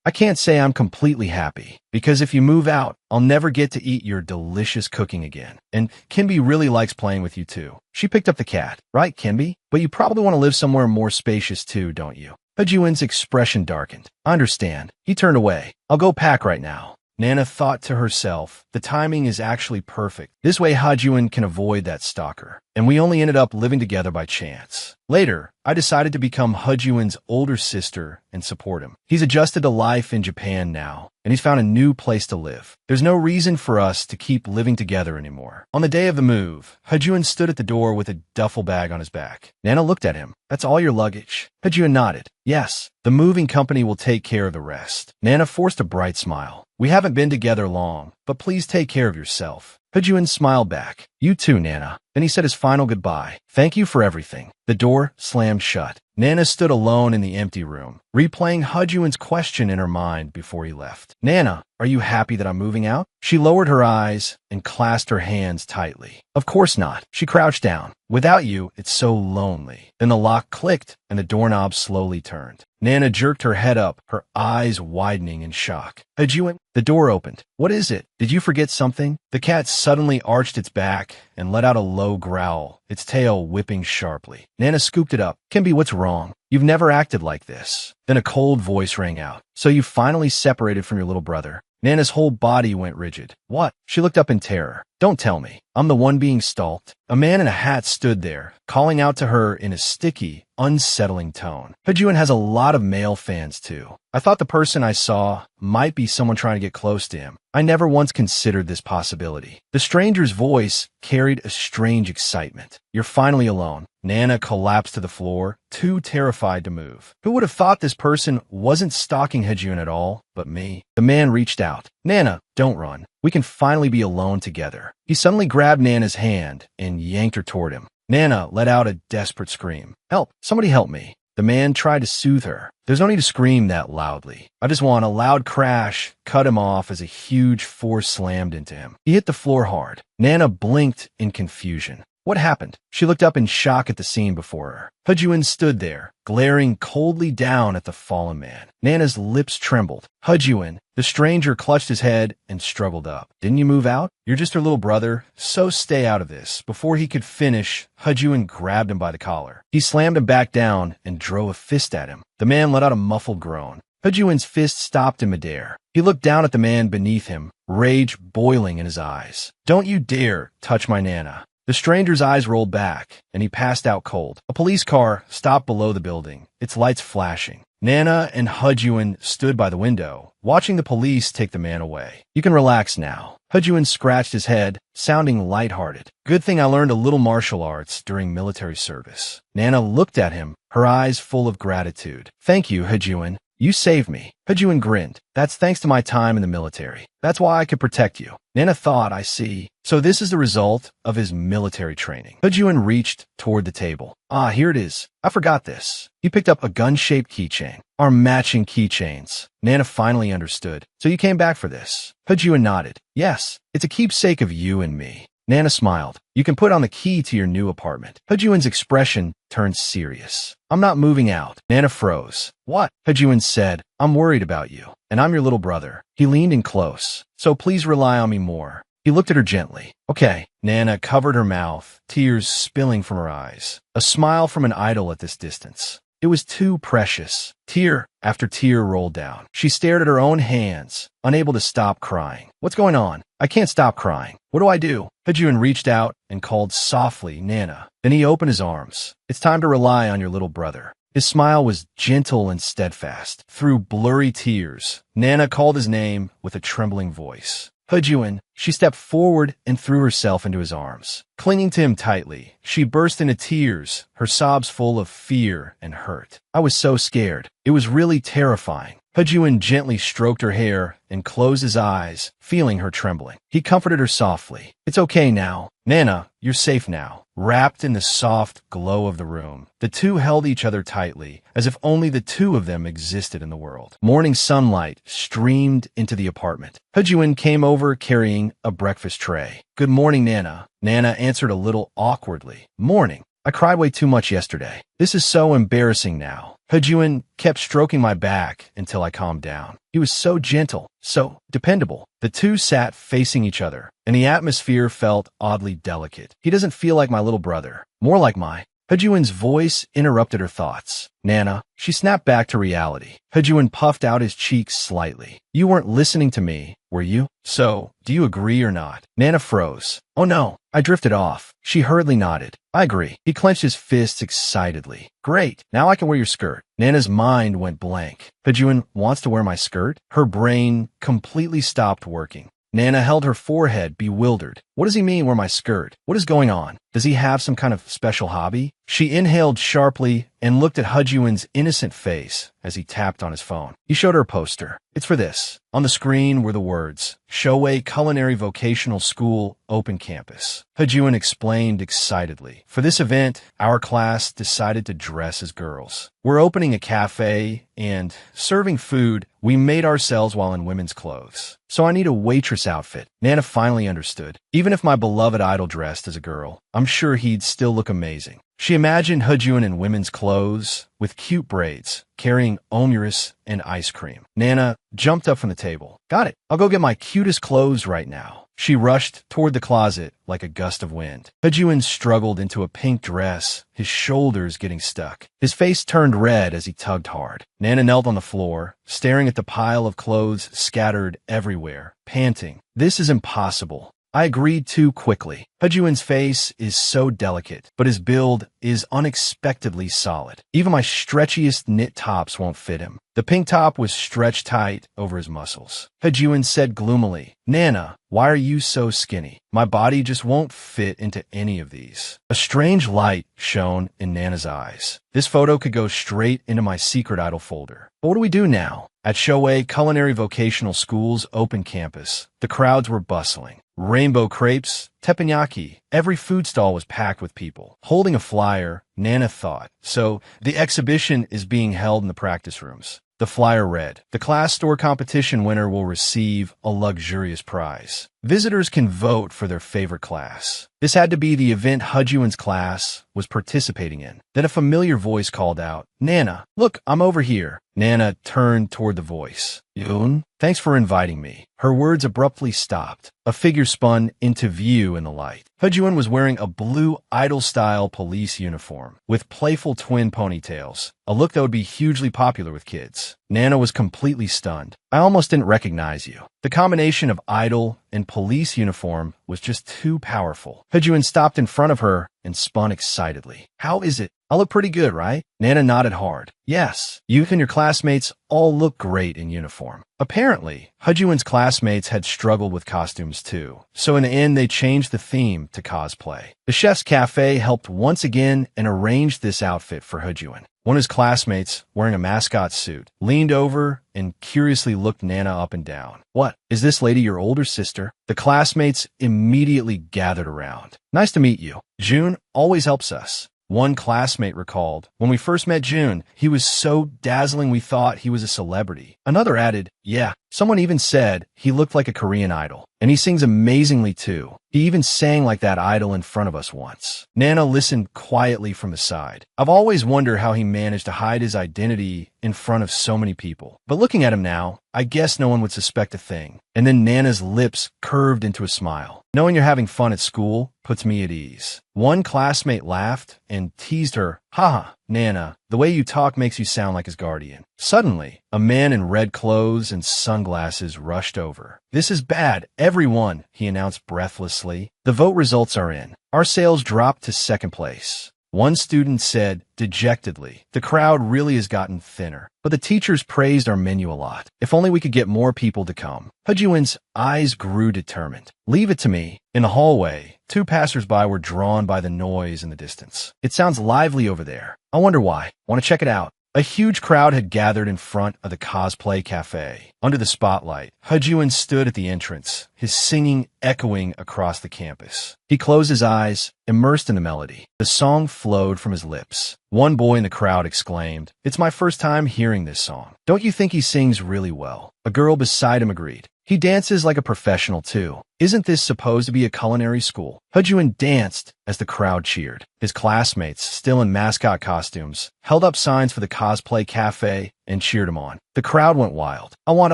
I can't say I'm completely happy, because if you move out, I'll never get to eat your delicious cooking again. And Kimby really likes playing with you too. She picked up the cat. Right, Kimby? But you probably want to live somewhere more spacious too, don't you? Hejun's expression darkened. I understand. He turned away. I'll go pack right now. Nana thought to herself, the timing is actually perfect. This way Hejun can avoid that stalker. And we only ended up living together by chance. Later, I decided to become Hejun's older sister and support him. He's adjusted to life in Japan now, and he's found a new place to live. There's no reason for us to keep living together anymore. On the day of the move, Hejun stood at the door with a duffel bag on his back. Nana looked at him. That's all your luggage? Hejun nodded. Yes, the moving company will take care of the rest. Nana forced a bright smile. We haven't been together long, but please take care of yourself. Hejun smiled back. You too, Nana. Then he said his final goodbye. Thank you for everything. The door slammed shut. Nana stood alone in the empty room, replaying Hejun's question in her mind before he left. Nana, are you happy that I'm moving out? She lowered her eyes and clasped her hands tightly. Of course not. She crouched down. Without you, it's so lonely. Then the lock clicked and the doorknob slowly turned. Nana jerked her head up, her eyes widening in shock. Hejun, the door opened. What is it? Did you forget something? The cat suddenly arched its back and let out a low growl, its tail whipping sharply. Nana scooped it up. Kimby, what's wrong? You've never acted like this. Then a cold voice rang out. So you finally separated from your little brother. Nana's whole body went rigid. What? She looked up in terror. Don't tell me. I'm the one being stalked. A man in a hat stood there, calling out to her in a sticky, unsettling tone. Hejun has a lot of male fans too. I thought the person I saw might be someone trying to get close to him. I never once considered this possibility. The stranger's voice carried a strange excitement. You're finally alone. Nana collapsed to the floor, too terrified to move. Who would have thought this person wasn't stalking Hejun at all, but me? The man reached out. Nana, don't run. We can finally be alone together. He suddenly grabbed Nana's hand and yanked her toward him. Nana let out a desperate scream. Help! Somebody help me. The man tried to soothe her. There's no need to scream that loudly. I just want a loud crash cut him off as a huge force slammed into him. He hit the floor hard. Nana blinked in confusion. What happened? She looked up in shock at the scene before her. Hejun stood there, glaring coldly down at the fallen man. Nana's lips trembled. Hejun, the stranger clutched his head and struggled up. Didn't you move out? You're just her little brother, so stay out of this. Before he could finish, Hejun grabbed him by the collar. He slammed him back down and drove a fist at him. The man let out a muffled groan. Hejun's fist stopped in midair. He looked down at the man beneath him, rage boiling in his eyes. Don't you dare touch my Nana. The stranger's eyes rolled back, and he passed out cold. A police car stopped below the building, its lights flashing. Nana and Hejun stood by the window, watching the police take the man away. You can relax now. Hejun scratched his head, sounding lighthearted. Good thing I learned a little martial arts during military service. Nana looked at him, her eyes full of gratitude. Thank you, Hejun. You saved me. Hejun grinned. That's thanks to my time in the military. That's why I could protect you. Nana thought, I see. So this is the result of his military training. Hejun reached toward the table. Ah, here it is. I forgot this. He picked up a gun-shaped keychain. Our matching keychains. Nana finally understood. So you came back for this. Hejun nodded. Yes, it's a keepsake of you and me. Nana smiled. You can put on the key to your new apartment. Hejun's expression turned serious. I'm not moving out. Nana froze. What? Hejun said. I'm worried about you, and I'm your little brother. He leaned in close. So please rely on me more. He looked at her gently. Okay. Nana covered her mouth, tears spilling from her eyes. A smile from an idol at this distance. It was too precious. Tear after tear rolled down. She stared at her own hands, unable to stop crying. What's going on? I can't stop crying. What do I do? Hejun reached out and called softly, Nana. Then he opened his arms. It's time to rely on your little brother. His smile was gentle and steadfast. Through blurry tears, Nana called his name with a trembling voice. Hejun. She stepped forward and threw herself into his arms. Clinging to him tightly, she burst into tears, her sobs full of fear and hurt. I was so scared. It was really terrifying. Hejun gently stroked her hair and closed his eyes, feeling her trembling. He comforted her softly. It's okay now. Nana, you're safe now. Wrapped in the soft glow of the room, the two held each other tightly, as if only the two of them existed in the world. Morning sunlight streamed into the apartment. Hejun came over carrying a breakfast tray. Good morning, Nana. Nana answered a little awkwardly. Morning. I cried way too much yesterday. This is so embarrassing now. Hejun kept stroking my back until I calmed down. He was so gentle, so dependable. The two sat facing each other, and the atmosphere felt oddly delicate. He doesn't feel like my little brother, more like my... Hejun's voice interrupted her thoughts. Nana. She snapped back to reality. Hejun puffed out his cheeks slightly. You weren't listening to me, were you? So, do you agree or not? Nana froze. Oh no. I drifted off. She hurriedly nodded. I agree. He clenched his fists excitedly. Great. Now I can wear your skirt. Nana's mind went blank. Hejun wants to wear my skirt? Her brain completely stopped working. Nana held her forehead, bewildered. What does he mean, wear my skirt? What is going on? Does he have some kind of special hobby? She inhaled sharply and looked at Hejun's innocent face as he tapped on his phone. He showed her a poster. It's for this. On the screen were the words, Shoei Culinary Vocational School Open Campus. Hejun explained excitedly. For this event, our class decided to dress as girls. We're opening a cafe and serving food we made ourselves while in women's clothes. So I need a waitress outfit. Nana finally understood. Even if my beloved idol dressed as a girl, I'm sure he'd still look amazing. She imagined Hejun in women's clothes, with cute braids, carrying omurice and ice cream. Nana jumped up from the table. Got it. I'll go get my cutest clothes right now. She rushed toward the closet like a gust of wind. Hejun struggled into a pink dress, his shoulders getting stuck. His face turned red as he tugged hard. Nana knelt on the floor, staring at the pile of clothes scattered everywhere, panting. This is impossible. I agreed too quickly. Hejun's face is so delicate, but his build is unexpectedly solid. Even my stretchiest knit tops won't fit him. The pink top was stretched tight over his muscles. Hejun said gloomily, Nana, why are you so skinny? My body just won't fit into any of these. A strange light shone in Nana's eyes. This photo could go straight into my secret idol folder. But what do we do now? At Shoei Culinary Vocational School's open campus, the crowds were bustling. Rainbow crepes, teppanyaki, every food stall was packed with people. Holding a flyer, Nana thought, so the exhibition is being held in the practice rooms. The flyer read, the class store competition winner will receive a luxurious prize. Visitors can vote for their favorite class. This had to be the event Hejun's class was participating in. Then a familiar voice called out, Nana, look, I'm over here. Nana turned toward the voice. Yoon, thanks for inviting me. Her words abruptly stopped. A figure spun into view in the light. Hejun was wearing a blue idol-style police uniform with playful twin ponytails, a look that would be hugely popular with kids. Nana was completely stunned. I almost didn't recognize you. The combination of idol and police uniform was just too powerful. Hejun stopped in front of her and spun excitedly. How is it? I look pretty good, right? Nana nodded hard. Yes, you and your classmates all look great in uniform. Apparently, Hejun's classmates had struggled with costumes too, so in the end they changed the theme to cosplay. The chef's cafe helped once again and arranged this outfit for Hejun. One of his classmates, wearing a mascot suit, leaned over and curiously looked Nana up and down. "What, is this lady your older sister?" The classmates immediately gathered around. "Nice to meet you. June always helps us." One classmate recalled, "When we first met June, he was so dazzling we thought he was a celebrity." Another added, "Yeah, someone even said he looked like a Korean idol. And he sings amazingly too. He even sang like that idol in front of us once." Nana listened quietly from the side. "I've always wondered how he managed to hide his identity in front of so many people. But looking at him now, I guess no one would suspect a thing." And then Nana's lips curved into a smile. "Knowing you're having fun at school puts me at ease." One classmate laughed and teased her, "Haha, Nana, the way you talk makes you sound like his guardian." Suddenly, a man in red clothes and sunglasses rushed over. "This is bad, everyone," he announced breathlessly. "The vote results are in. Our sales dropped to second place." One student said dejectedly, "The crowd really has gotten thinner. But the teachers praised our menu a lot. If only we could get more people to come." Hejun's eyes grew determined. "Leave it to me." In the hallway, two passersby were drawn by the noise in the distance. "It sounds lively over there. I wonder why. Want to check it out." A huge crowd had gathered in front of the cosplay cafe. Under the spotlight, Hejun stood at the entrance, his singing echoing across the campus. He closed his eyes, immersed in the melody. The song flowed from his lips. One boy in the crowd exclaimed, "It's my first time hearing this song. Don't you think he sings really well?" A girl beside him agreed. "He dances like a professional, too. Isn't this supposed to be a culinary school?" Hejun danced as the crowd cheered. His classmates, still in mascot costumes, held up signs for the cosplay cafe and cheered him on. The crowd went wild. "I want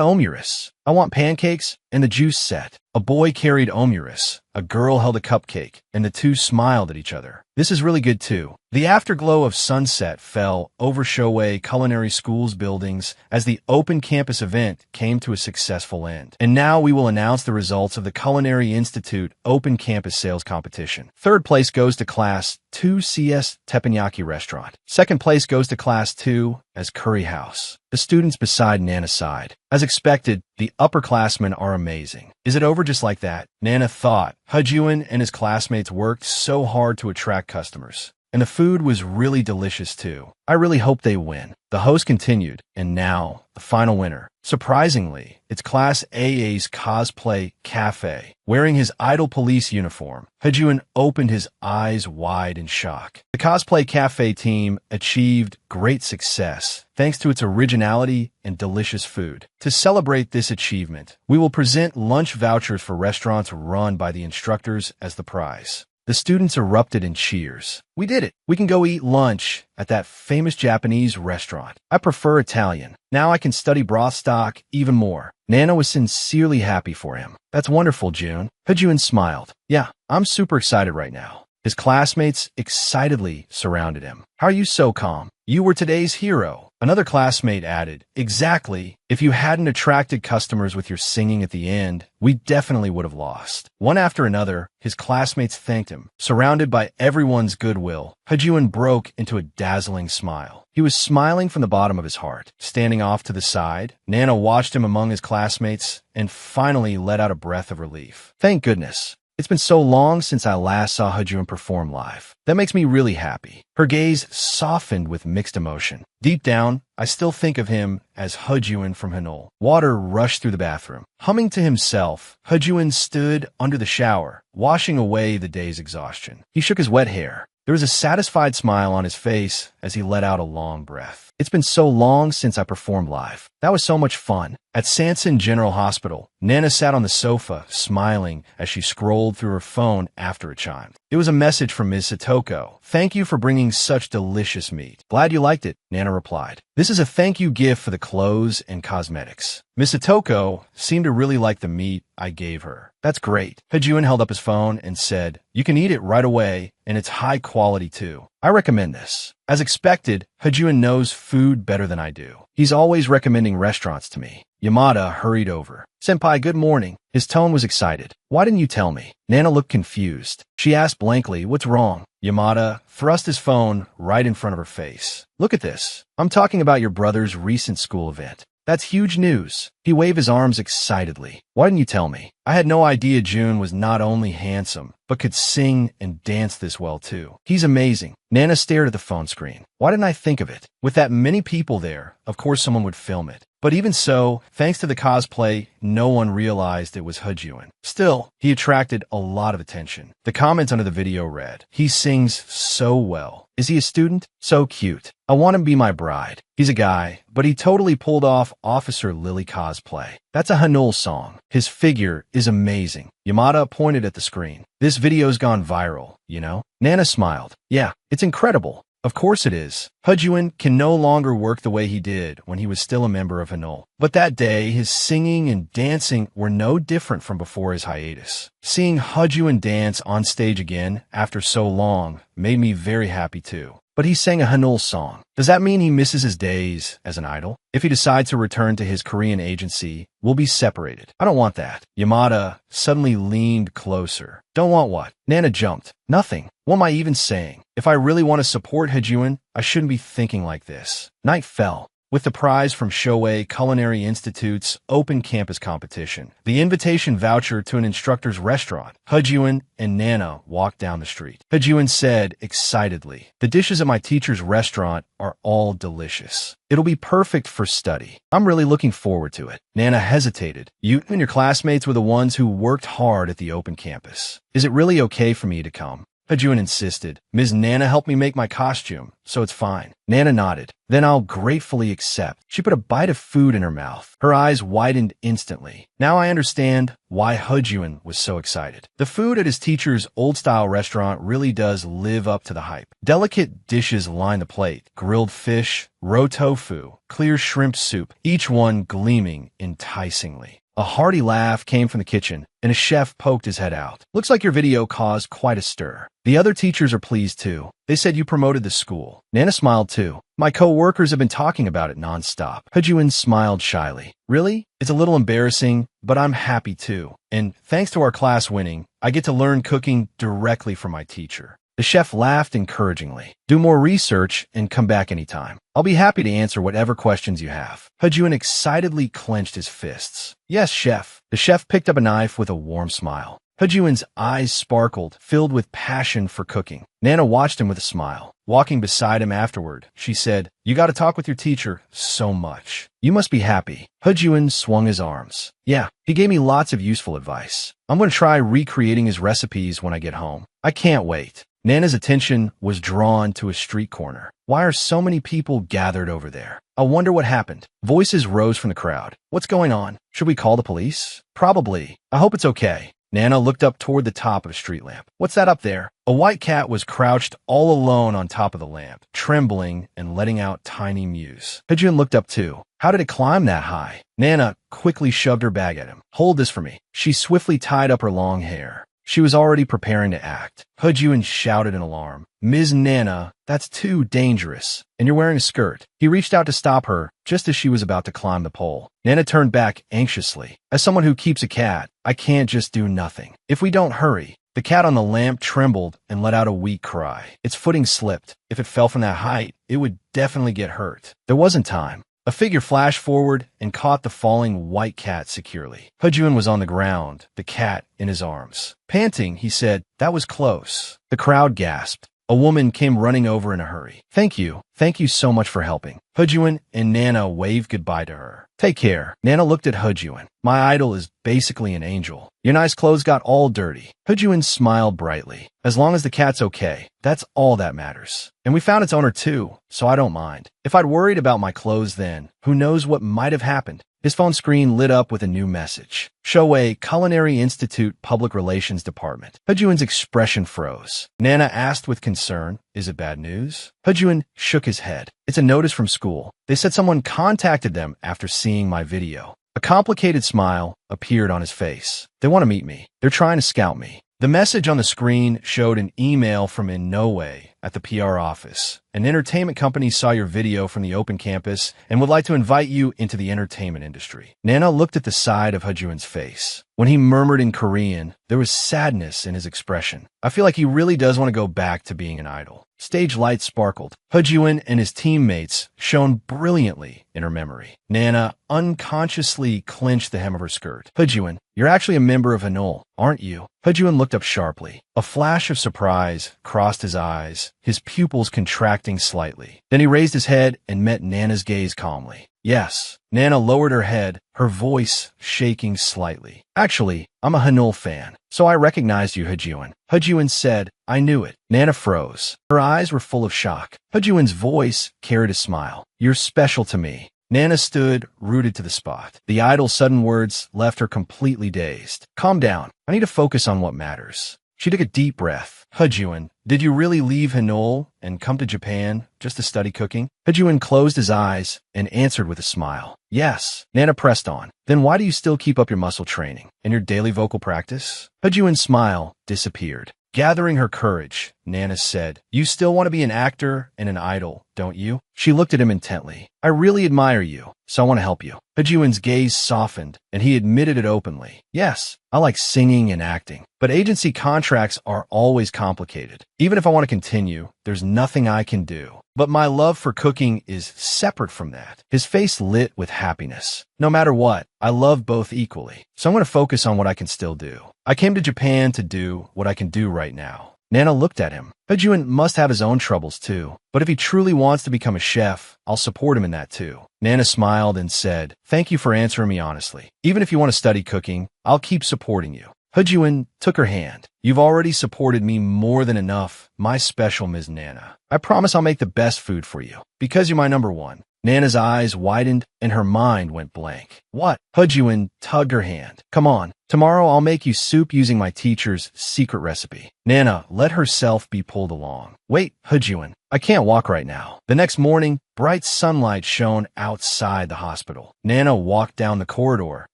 omurice. I want pancakes and the juice set." A boy carried omurice. A girl held a cupcake, and the two smiled at each other. "This is really good, too." The afterglow of sunset fell over Shoei Culinary School's buildings as the open campus event came to a successful end. And now we will announce the results of the Culinary Institute Open Campus Sales Competition. Third place goes to Class 2CS Teppanyaki Restaurant. Second place goes to Class 2 as Curry House. The students beside Nana sighed. As expected, the upperclassmen are amazing. Is it over just like that? Nana thought. Hejun and his classmates worked so hard to attract customers. And the food was really delicious too. I really hope they win. The host continued, and now, the final winner. Surprisingly, it's Class AA's cosplay cafe. Wearing his idol police uniform, Hejun opened his eyes wide in shock. The cosplay cafe team achieved great success thanks to its originality and delicious food. To celebrate this achievement, we will present lunch vouchers for restaurants run by the instructors as the prize. The students erupted in cheers. "We did it! We can go eat lunch at that famous Japanese restaurant. I prefer Italian. Now I can study broth stock even more." Nana was sincerely happy for him. "That's wonderful, June." Hejun smiled. "Yeah, I'm super excited right now." His classmates excitedly surrounded him. "How are you so calm? You were today's hero." Another classmate added, "Exactly. If you hadn't attracted customers with your singing at the end, we definitely would have lost." One after another, his classmates thanked him. Surrounded by everyone's goodwill, Hejun broke into a dazzling smile. He was smiling from the bottom of his heart. Standing off to the side, Nana watched him among his classmates and finally let out a breath of relief. "Thank goodness. It's been so long since I last saw Hejun perform live. That makes me really happy." Her gaze softened with mixed emotion. "Deep down, I still think of him as Hejun from Hanul." Water rushed through the bathroom. Humming to himself, Hejun stood under the shower, washing away the day's exhaustion. He shook his wet hair. There was a satisfied smile on his face as he let out a long breath. "It's been so long since I performed live. That was so much fun." At Sanson General Hospital, Nana sat on the sofa, smiling as she scrolled through her phone after it chimed. It was a message from Ms. Satoko. "Thank you for bringing such delicious meat. Glad you liked it," Nana replied. "This is a thank you gift for the clothes and cosmetics. Ms. Satoko seemed to really like the meat I gave her." "That's great." Hejun held up his phone and said, "You can eat it right away, and it's high quality too. I recommend this." As expected, Hejun knows food better than I do. He's always recommending restaurants to me. Yamada hurried over. "Senpai, good morning." His tone was excited. "Why didn't you tell me?" Nana looked confused. She asked blankly, "What's wrong?" Yamada thrust his phone right in front of her face. "Look at this. I'm talking about your brother's recent school event. That's huge news. He waved his arms excitedly. Why didn't you tell me? I had no idea June was not only handsome, but could sing and dance this well too. He's amazing. Nana stared at the phone screen. Why didn't I think of it? With that many people there, of course someone would film it. But even so, thanks to the cosplay, no one realized it was Hejun. Still, he attracted a lot of attention. The comments under the video read, "He sings so well. Is he a student? So cute. I want him to be my bride. He's a guy, but he totally pulled off Officer Lily cosplay. That's a Hanul song. His figure is amazing." Yamada pointed at the screen. "This video's gone viral, you know?" Nana smiled. "Yeah, it's incredible. Of course it is. Hejun can no longer work the way he did when he was still a member of Hanul. But that day, his singing and dancing were no different from before his hiatus. Seeing Hejun dance on stage again after so long made me very happy too. But he sang a Hanul song. Does that mean he misses his days as an idol? If he decides to return to his Korean agency, we'll be separated. I don't want that." Yamada suddenly leaned closer. "Don't want what?" Nana jumped. "Nothing. What am I even saying? If I really want to support Hejun, I shouldn't be thinking like this." Night fell. With the prize from Shoei Culinary Institute's open campus competition, the invitation voucher to an instructor's restaurant, Hejun and Nana walked down the street. Hejun said excitedly, "The dishes at my teacher's restaurant are all delicious. It'll be perfect for study. I'm really looking forward to it." Nana hesitated. "You and your classmates were the ones who worked hard at the open campus. Is it really okay for me to come?" Hejun insisted. "Ms. Nana helped me make my costume, so it's fine." Nana nodded. "Then I'll gratefully accept." She put a bite of food in her mouth. Her eyes widened instantly. Now I understand why Hejun was so excited. The food at his teacher's old-style restaurant really does live up to the hype. Delicate dishes line the plate. Grilled fish, raw tofu, clear shrimp soup, each one gleaming enticingly. A hearty laugh came from the kitchen, and a chef poked his head out. "Looks like your video caused quite a stir. The other teachers are pleased too. They said you promoted the school." Nana smiled too. "My co-workers have been talking about it nonstop." Hejun smiled shyly. "Really? It's a little embarrassing, but I'm happy too. And thanks to our class winning, I get to learn cooking directly from my teacher." The chef laughed encouragingly. "Do more research and come back anytime. I'll be happy to answer whatever questions you have." Hejun excitedly clenched his fists. "Yes, chef." The chef picked up a knife with a warm smile. Hejun's eyes sparkled, filled with passion for cooking. Nana watched him with a smile. Walking beside him afterward, she said, "You got to talk with your teacher so much. You must be happy." Hejun swung his arms. "Yeah, he gave me lots of useful advice. I'm going to try recreating his recipes when I get home. I can't wait." Nana's attention was drawn to a street corner. Why are so many people gathered over there? I wonder what happened. Voices rose from the crowd. What's going on? Should we call the police? Probably. I hope it's okay. Nana looked up toward the top of a street lamp. What's that up there? A white cat was crouched all alone on top of the lamp, trembling and letting out tiny mews. Hejun looked up too. How did it climb that high? Nana quickly shoved her bag at him. Hold this for me. She swiftly tied up her long hair. She was already preparing to act. Hejun shouted in alarm. Ms. Nana, that's too dangerous. And you're wearing a skirt. He reached out to stop her, just as she was about to climb the pole. Nana turned back anxiously. As someone who keeps a cat, I can't just do nothing. If we don't hurry. The cat on the lamp trembled and let out a weak cry. Its footing slipped. If it fell from that height, it would definitely get hurt. There wasn't time. A figure flashed forward and caught the falling white cat securely. Hejun was on the ground, the cat in his arms. Panting, he said, "That was close." The crowd gasped. A woman came running over in a hurry. Thank you so much for helping." Hejun and Nana waved goodbye to her. "Take care." Nana looked at Hejun. "My idol is basically an angel. Your nice clothes got all dirty." Hejun smiled brightly. "As long as the cat's okay, that's all that matters. And we found its owner too, so I don't mind. If I'd worried about my clothes then, who knows what might have happened." His phone screen lit up with a new message. Shoei Culinary Institute Public Relations Department. Hejun's expression froze. Nana asked with concern, "Is it bad news?" Hejun shook his head. "It's a notice from school. They said someone contacted them after seeing my video." A complicated smile appeared on his face. "They want to meet me. They're trying to scout me." The message on the screen showed an email from Inoue at the PR office. An entertainment company saw your video from the open campus and would like to invite you into the entertainment industry. Nana looked at the side of Hyejuin's face. When he murmured in Korean, there was sadness in his expression. I feel like he really does want to go back to being an idol. Stage lights sparkled. Hyejuin and his teammates shone brilliantly in her memory. Nana unconsciously clenched the hem of her skirt. Hyejuin, you're actually a member of Hanul, aren't you? Hyejuin looked up sharply. A flash of surprise crossed his eyes, his pupils contracting slightly. Then he raised his head and met Nana's gaze calmly. Yes. Nana lowered her head, her voice shaking slightly. Actually, I'm a Hanul fan, so I recognized you, Hyejuin. Hyejuin said, I knew it. Nana froze. Her eyes were full of shock. Hyejuin's voice carried a smile. You're special to me. Nana stood, rooted to the spot. The idol's sudden words left her completely dazed. Calm down. I need to focus on what matters. She took a deep breath. Hyejuin, did you really leave Hanul and come to Japan just to study cooking? Hyejuin closed his eyes and answered with a smile. Yes. Nana pressed on. Then why do you still keep up your muscle training and your daily vocal practice? Hyejuin's smile disappeared. Gathering her courage, Nana said, you still want to be an actor and an idol, don't you? She looked at him intently. I really admire you, so I want to help you. Hyejuin's gaze softened, and he admitted it openly. Yes, I like singing and acting, but agency contracts are always complicated. Even if I want to continue, there's nothing I can do. But my love for cooking is separate from that. His face lit with happiness. No matter what, I love both equally, so I'm going to focus on what I can still do. I came to Japan to do what I can do right now. Nana looked at him. Hyejuin must have his own troubles too, but if he truly wants to become a chef, I'll support him in that too. Nana smiled and said, thank you for answering me honestly. Even if you want to study cooking, I'll keep supporting you. Hyejuin took her hand. You've already supported me more than enough, my special Ms. Nana. I promise I'll make the best food for you, because you're my number one. Nana's eyes widened and her mind went blank. What? Hyejuin tugged her hand. Come on, tomorrow I'll make you soup using my teacher's secret recipe. Nana let herself be pulled along. Wait, Hyejuin, I can't walk right now. The next morning, bright sunlight shone outside the hospital. Nana walked down the corridor,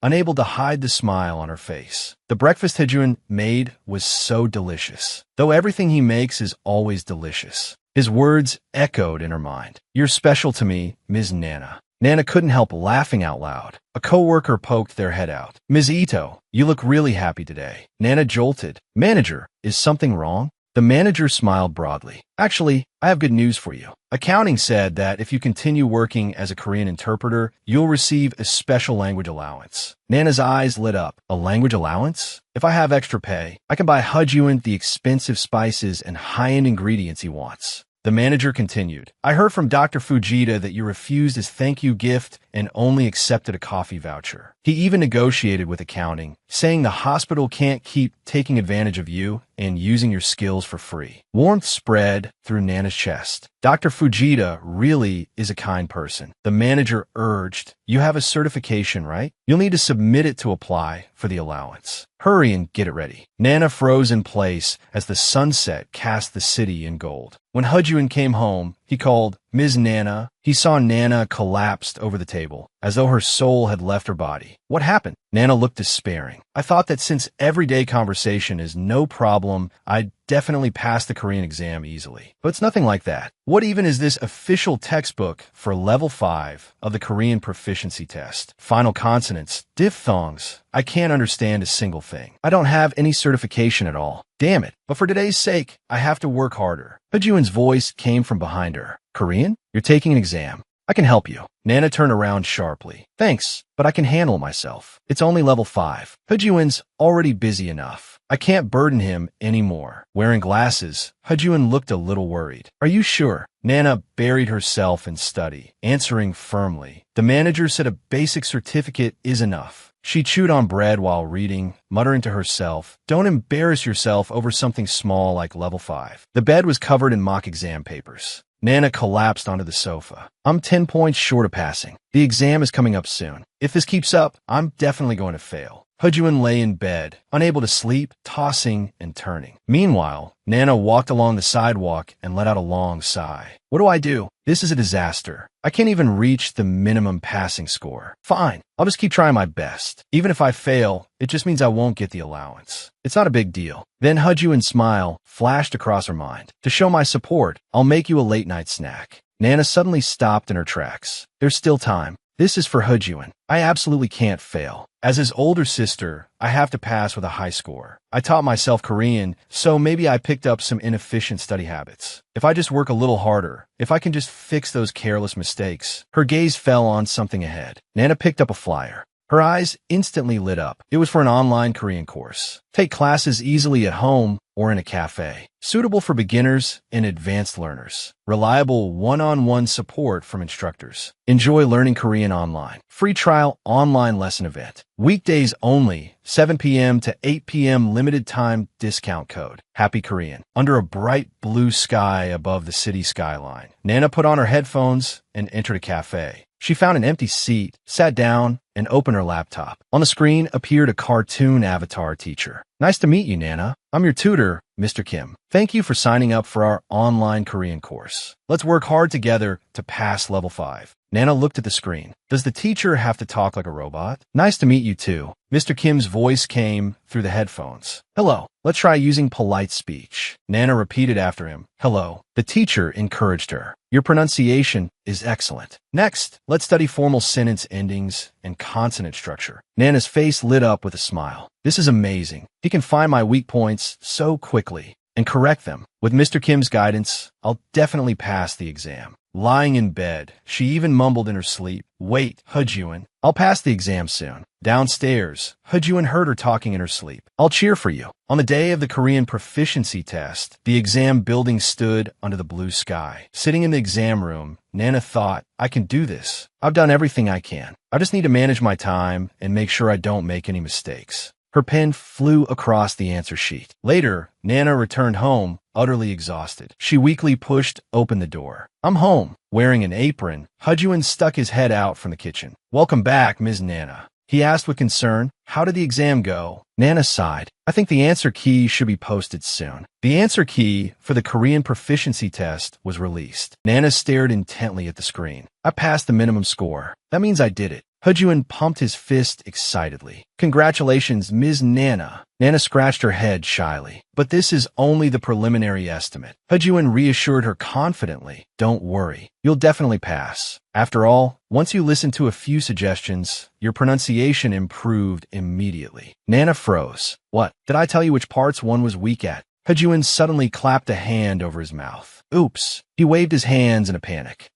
unable to hide the smile on her face. The breakfast Hyejuin made was so delicious, though everything he makes is always delicious. His words echoed in her mind. You're special to me, Ms. Nana. Nana couldn't help laughing out loud. A coworker poked their head out. Ms. Ito, you look really happy today. Nana jolted. Manager, is something wrong? The manager smiled broadly. Actually, I have good news for you. Accounting said that if you continue working as a Korean interpreter, you'll receive a special language allowance. Nana's eyes lit up. A language allowance? If I have extra pay, I can buy Hyejuin the expensive spices and high-end ingredients he wants. The manager continued, I heard from Dr. Fujita that you refused his thank you gift and only accepted a coffee voucher. He even negotiated with accounting, saying the hospital can't keep taking advantage of you and using your skills for free. Warmth spread through Nana's chest. Dr. Fujita really is a kind person. The manager urged, you have a certification, right? You'll need to submit it to apply for the allowance. Hurry and get it ready. Nana froze in place as the sunset cast the city in gold. When Hyejuin came home, he called, Ms. Nana. He saw Nana collapsed over the table, as though her soul had left her body. What happened? Nana looked despairing. I thought that since everyday conversation is no problem, I'd definitely pass the Korean exam easily. But it's nothing like that. What even is this official textbook for level 5 of the Korean proficiency test? Final consonants, diphthongs. I can't understand a single thing. I don't have any certification at all. Damn it. But for today's sake, I have to work harder. Hyejuin's voice came from behind her. Korean? You're taking an exam. I can help you. Nana turned around sharply. Thanks, but I can handle myself. It's only level 5. Hyejuin's already busy enough. I can't burden him anymore. Wearing glasses, Hyejuin looked a little worried. Are you sure? Nana buried herself in study, answering firmly. The manager said a basic certificate is enough. She chewed on bread while reading, muttering to herself, don't embarrass yourself over something small like level 5. The bed was covered in mock exam papers. Nana collapsed onto the sofa. I'm 10 points short of passing. The exam is coming up soon. If this keeps up, I'm definitely going to fail. Hyejuin lay in bed, unable to sleep, tossing and turning. Meanwhile, Nana walked along the sidewalk and let out a long sigh. What do I do? This is a disaster. I can't even reach the minimum passing score. Fine, I'll just keep trying my best. Even if I fail, it just means I won't get the allowance. It's not a big deal. Then Hudjuin's smile flashed across her mind. To show my support, I'll make you a late-night snack. Nana suddenly stopped in her tracks. There's still time. This is for Hudjuin. I absolutely can't fail. As his older sister, I have to pass with a high score. I taught myself Korean, so maybe I picked up some inefficient study habits. If I just work a little harder, if I can just fix those careless mistakes. Her gaze fell on something ahead. Nana picked up a flyer. Her eyes instantly lit up. It was for an online Korean course. Take classes easily at home or in a cafe. Suitable for beginners and advanced learners. Reliable one-on-one support from instructors. Enjoy learning Korean online. Free trial online lesson event. Weekdays only, 7 p.m. to 8 p.m. limited time discount code. Happy Korean. Under a bright blue sky above the city skyline. Nana put on her headphones and entered a cafe. She found an empty seat, sat down, and opened her laptop. On the screen appeared a cartoon avatar teacher. Nice to meet you, Nana. I'm your tutor, Mr. Kim. Thank you for signing up for our online Korean course. Let's work hard together to pass level 5. Nana looked at the screen. Does the teacher have to talk like a robot? Nice to meet you too. Mr. Kim's voice came through the headphones. Hello. Let's try using polite speech. Nana repeated after him. Hello. The teacher encouraged her. Your pronunciation is excellent. Next, let's study formal sentence endings and consonant structure. Nana's face lit up with a smile. This is amazing. He can find my weak points so quickly and correct them. With Mr. Kim's guidance, I'll definitely pass the exam. Lying in bed, she even mumbled in her sleep, Wait, Hudjuin, I'll pass the exam soon. Downstairs, Hudjuin heard her talking in her sleep. I'll cheer for you. On the day of the Korean proficiency test, the exam building stood under the blue sky. Sitting in the exam room, Nana thought, I can do this. I've done everything I can. I just need to manage my time and make sure I don't make any mistakes. Her pen flew across the answer sheet. Later, Nana returned home, utterly exhausted. She weakly pushed open the door. I'm home. Wearing an apron, Hudjuin stuck his head out from the kitchen. Welcome back, Ms. Nana. He asked with concern, How did the exam go? Nana sighed. I think the answer key should be posted soon. The answer key for the Korean proficiency test was released. Nana stared intently at the screen. I passed the minimum score. That means I did it. Hudjuin pumped his fist excitedly. Congratulations, Ms. Nana. Nana scratched her head shyly. But this is only the preliminary estimate. Hudjuin reassured her confidently. Don't worry. You'll definitely pass. After all, once you listened to a few suggestions, your pronunciation improved immediately. Nana froze. What? Did I tell you which parts one was weak at? Hudjuin suddenly clapped a hand over his mouth. Oops. He waved his hands in a panic.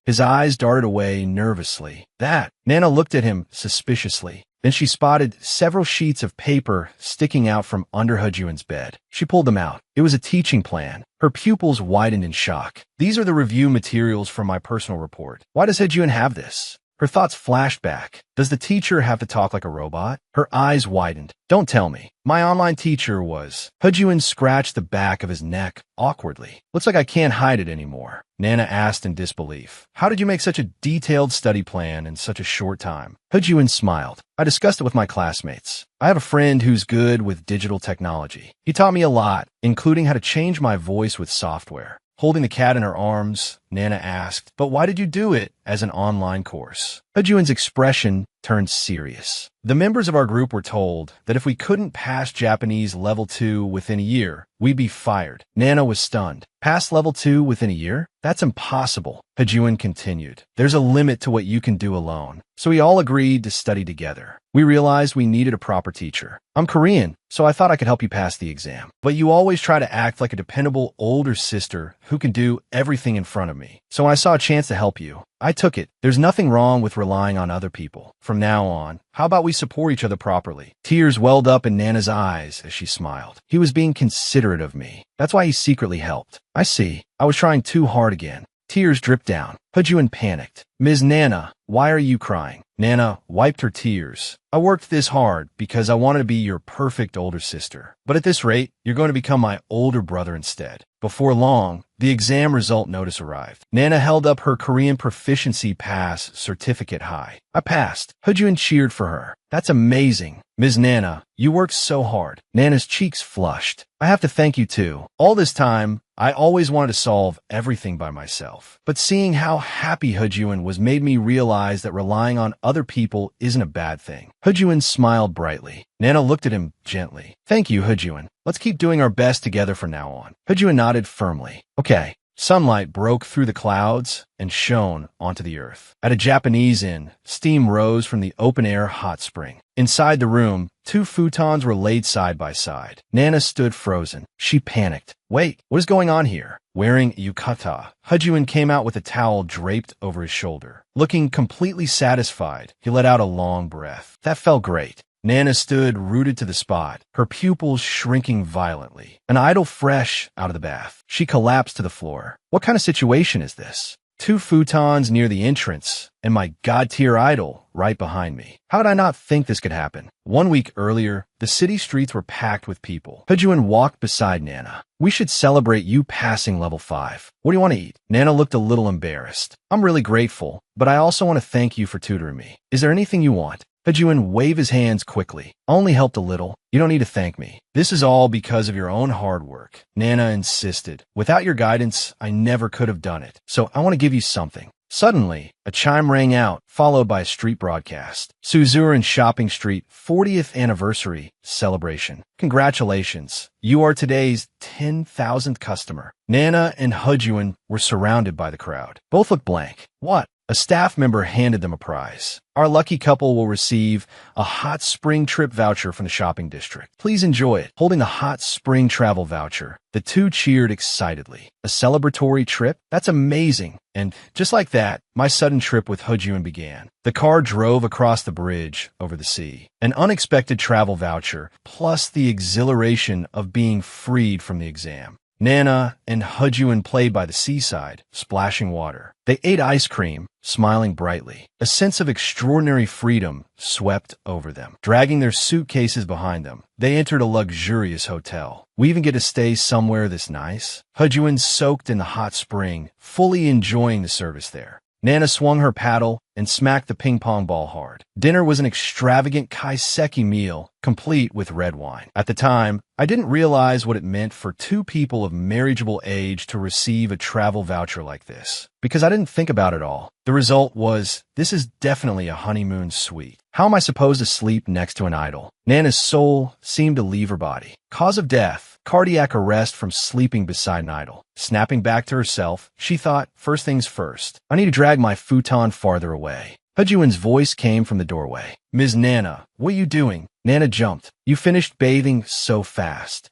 His eyes darted away nervously. That. Nana looked at him suspiciously. Then she spotted several sheets of paper sticking out from under Hudjuin's bed. She pulled them out. It was a teaching plan. Her pupils widened in shock. These are the review materials from my personal report. Why does Hudjuin have this? Her thoughts flashed back. Does the teacher have to talk like a robot? Her eyes widened. Don't tell me. My online teacher was. Hudjuin scratched the back of his neck awkwardly. Looks like I can't hide it anymore. Nana asked in disbelief. How did you make such a detailed study plan in such a short time? Hudjuin smiled. I discussed it with my classmates. I have a friend who's good with digital technology. He taught me a lot, including how to change my voice with software. Holding the cat in her arms, Nana asked, But why did you do it as an online course? Hudjuin's expression turned serious. The members of our group were told that if we couldn't pass Japanese level 2 within a year, we'd be fired. Nana was stunned. Pass level 2 within a year? That's impossible. Hudjuin continued. There's a limit to what you can do alone. So we all agreed to study together. We realized we needed a proper teacher. I'm Korean, so I thought I could help you pass the exam. But you always try to act like a dependable older sister who can do everything in front of me. So when I saw a chance to help you, I took it. There's nothing wrong with relying on other people. From now on, how about we support each other properly? Tears welled up in Nana's eyes as she smiled. He was being considerate of me. That's why he secretly helped. I see. I was trying too hard again. Tears dripped down. Hudjuin panicked. Ms. Nana, why are you crying? Nana wiped her tears. I worked this hard because I wanted to be your perfect older sister. But at this rate, you're going to become my older brother instead. Before long, the exam result notice arrived. Nana held up her Korean proficiency pass certificate high. I passed. Hudjuin cheered for her. That's amazing. Ms. Nana, you worked so hard. Nana's cheeks flushed. I have to thank you too. All this time, I always wanted to solve everything by myself. But seeing how happy Hejun was made me realize that relying on other people isn't a bad thing. Hejun smiled brightly. Nana looked at him gently. Thank you, Hejun. Let's keep doing our best together from now on. Hejun nodded firmly. Okay. Sunlight broke through the clouds and shone onto the earth. At a Japanese inn, steam rose from the open-air hot spring. Inside the room, two futons were laid side by side. Nana stood frozen. She panicked. Wait, what is going on here? Wearing yukata, Hejun came out with a towel draped over his shoulder. Looking completely satisfied, he let out a long breath. That felt great. Nana stood rooted to the spot, her pupils shrinking violently. An idol fresh out of the bath. She collapsed to the floor. What kind of situation is this? Two futons near the entrance, and my god-tier idol right behind me. How did I not think this could happen? 1 week earlier, the city streets were packed with people. Hejun walked beside Nana. We should celebrate you passing level 5. What do you want to eat? Nana looked a little embarrassed. I'm really grateful, but I also want to thank you for tutoring me. Is there anything you want? Hejun waved his hands quickly. I only helped a little. You don't need to thank me. This is all because of your own hard work. Nana insisted. Without your guidance, I never could have done it. So I want to give you something. Suddenly, a chime rang out, followed by a street broadcast. Suzuran Shopping Street 40th Anniversary Celebration. Congratulations. You are today's 10,000th customer. Nana and Hejun were surrounded by the crowd. Both looked blank. What? A staff member handed them a prize. Our lucky couple will receive a hot spring trip voucher from the shopping district. Please enjoy it. Holding the hot spring travel voucher, the two cheered excitedly. A celebratory trip? That's amazing. And just like that, my sudden trip with Hejun began. The car drove across the bridge over the sea. An unexpected travel voucher, plus the exhilaration of being freed from the exam. Nana and Hejun played by the seaside, splashing water. They ate ice cream, smiling brightly. A sense of extraordinary freedom swept over them. Dragging their suitcases behind them, they entered a luxurious hotel. We even get to stay somewhere this nice? Hejun soaked in the hot spring, fully enjoying the service there. Nana swung her paddle and smacked the ping-pong ball hard. Dinner was an extravagant kaiseki meal, complete with red wine. At the time, I didn't realize what it meant for two people of marriageable age to receive a travel voucher like this, because I didn't think about it all. The result was, this is definitely a honeymoon suite. How am I supposed to sleep next to an idol? Nana's soul seemed to leave her body. Cause of death, cardiac arrest from sleeping beside an idol. Snapping back to herself, she thought, first things first, I need to drag my futon farther away. Hejun's voice came from the doorway. Ms. Nana, what are you doing? Nana jumped. You finished bathing so fast.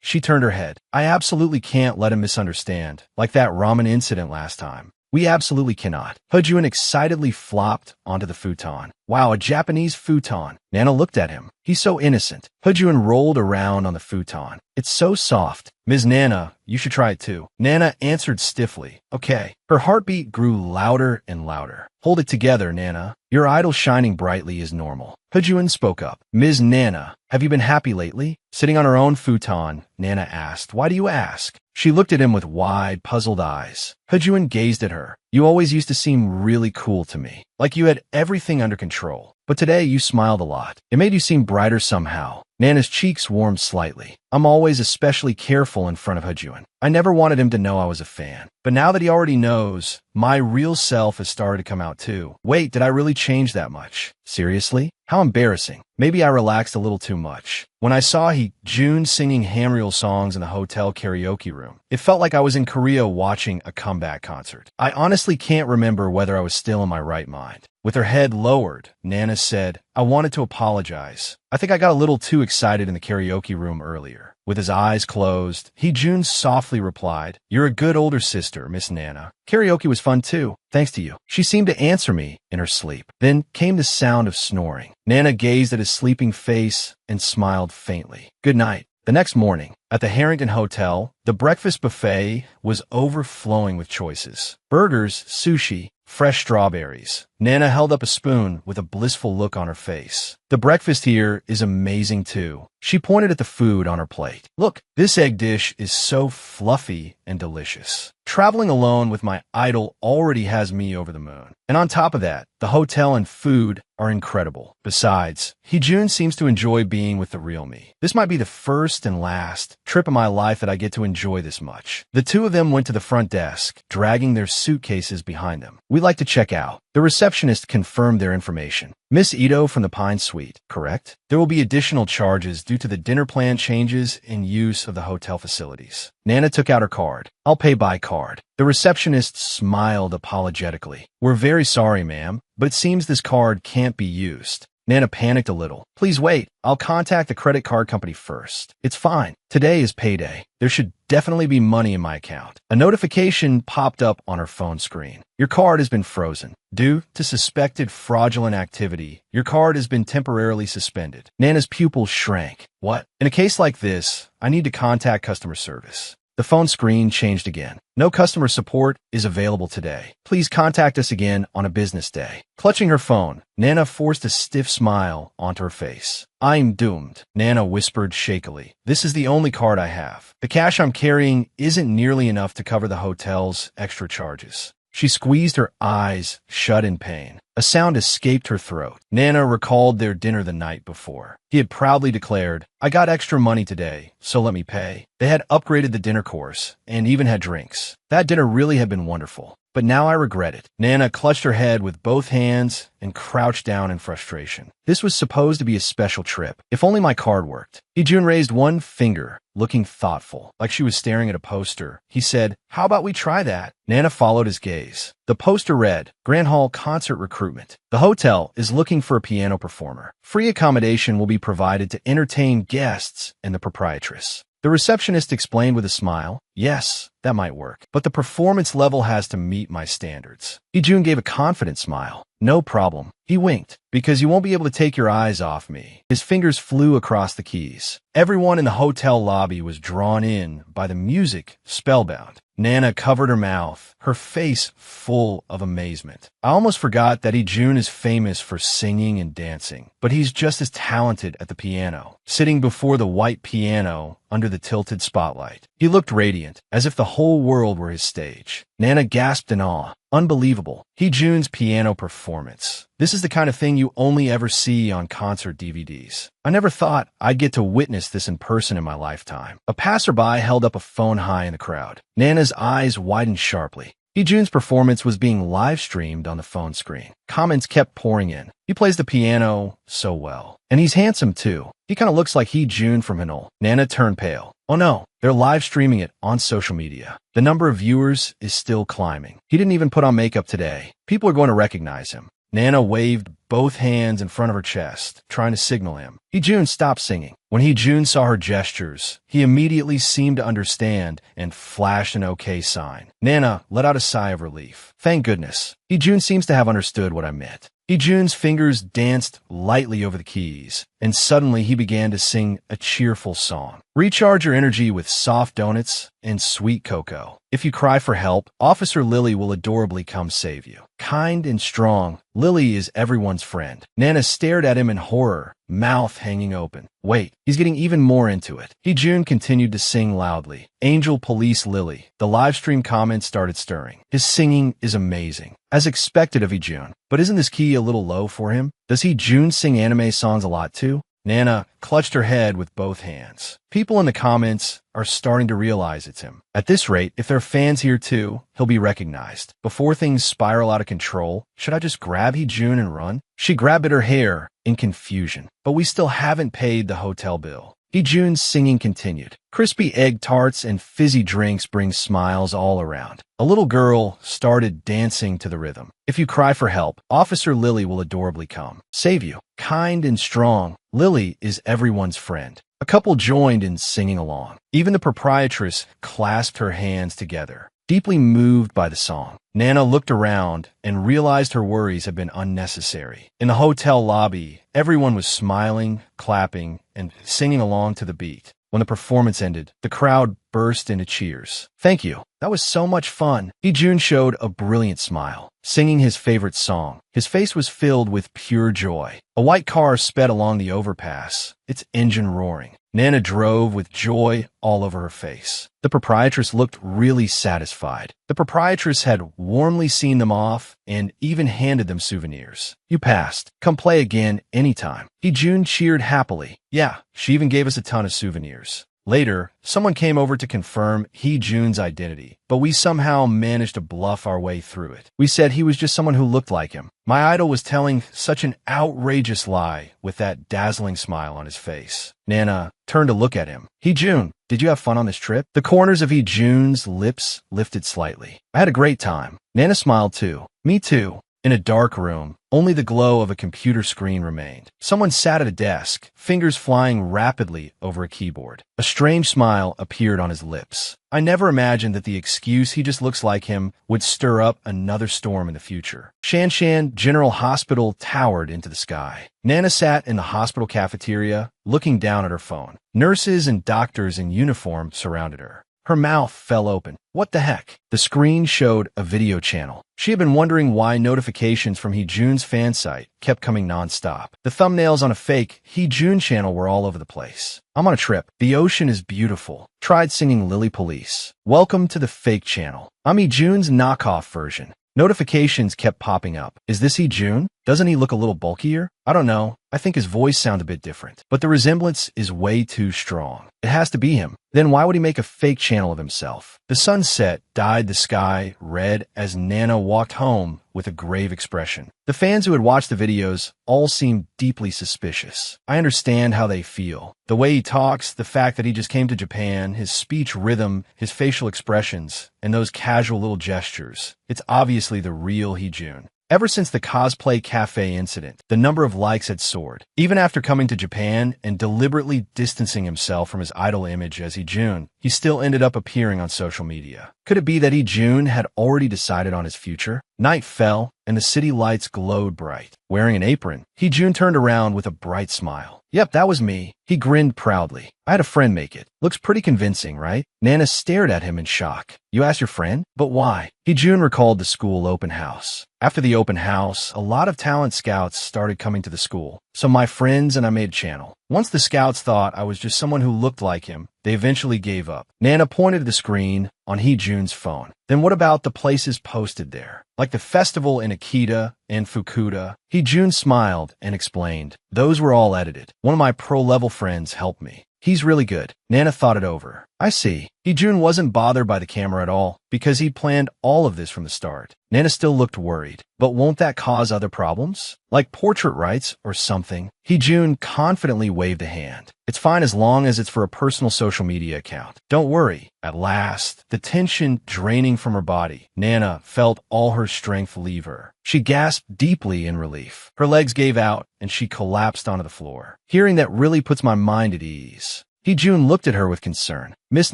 She turned her head. I absolutely can't let him misunderstand, like that ramen incident last time. We absolutely cannot. Hejun excitedly flopped onto the futon. Wow, a Japanese futon. Nana looked at him. He's so innocent. Hejun rolled around on the futon. It's so soft. Ms. Nana, you should try it too. Nana answered stiffly. Okay. Her heartbeat grew louder and louder. Hold it together, Nana. Your idol shining brightly is normal. Hejun spoke up. Ms. Nana, have you been happy lately? Sitting on her own futon, Nana asked. Why do you ask? She looked at him with wide, puzzled eyes. Hejun gazed at her. You always used to seem really cool to me, like you had everything under control. But today you smiled a lot. It made you seem brighter somehow. Nana's cheeks warmed slightly. I'm always especially careful in front of Hejun. I never wanted him to know I was a fan. But now that he already knows, my real self has started to come out too. Wait, did I really change that much? Seriously? How embarrassing. Maybe I relaxed a little too much. When I saw June singing Hamriel songs in the hotel karaoke room, it felt like I was in Korea watching a comeback concert. I honestly can't remember whether I was still in my right mind. With her head lowered, Nana said, I wanted to apologize. I think I got a little too excited in the karaoke room earlier. With his eyes closed, June softly replied, You're a good older sister, Miss Nana. Karaoke was fun too, thanks to you. She seemed to answer me in her sleep. Then came the sound of snoring. Nana gazed at his sleeping face and smiled faintly. Good night. The next morning, at the Harrington Hotel, the breakfast buffet was overflowing with choices. Burgers, sushi, fresh strawberries. Nana held up a spoon with a blissful look on her face. The breakfast here is amazing too. She pointed at the food on her plate. Look, this egg dish is so fluffy and delicious. Traveling alone with my idol already has me over the moon. And on top of that, the hotel and food are incredible. Besides, Heejun seems to enjoy being with the real me. This might be the first and last trip of my life that I get to enjoy this much. The two of them went to the front desk, dragging their suitcases behind them. We'd like to check out. The receptionist confirmed their information. Miss Ito from the Pine Suite, correct? There will be additional charges due to the dinner plan changes in use of the hotel facilities. Nana took out her card. I'll pay by card. The receptionist smiled apologetically. We're very sorry, ma'am, but it seems this card can't be used. Nana panicked a little. Please wait. I'll contact the credit card company first. It's fine. Today is payday. There should definitely be money in my account. A notification popped up on her phone screen. Your card has been frozen. Due to suspected fraudulent activity, your card has been temporarily suspended. Nana's pupils shrank. What? In a case like this, I need to contact customer service. The phone screen changed again. No customer support is available today. Please contact us again on a business day. Clutching her phone, Nana forced a stiff smile onto her face. I'm doomed, Nana whispered shakily. This is the only card I have. The cash I'm carrying isn't nearly enough to cover the hotel's extra charges. She squeezed her eyes shut in pain. A sound escaped her throat. Nana recalled their dinner the night before. He had proudly declared, I got extra money today, so let me pay. They had upgraded the dinner course and even had drinks. That dinner really had been wonderful. But now I regret it. Nana clutched her head with both hands and crouched down in frustration. This was supposed to be a special trip. If only my card worked. Heejun raised one finger, looking thoughtful, like she was staring at a poster. He said, how about we try that? Nana followed his gaze. The poster read, Grand Hall Concert Recruitment. The hotel is looking for a piano performer. Free accommodation will be provided to entertain guests and the proprietress. The receptionist explained with a smile, yes, that might work, but the performance level has to meet my standards. Heejun gave a confident smile. No problem. He winked, because you won't be able to take your eyes off me. His fingers flew across the keys. Everyone in the hotel lobby was drawn in by the music, spellbound. Nana covered her mouth, her face full of amazement. I almost forgot that Heejun is famous for singing and dancing, but he's just as talented at the piano, sitting before the white piano under the tilted spotlight. He looked radiant, as if the whole world were his stage. Nana gasped in awe. Unbelievable. Heejun's piano performance. This is the kind of thing you only ever see on concert DVDs. I never thought I'd get to witness this in person in my lifetime. A passerby held up a phone high in the crowd. Nana's eyes widened sharply. Heejun's performance was being live-streamed on the phone screen. Comments kept pouring in. He plays the piano so well. And he's handsome, too. He kind of looks like Heejun from Hanul. Nana turned pale. Oh no, they're live-streaming it on social media. The number of viewers is still climbing. He didn't even put on makeup today. People are going to recognize him. Nana waved both hands in front of her chest, trying to signal him. Heejun stopped singing. When Heejun saw her gestures, he immediately seemed to understand and flashed an okay sign. Nana let out a sigh of relief. Thank goodness. Heejun seems to have understood what I meant. Heejun's fingers danced lightly over the keys, and suddenly he began to sing a cheerful song. Recharge your energy with soft donuts and sweet cocoa. If you cry for help, Officer Lily will adorably come save you. Kind and strong, Lily is everyone's friend. Nana stared at him in horror, mouth hanging open. Wait, he's getting even more into it. Heejun continued to sing loudly. Angel Police Lily. The livestream comments started stirring. His singing is amazing. As expected of Heejun. But isn't this key a little low for him? Does Heejun sing anime songs a lot too? Nana clutched her head with both hands. People in the comments are starting to realize it's him. At this rate, if there are fans here too, he'll be recognized. Before things spiral out of control, should I just grab Heejun and run? She grabbed at her hair in confusion. But we still haven't paid the hotel bill. Heejun's singing continued. Crispy egg tarts and fizzy drinks bring smiles all around. A little girl started dancing to the rhythm. If you cry for help, Officer Lily will adorably come save you. Kind and strong, Lily is everyone's friend. A couple joined in singing along. Even the proprietress clasped her hands together, deeply moved by the song. Nana looked around and realized her worries had been unnecessary. In the hotel lobby, everyone was smiling, clapping, and singing along to the beat. When the performance ended, the crowd burst into cheers. Thank you. That was so much fun. Heejun showed a brilliant smile, singing his favorite song. His face was filled with pure joy. A white car sped along the overpass, its engine roaring. Nana drove with joy all over her face. The proprietress looked really satisfied. The proprietress had warmly seen them off and even handed them souvenirs. You passed. Come play again anytime. June cheered happily. Yeah, she even gave us a ton of souvenirs. Later, someone came over to confirm June's identity, but we somehow managed to bluff our way through it. We said he was just someone who looked like him. My idol was telling such an outrageous lie with that dazzling smile on his face. Nana turned to look at him. June, did you have fun on this trip? The corners of June's lips lifted slightly. I had a great time. Nana smiled too. Me too. In a dark room, only the glow of a computer screen remained. Someone sat at a desk, fingers flying rapidly over a keyboard. A strange smile appeared on his lips. I never imagined that the excuse "he just looks like him" would stir up another storm in the future. Shanshan General Hospital towered into the sky. Nana sat in the hospital cafeteria, looking down at her phone. Nurses and doctors in uniform surrounded her. Her mouth fell open. What the heck? The screen showed a video channel. She had been wondering why notifications from June's fan site kept coming nonstop. The thumbnails on a fake June channel were all over the place. I'm on a trip. The ocean is beautiful. Tried singing Lily Police. Welcome to the fake channel. I'm June's knockoff version. Notifications kept popping up. Is this June? Doesn't he look a little bulkier? I don't know. I think his voice sounds a bit different. But the resemblance is way too strong. It has to be him. Then why would he make a fake channel of himself? The sunset dyed the sky red as Nana walked home with a grave expression. The fans who had watched the videos all seemed deeply suspicious. I understand how they feel. The way he talks, the fact that he just came to Japan, his speech rhythm, his facial expressions, and those casual little gestures. It's obviously the real June. Ever since the cosplay cafe incident, the number of likes had soared. Even after coming to Japan and deliberately distancing himself from his idol image as June, he still ended up appearing on social media. Could it be that June had already decided on his future? Night fell, and the city lights glowed bright. Wearing an apron, June turned around with a bright smile. Yep, that was me. He grinned proudly. I had a friend make it. Looks pretty convincing, right? Nana stared at him in shock. You asked your friend? But why? June recalled the school open house. After the open house, a lot of talent scouts started coming to the school. So my friends and I made a channel. Once the scouts thought I was just someone who looked like him, they eventually gave up. Nana pointed to the screen on June's phone. Then what about the places posted there? Like the festival in Akita and Fukuda? June smiled and explained. Those were all edited. One of my pro-level friends helped me. He's really good. Nana thought it over. I see. June wasn't bothered by the camera at all, because he'd planned all of this from the start. Nana still looked worried. But won't that cause other problems? Like portrait rights or something? June confidently waved a hand. It's fine as long as it's for a personal social media account. Don't worry. At last, the tension draining from her body, Nana felt all her strength leave her. She gasped deeply in relief. Her legs gave out, and she collapsed onto the floor. Hearing that really puts my mind at ease. June looked at her with concern. Miss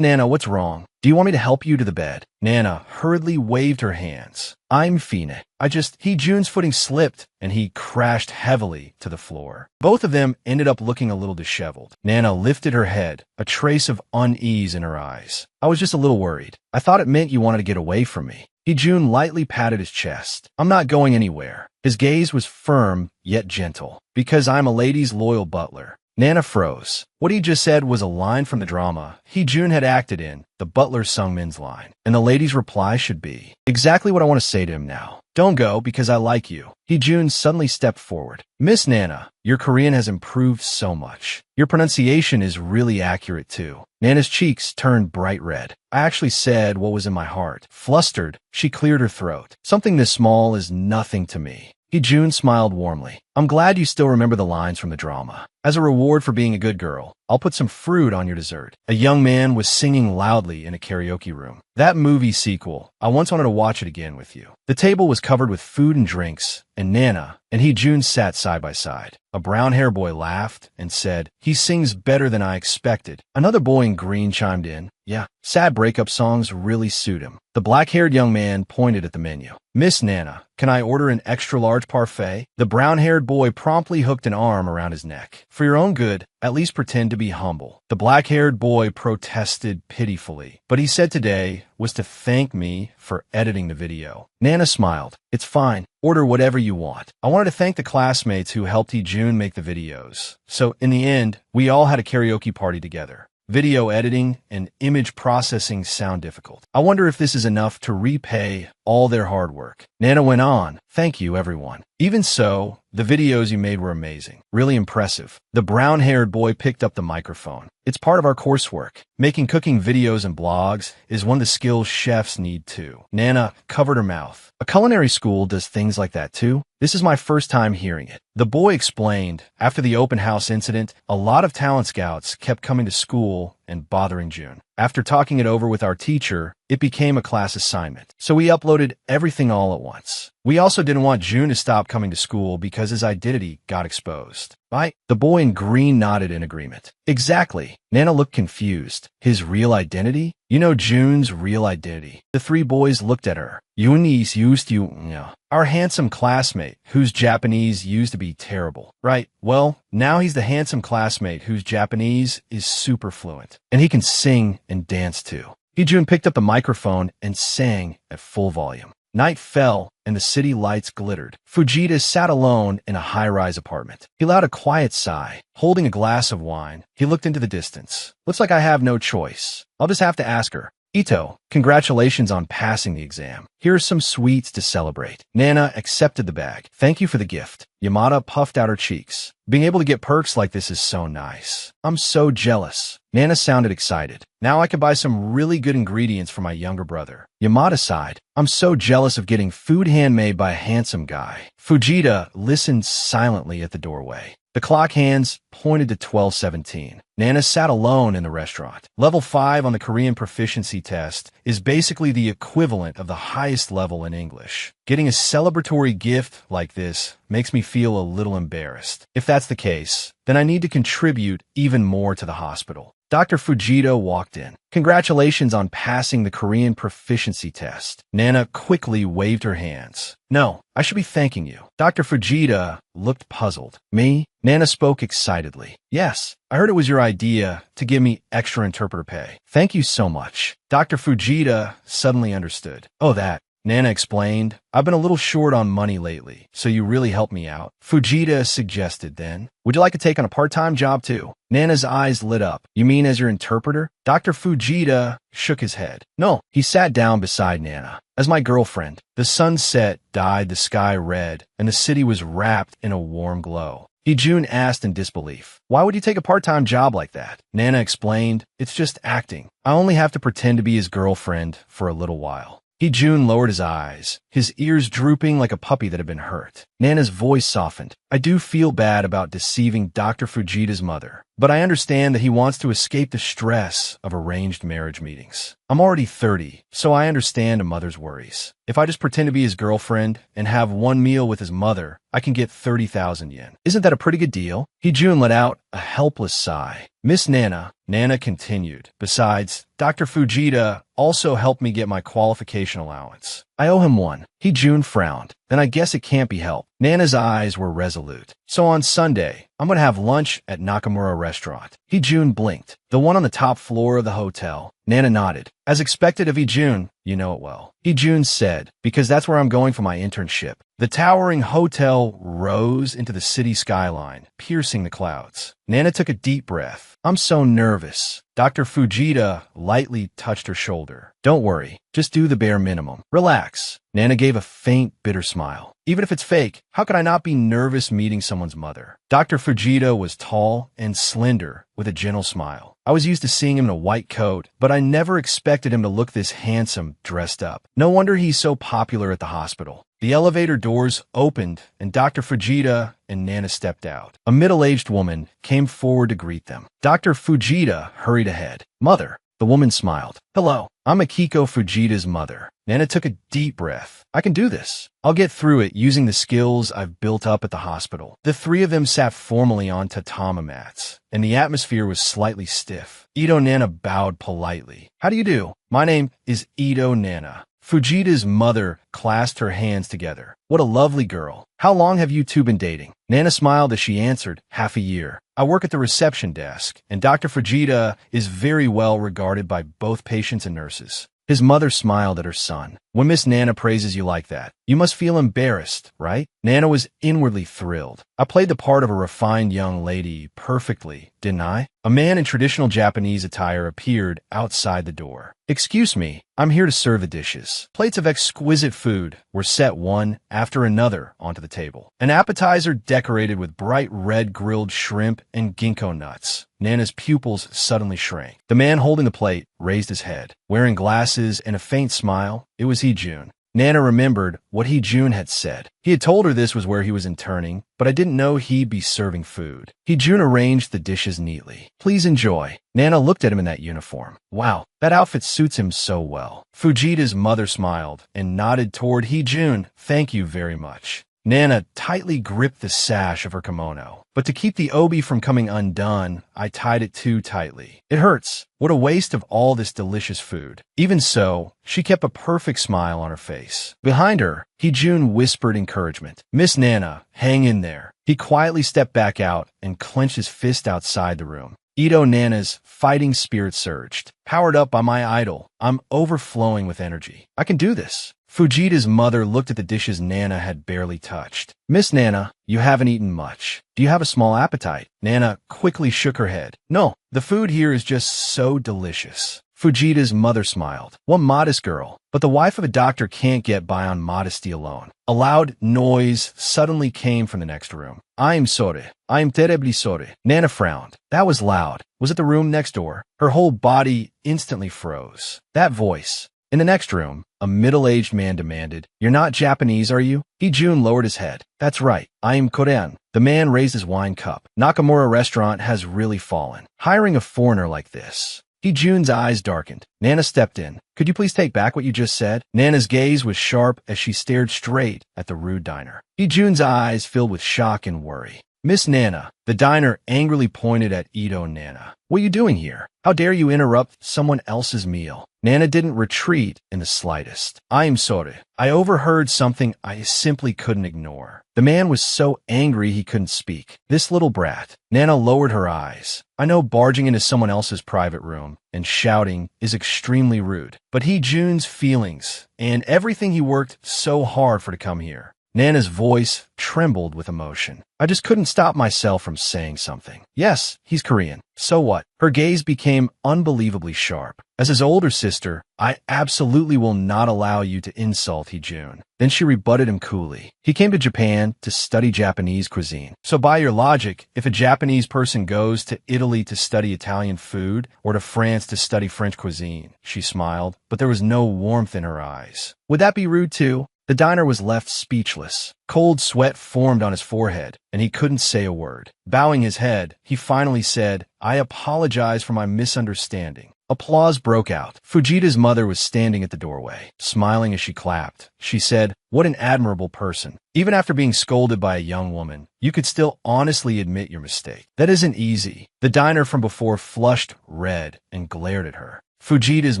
Nana, what's wrong? Do you want me to help you to the bed? Nana hurriedly waved her hands. I'm Fina. June's footing slipped, and he crashed heavily to the floor. Both of them ended up looking a little disheveled. Nana lifted her head, a trace of unease in her eyes. I was just a little worried. I thought it meant you wanted to get away from me. June lightly patted his chest. I'm not going anywhere. His gaze was firm, yet gentle. Because I'm a lady's loyal butler. Nana froze. What he just said was a line from the drama June had acted in, the butler Sungmin's line. And the lady's reply should be, exactly what I want to say to him now. Don't go because I like you. June suddenly stepped forward. Miss Nana, your Korean has improved so much. Your pronunciation is really accurate too. Nana's cheeks turned bright red. I actually said what was in my heart. Flustered, she cleared her throat. Something this small is nothing to me. June smiled warmly. I'm glad you still remember the lines from the drama. As a reward for being a good girl, I'll put some fruit on your dessert. A young man was singing loudly in a karaoke room. That movie sequel, I once wanted to watch it again with you. The table was covered with food and drinks, and Nana and June sat side by side. A brown-haired boy laughed and said, he sings better than I expected. Another boy in green chimed in, yeah, sad breakup songs really suit him. The black-haired young man pointed at the menu. Miss Nana, can I order an extra-large parfait? The brown-haired boy promptly hooked an arm around his neck. For your own good, at least pretend to be humble. The black-haired boy protested pitifully, but he said today was to thank me for editing the video. Nana smiled. It's fine. Order whatever you want. I wanted to thank the classmates who helped June make the videos. So in the end, we all had a karaoke party together. Video editing and image processing sound difficult. I wonder if this is enough to repay all their hard work. Nana went on, thank you, everyone. Even so, the videos you made were amazing. Really impressive. The brown-haired boy picked up the microphone. It's part of our coursework. Making cooking videos and blogs is one of the skills chefs need too. Nana covered her mouth. A culinary school does things like that too? This is my first time hearing it. The boy explained, after the open house incident, a lot of talent scouts kept coming to school and bothering June. After talking it over with our teacher, it became a class assignment. So we uploaded everything all at once. We also didn't want June to stop coming to school because his identity got exposed. Right? The boy in green nodded in agreement. Exactly. Nana looked confused. His real identity? You know June's real identity. The three boys looked at her. Yunis used to, our handsome classmate, whose Japanese used to be terrible. Right, well, now he's the handsome classmate whose Japanese is super fluent. And he can sing and dance too. June picked up the microphone and sang at full volume. Night fell, and the city lights glittered. Fujita sat alone in a high-rise apartment. He allowed a quiet sigh. Holding a glass of wine, he looked into the distance. Looks like I have no choice. I'll just have to ask her. Ito, congratulations on passing the exam. Here are some sweets to celebrate. Nana accepted the bag. Thank you for the gift. Yamada puffed out her cheeks. Being able to get perks like this is so nice. I'm so jealous. Nana sounded excited. Now I can buy some really good ingredients for my younger brother. Yamada sighed. I'm so jealous of getting food handmade by a handsome guy. Fujita listened silently at the doorway. The clock hands pointed to 12:17. Nana sat alone in the restaurant. Level 5 on the Korean proficiency test is basically the equivalent of the highest level in English. Getting a celebratory gift like this makes me feel a little embarrassed. If that's the case, then I need to contribute even more to the hospital. Dr. Fujita walked in. Congratulations on passing the Korean proficiency test. Nana quickly waved her hands. No, I should be thanking you. Dr. Fujita looked puzzled. Me? Nana spoke excitedly. Yes, I heard it was your idea to give me extra interpreter pay. Thank you so much. Dr. Fujita suddenly understood. Oh, that. Nana explained, I've been a little short on money lately, so you really helped me out. Fujita suggested then, would you like to take on a part-time job too? Nana's eyes lit up. You mean as your interpreter? Dr. Fujita shook his head. No, he sat down beside Nana. As my girlfriend. The sunset dyed the sky red, and the city was wrapped in a warm glow. June asked in disbelief, why would you take a part-time job like that? Nana explained, it's just acting. I only have to pretend to be his girlfriend for a little while. June lowered his eyes, his ears drooping like a puppy that had been hurt. Nana's voice softened. I do feel bad about deceiving Dr. Fujita's mother, but I understand that he wants to escape the stress of arranged marriage meetings. I'm already 30, so I understand a mother's worries. If I just pretend to be his girlfriend and have one meal with his mother, I can get 30,000 yen. Isn't that a pretty good deal? June let out a helpless sigh. Miss Nana, Nana continued. Besides, Dr. Fujita also helped me get my qualification allowance. I owe him one. June frowned. Then I guess it can't be helped. Nana's eyes were resolute. So on Sunday, I'm going to have lunch at Nakamura Restaurant. June blinked. The one on the top floor of the hotel. Nana nodded. As expected of June, you know it well. June said, because that's where I'm going for my internship. The towering hotel rose into the city skyline, piercing the clouds. Nana took a deep breath. I'm so nervous. Dr. Fujita lightly touched her shoulder. Don't worry. Just do the bare minimum. Relax. Nana gave a faint, bitter smile. Even if it's fake, how could I not be nervous meeting someone's mother? Dr. Fujita was tall and slender, with a gentle smile. I was used to seeing him in a white coat, but I never expected him to look this handsome, dressed up. No wonder he's so popular at the hospital. The elevator doors opened, and Dr. Fujita and Nana stepped out. A middle-aged woman came forward to greet them. Dr. Fujita hurried ahead. Mother. The woman smiled. Hello, I'm Akiko Fujita's mother. Nana took a deep breath. I can do this. I'll get through it using the skills I've built up at the hospital. The three of them sat formally on tatami mats, and the atmosphere was slightly stiff. Nana bowed politely. How do you do? My name is Nana. Fujita's mother clasped her hands together. What a lovely girl. How long have you two been dating? Nana smiled as she answered, half a year. I work at the reception desk, and Dr. Fujita is very well regarded by both patients and nurses. His mother smiled at her son. When Miss Nana praises you like that, you must feel embarrassed, right? Nana was inwardly thrilled. I played the part of a refined young lady perfectly, didn't I? A man in traditional Japanese attire appeared outside the door. Excuse me, I'm here to serve the dishes. Plates of exquisite food were set one after another onto the table. An appetizer decorated with bright red grilled shrimp and ginkgo nuts. Nana's pupils suddenly shrank. The man holding the plate raised his head. Wearing glasses and a faint smile, it was Hee-jun. Nana remembered what Hee-jun had said. He had told her this was where he was interning, but I didn't know he'd be serving food. Hee-jun arranged the dishes neatly. Please enjoy. Nana looked at him in that uniform. Wow, that outfit suits him so well. Fujita's mother smiled and nodded toward Hee-jun. Thank you very much. Nana tightly gripped the sash of her kimono, but to keep the obi from coming undone, I tied it too tightly. It hurts. What a waste of all this delicious food. Even so, she kept a perfect smile on her face. Behind her, Hee-jun whispered encouragement. Miss Nana, hang in there. He quietly stepped back out and clenched his fist outside the room. Ito Nana's fighting spirit surged. Powered up by my idol, I'm overflowing with energy. I can do this. Fujita's mother looked at the dishes Nana had barely touched. Miss Nana, you haven't eaten much. Do you have a small appetite? Nana quickly shook her head. No, the food here is just so delicious. Fujita's mother smiled. One modest girl, but the wife of a doctor can't get by on modesty alone. A loud noise suddenly came from the next room. I'm sorry. I'm terribly sorry. Nana frowned. That was loud. Was it the room next door? Her whole body instantly froze. That voice. In the next room, a middle-aged man demanded, You're not Japanese, are you? Hee-jun lowered his head. That's right, I am Korean. The man raised his wine cup. Nakamura restaurant has really fallen. Hiring a foreigner like this. Hee-jun's eyes darkened. Nana stepped in. Could you please take back what you just said? Nana's gaze was sharp as she stared straight at the rude diner. Hee-jun's eyes filled with shock and worry. Miss Nana, the diner angrily pointed at Ito Nana. What are you doing here? How dare you interrupt someone else's meal? Nana didn't retreat in the slightest. I am sorry. I overheard something I simply couldn't ignore. The man was so angry he couldn't speak. This little brat. Nana lowered her eyes. I know barging into someone else's private room and shouting is extremely rude, but Hee-jun's feelings and everything he worked so hard for to come here. Nana's voice trembled with emotion. I just couldn't stop myself from saying something. Yes, he's Korean. So what? Her gaze became unbelievably sharp. As his older sister, I absolutely will not allow you to insult Hee-jun. Then she rebutted him coolly. He came to Japan to study Japanese cuisine. So by your logic, if a Japanese person goes to Italy to study Italian food or to France to study French cuisine, she smiled, but there was no warmth in her eyes. Would that be rude too? The diner was left speechless. Cold sweat formed on his forehead, and he couldn't say a word. Bowing his head, he finally said, I apologize for my misunderstanding. Applause broke out. Fujita's mother was standing at the doorway, smiling as she clapped. She said, What an admirable person. Even after being scolded by a young woman, you could still honestly admit your mistake. That isn't easy. The diner from before flushed red and glared at her. Fujita's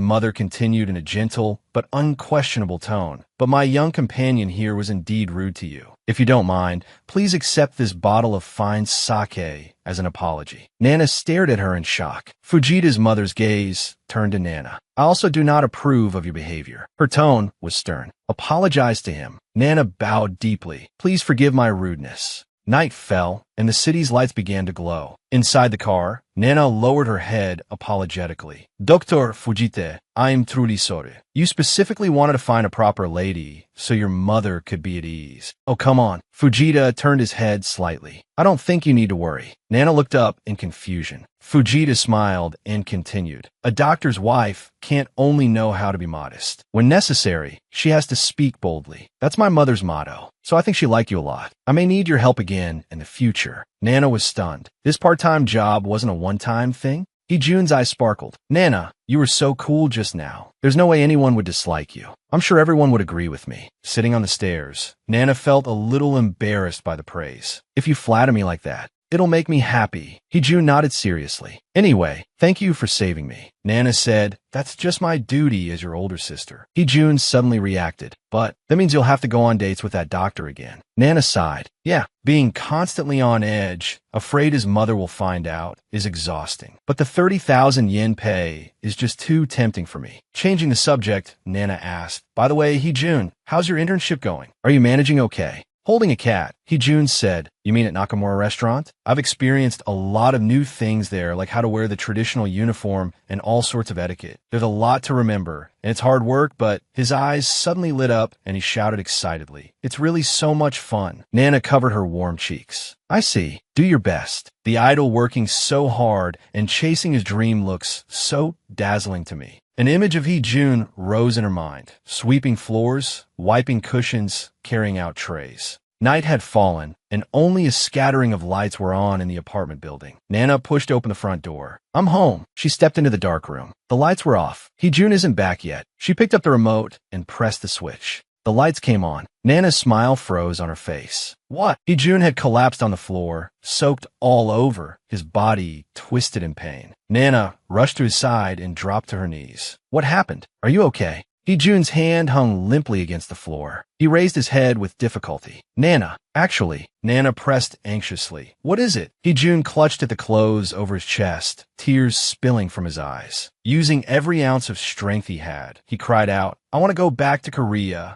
mother continued in a gentle but unquestionable tone. But my young companion here was indeed rude to you. If you don't mind, please accept this bottle of fine sake as an apology. Nana stared at her in shock. Fujita's mother's gaze turned to Nana. I also do not approve of your behavior. Her tone was stern. Apologize to him. Nana bowed deeply. Please forgive my rudeness. Night fell, and the city's lights began to glow. Inside the car, Nana lowered her head apologetically. Dr. Fujita, I'm truly sorry. You specifically wanted to find a proper lady so your mother could be at ease. Oh, come on. Fujita turned his head slightly. I don't think you need to worry. Nana looked up in confusion. Fujita smiled and continued. A doctor's wife can't only know how to be modest. When necessary, she has to speak boldly. That's my mother's motto. So I think she liked you a lot. I may need your help again in the future. Nana was stunned. This part-time job wasn't a one-time thing? Hee-jun's eyes sparkled. Nana, you were so cool just now. There's no way anyone would dislike you. I'm sure everyone would agree with me. Sitting on the stairs, Nana felt a little embarrassed by the praise. If you flatter me like that, It'll make me happy. Hee-jun nodded seriously. Anyway, thank you for saving me. Nana said, that's just my duty as your older sister. Hee-jun suddenly reacted. But that means you'll have to go on dates with that doctor again. Nana sighed. Yeah, being constantly on edge, afraid his mother will find out, is exhausting. But the 30,000 yen pay is just too tempting for me. Changing the subject, Nana asked, by the way, Hee-jun, how's your internship going? Are you managing okay? Holding a cat, Hee-jun said, you mean at Nakamura Restaurant? I've experienced a lot of new things there, like how to wear the traditional uniform and all sorts of etiquette. There's a lot to remember, and it's hard work, but his eyes suddenly lit up and he shouted excitedly. It's really so much fun. Nana covered her warm cheeks. I see. Do your best. The idol working so hard and chasing his dream looks so dazzling to me. An image of Hee-jun rose in her mind, sweeping floors, wiping cushions, carrying out trays. Night had fallen, and only a scattering of lights were on in the apartment building. Nana pushed open the front door. I'm home. She stepped into the dark room. The lights were off. Hee-jun isn't back yet. She picked up the remote and pressed the switch. The lights came on. Nana's smile froze on her face. What? Hee-jun had collapsed on the floor, soaked all over, his body twisted in pain. Nana rushed to his side and dropped to her knees. What happened? Are you okay? Hee-jun's hand hung limply against the floor. He raised his head with difficulty. Nana, actually. Nana pressed anxiously. What is it? Hee-jun clutched at the clothes over his chest, tears spilling from his eyes. Using every ounce of strength he had, he cried out, I want to go back to Korea